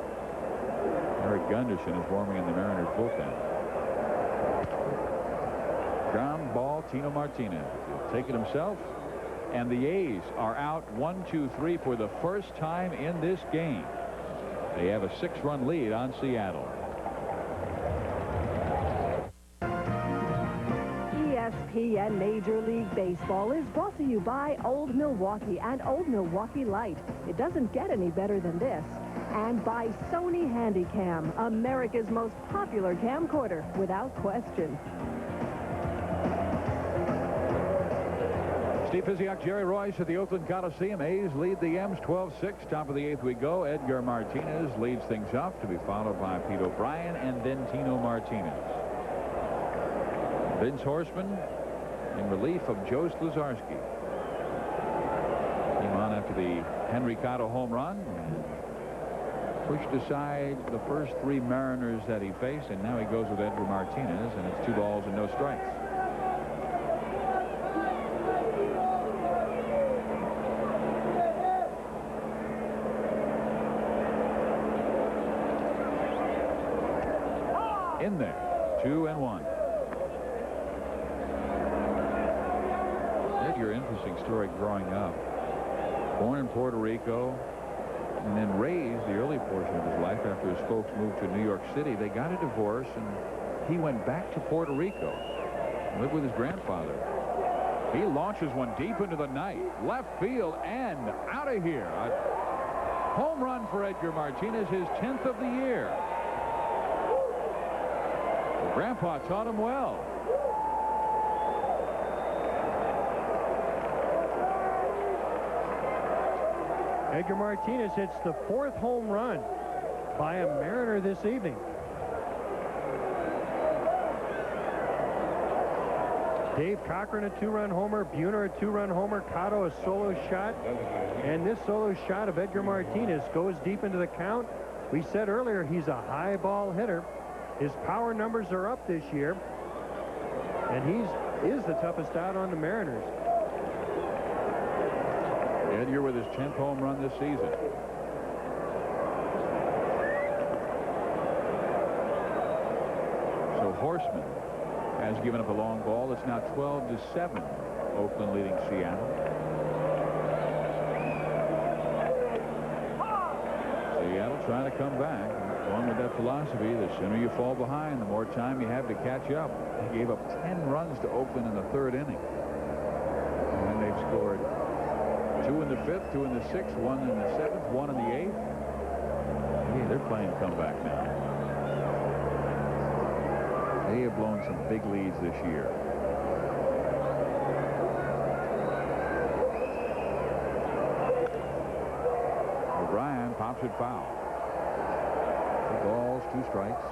Eric Gunderson is warming in the Mariners bullpen. Ground ball, Tino Martinez. He'll take it himself. And the A's are out 1-2-3 for the first time in this game. They have a 6-run lead on Seattle. ESPN Major League Baseball is brought to you by Old Milwaukee and Old Milwaukee Light. It doesn't get any better than this. And by Sony Handycam, America's most popular camcorder, without question. Steve Physiak, Jerry Royce at the Oakland Coliseum. A's lead the M's 12-6. Top of the 8th we go. Edgar Martinez leads things off, to be followed by Pete O'Brien and then Tino Martinez. Vince Horseman in relief of Joe Slazarski. Came on after the Henry Cotto home run and pushed aside the first 3 Mariners that he faced, and now he goes with Edgar Martinez, and it's 2 balls and no strikes. In there, 2-1. Edgar, interesting story growing up. Born in Puerto Rico and then raised the early portion of his life after his folks moved to New York City. They got a divorce and he went back to Puerto Rico, lived with his grandfather. He launches one deep into the night, left field, and out of here. A home run for Edgar Martinez, his 10th of the year. Grandpa taught him well. Edgar Martinez hits the 4th home run by a Mariner this evening. Dave Cochran a 2-run homer, Buhner a 2-run homer, Cotto a solo shot, and this solo shot of Edgar Martinez goes deep into the count. We said earlier he's a high ball hitter. His power numbers are up this year, and he is the toughest out on the Mariners. Edgar with his 10th home run this season. So Horseman has given up a long ball. It's now 12-7. Oakland leading Seattle. Seattle trying to come back. Along with that philosophy, the sooner you fall behind, the more time you have to catch up. They gave up 10 runs to Oakland in the 3rd inning. And then they've scored 2 in the 5th, 2 in the 6th, 1 in the 7th, 1 in the 8th. Hey, they're playing comeback now. They have blown some big leads this year. O'Brien pops it foul. 2 balls, 2 strikes.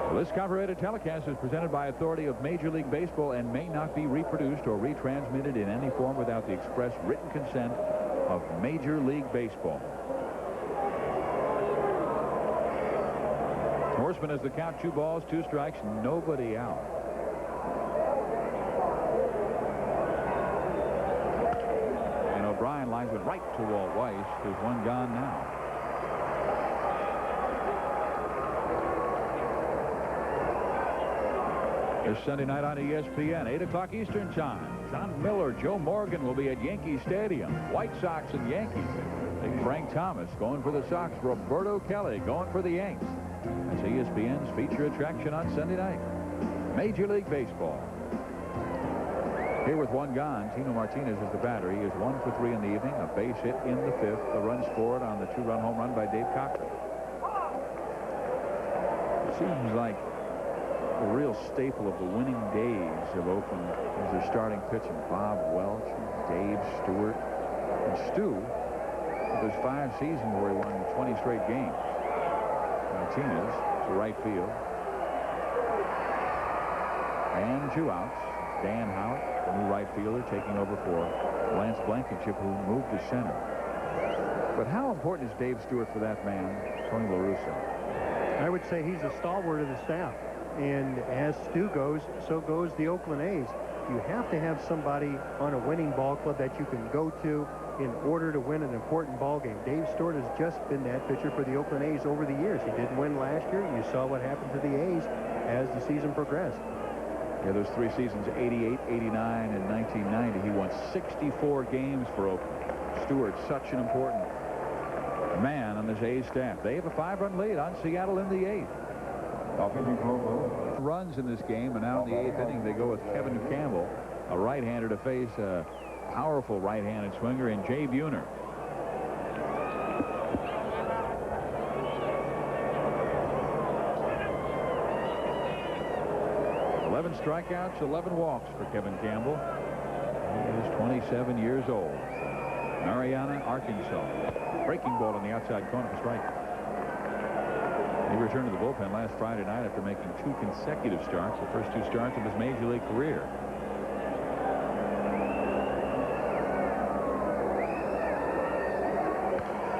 Well, this copyrighted telecast is presented by authority of Major League Baseball and may not be reproduced or retransmitted in any form without the express written consent of Major League Baseball. Horseman has the count, 2 balls, 2 strikes, nobody out. O'Brien lines it right to Walt Weiss. There's 1 gone now. This Sunday night on ESPN, 8 o'clock Eastern Time. John Miller, Joe Morgan will be at Yankee Stadium. White Sox and Yankees. Big Frank Thomas going for the Sox. Roberto Kelly going for the Yanks. That's ESPN's feature attraction on Sunday night. Major League Baseball. Here with 1 gone, Tino Martinez is the batter. He is 1 for 3 in the evening. A base hit in the 5th. The run scored on the 2-run home run by Dave Cochran. It seems like a real staple of the winning days of Oakland is their starting pitching. Bob Welch, Dave Stewart, and Stu. With his 5 seasons where he won 20 straight games. Martinez to right field. And 2 outs. Dan Howard, the new right fielder, taking over for Lance Blankenship, who moved to center. But how important is Dave Stewart for that man, Tony La Russa? I would say he's a stalwart of the staff. And as Stu goes, so goes the Oakland A's. You have to have somebody on a winning ball club that you can go to in order to win an important ball game. Dave Stewart has just been that pitcher for the Oakland A's over the years. He didn't win last year. You saw what happened to the A's as the season progressed. Yeah, those 3 seasons, 88, 89, and 1990, he won 64 games for Oakland. Stewart, such an important man on this A's staff. They have a 5-run lead on Seattle in the 8th. Runs in this game, and now in the 8th inning, they go with Kevin Campbell, a right-hander, to face a powerful right-handed swinger in Jay Buhner. Strikeouts, 11 walks for Kevin Campbell. He is 27 years old. Mariana, Arkansas. Breaking ball on the outside corner for strike. He returned to the bullpen last Friday night after making 2 consecutive starts, the first 2 starts of his major league career.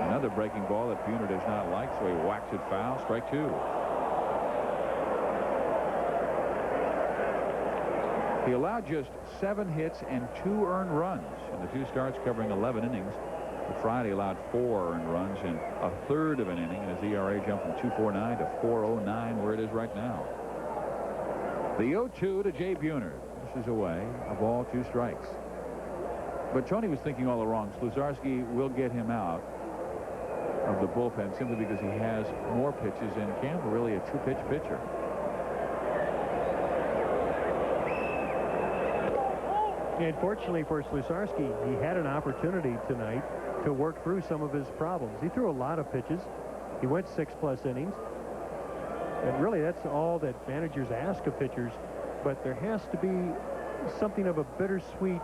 Another breaking ball that Buhner does not like, so he whacks it foul. Strike 2. He allowed just 7 hits and 2 earned runs in the 2 starts covering 11 innings. But Friday allowed 4 earned runs in a third of an inning, and his ERA jumped from 2.49 to 4.09, where it is right now. The 0-2 to Jay Buhner. This is away. A ball, 2 strikes. But Tony was thinking all along. Sluzarski will get him out of the bullpen simply because he has more pitches in Campbell, really a 2-pitch pitcher. And fortunately for Sluzarski, he had an opportunity tonight to work through some of his problems. He threw a lot of pitches. He went 6+ innings. And really, that's all that managers ask of pitchers. But there has to be something of a bittersweet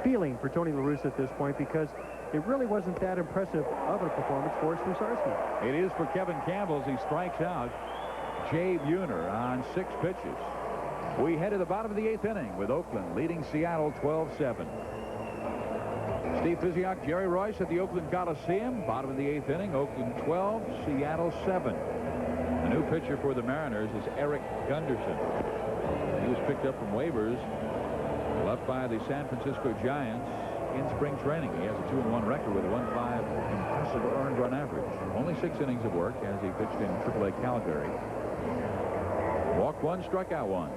feeling for Tony La Russa at this point, because it really wasn't that impressive of a performance for Sluzarski. It is for Kevin Campbell as he strikes out Jay Buhner on 6 pitches. We head to the bottom of the 8th inning with Oakland leading Seattle 12-7. Steve Physiak, Jerry Royce at the Oakland Coliseum. Bottom of the 8th inning, Oakland 12, Seattle 7. The new pitcher for the Mariners is Eric Gunderson. He was picked up from waivers, left by the San Francisco Giants in spring training. He has a 2-1 record with a 1.5 impressive earned run average. Only 6 innings of work as he pitched in AAA Calgary. Walked 1, struck out 1.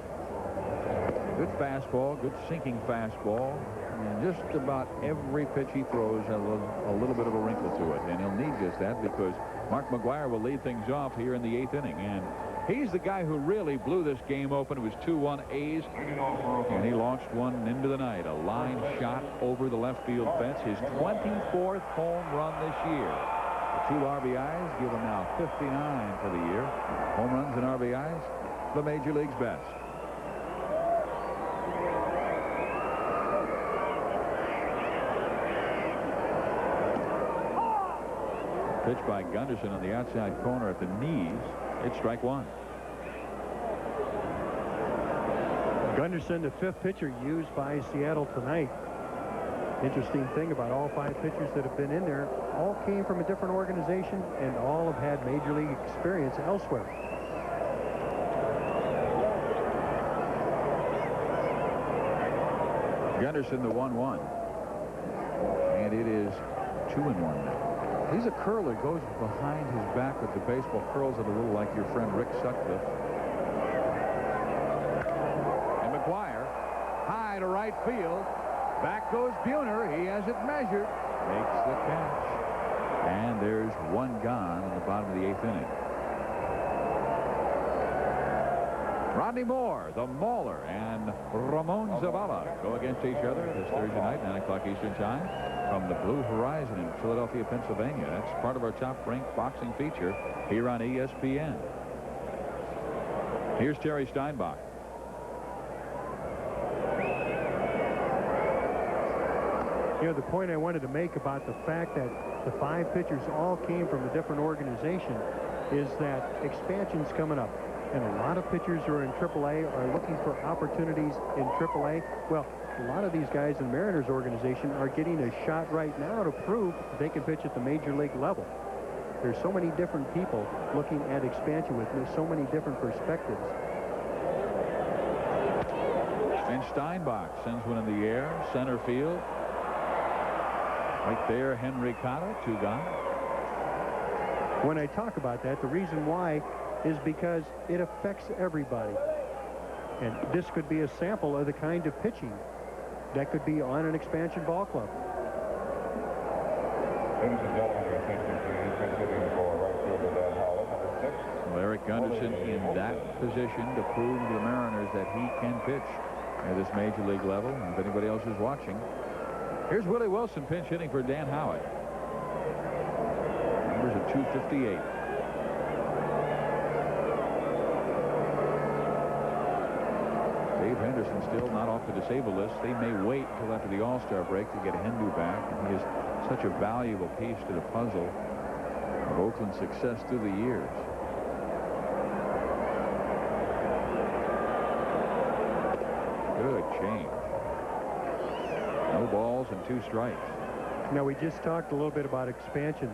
Good fastball, good sinking fastball, and just about every pitch he throws has a little bit of a wrinkle to it, and he'll need just that because Mark McGwire will lead things off here in the 8th inning, and he's the guy who really blew this game open. It was 2-1 A's, and he launched one into the night, a line shot over the left field fence, his 24th home run this year. The 2 RBIs give him now 59 for the year. Home runs and RBIs, the Major League's best. Pitch by Gunderson on the outside corner at the knees. It's strike 1. Gunderson, the 5th pitcher used by Seattle tonight. Interesting thing about all 5 pitchers that have been in there, all came from a different organization and all have had major league experience elsewhere. Gunderson the 1-1. And it is 2-1 now. He's a curler, goes behind his back with the baseball, curls it a little like your friend Rick Sutcliffe. And McGwire, high to right field. Back goes Buhner. He has it measured. Makes the catch. And there's 1 gone in the bottom of the 8th inning. Rodney Moore, the Mauler, and Ramon Zavala go against each other this Thursday night, 9 o'clock Eastern Time, from the Blue Horizon in Philadelphia, Pennsylvania. That's part of our top-ranked boxing feature here on ESPN. Here's Terry Steinbach. You know, the point I wanted to make about the fact that the 5 pitchers all came from a different organization is that expansion's coming up. And a lot of pitchers who are in AAA are looking for opportunities in AAA. Well, a lot of these guys in Mariners organization are getting a shot right now to prove they can pitch at the major league level. There's so many different people looking at expansion with so many different perspectives. And Steinbach sends one in the air, center field. Right there, Henry Cotta, 2 gone. When I talk about that, the reason why is because it affects everybody. And this could be a sample of the kind of pitching that could be on an expansion ball club. Ladies and gentlemen, your attention please. Been hitting for right fielder Dan Howlett, number 6. Well, Eric Gunderson in that position to prove to the Mariners that he can pitch at this major league level. And if anybody else is watching, here's Willie Wilson pinch hitting for Dan Howlett. Numbers at 258. Dave Henderson still not off the disabled list. They may wait until after the All-Star break to get Hendu back. And he is such a valuable piece to the puzzle of Oakland's success through the years. change. No balls and 2 strikes. Now, we just talked a little bit about expansion.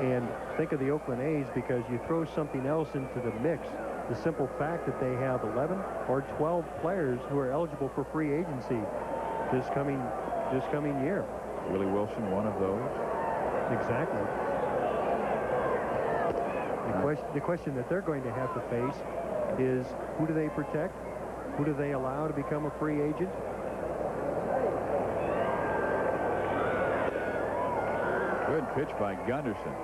And think of the Oakland A's, because you throw something else into the mix. The simple fact that they have 11 or 12 players who are eligible for free agency this coming year. Willie Wilson, one of those. Exactly. The question that they're going to have to face is, who do they protect? Who do they allow to become a free agent? Good pitch by Gunderson.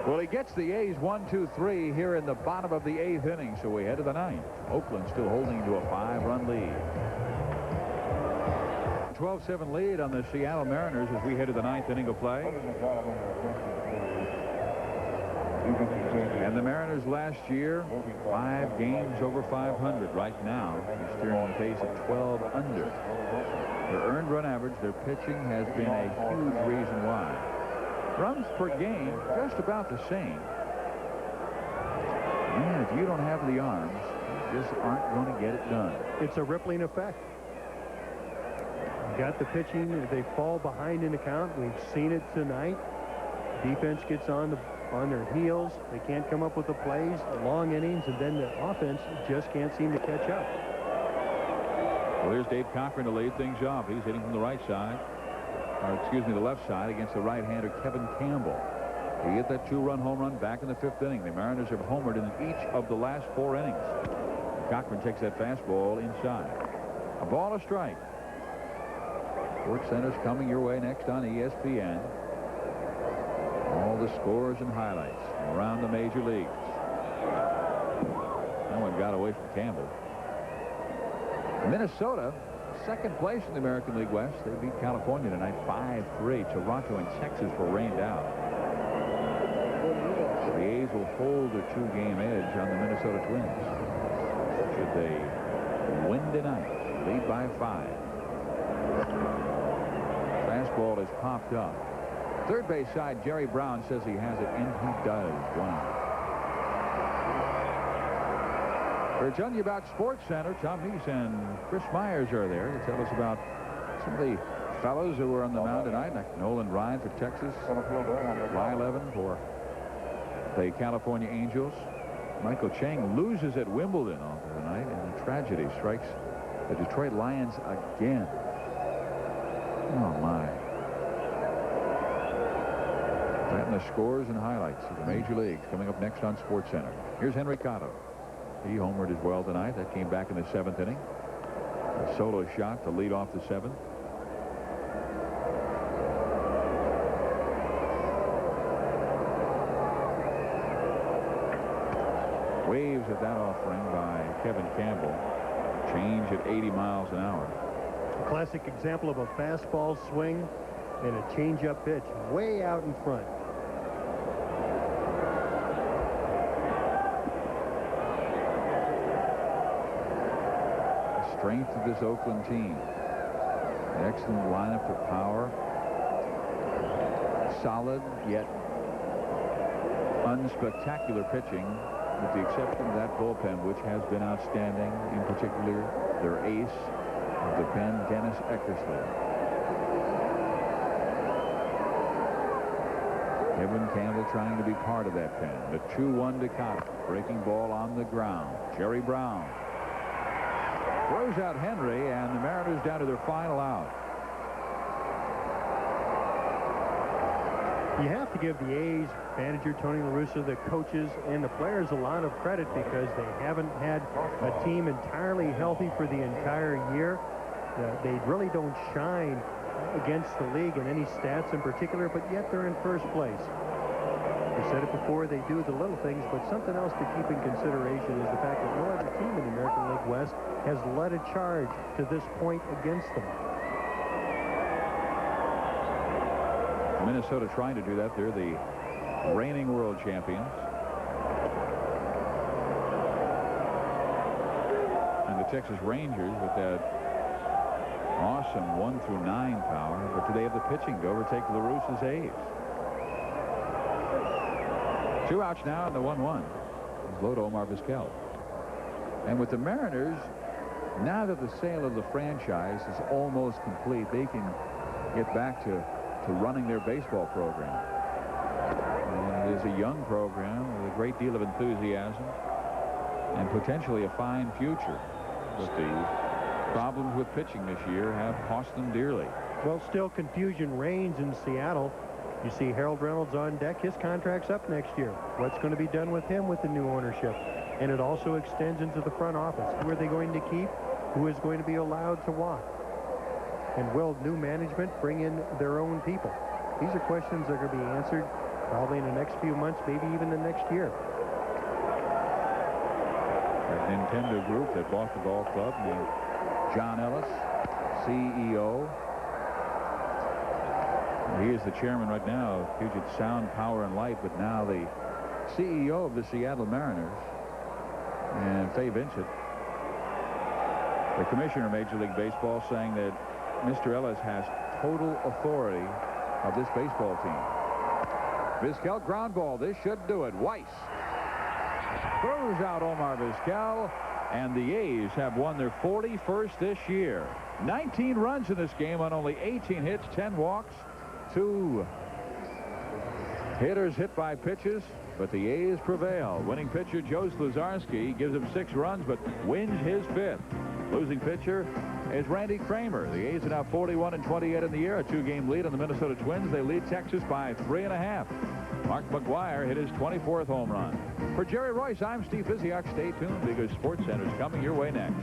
Well, he gets the A's 1-2-3 here in the bottom of the 8th inning, so we head to the 9th. Oakland still holding to a 5-run lead. 12-7 lead on the Seattle Mariners as we head to the 9th inning of play. And the Mariners last year, 5 games over 500. Right now, he's steering the pace of 12 under. Their earned run average, their pitching has been a huge reason why. Runs per game, just about the same. Man, if you don't have the arms, you just aren't going to get it done. It's a rippling effect. You got the pitching, they fall behind in the count. We've seen it tonight. Defense gets on their heels. They can't come up with the plays, long innings, and then the offense just can't seem to catch up. Well, here's Dave Cochran to lead things off. He's hitting from the right side. Or excuse me, the left side against the right-hander Kevin Campbell. He hit that 2-run home run back in the 5th inning. The Mariners have homered in each of the last 4 innings. Cochran takes that fastball inside. A ball, a strike. Sports Center's coming your way next on ESPN. All the scores and highlights from around the major leagues. No one got away from Campbell. Minnesota, second place in the American League West. They beat California tonight 5-3. Toronto and Texas were rained out. The A's will hold a 2-game edge on the Minnesota Twins. Should they win tonight, lead by 5. Fastball is popped up. Third base side, Jerry Brown says he has it, and he does. 1 out. We're telling you about Sports Center. Tom Meese and Chris Myers are there to tell us about some of the fellows who were on the mound tonight, like Nolan Ryan for Texas, Levin for the California Angels. Michael Chang loses at Wimbledon tonight, and a tragedy strikes the Detroit Lions again. Oh, my. That and the scores and highlights of the major leagues coming up next on Sports Center. Here's Henry Cotto. He homered as well tonight. That came back in the 7th inning. A solo shot to lead off the 7th. Waves at that offering by Kevin Campbell. Change at 80 miles an hour. A classic example of a fastball swing and a change-up pitch way out in front. The strength of this Oakland team. An excellent lineup for power. Solid, yet unspectacular pitching, with the exception of that bullpen, which has been outstanding, in particular their ace of the pen, Dennis Eckersley. Kevin Campbell trying to be part of that pen. The 2-1 to Cotto. Breaking ball on the ground. Jerry Brown throws out Henry, and the Mariners down to their final out. You have to give the A's, manager Tony La Russa, the coaches, and the players a lot of credit, because they haven't had a team entirely healthy for the entire year. They really don't shine against the league in any stats in particular, but yet they're in first place. We said it before, they do the little things, but something else to keep in consideration is the fact that no other team in the American League West has led a charge to this point against them. Minnesota trying to do that. They're the reigning world champions. And the Texas Rangers with that awesome 1-9 power. But do they have the pitching to overtake La Russa's A's? 2 outs now in the 1-1. He's low to Omar Vizquel. And with the Mariners, now that the sale of the franchise is almost complete, they can get back to running their baseball program. And it is a young program with a great deal of enthusiasm and potentially a fine future. But the problems with pitching this year have cost them dearly. Well, still confusion reigns in Seattle. You see Harold Reynolds on deck. His contract's up next year. What's going to be done with him with the new ownership? And it also extends into the front office. Who are they going to keep? Who is going to be allowed to walk? And will new management bring in their own people? These are questions that are going to be answered probably in the next few months, maybe even the next year. That Nintendo group that bought the ball club named John Ellis, CEO. He is the chairman right now of Puget Sound Power and Light, but now the CEO of the Seattle Mariners. And Fay Vincent, the commissioner of Major League Baseball, saying that Mr. Ellis has total authority of this baseball team. Vizquel ground ball. This should do it. Weiss throws out Omar Vizquel, and the A's have won their 41st this year. 19 runs in this game on only 18 hits, 10 walks, 2 hitters hit by pitches, but the A's prevail. Winning pitcher Joe Sluzarski gives him 6 runs, but wins his 5th. Losing pitcher is Randy Kramer. The A's are now 41-28 in the year, a 2-game lead on the Minnesota Twins. They lead Texas by 3.5. Mark McGwire hit his 24th home run. For Jerry Royce, I'm Steve Physiak. Stay tuned because SportsCenter is coming your way next.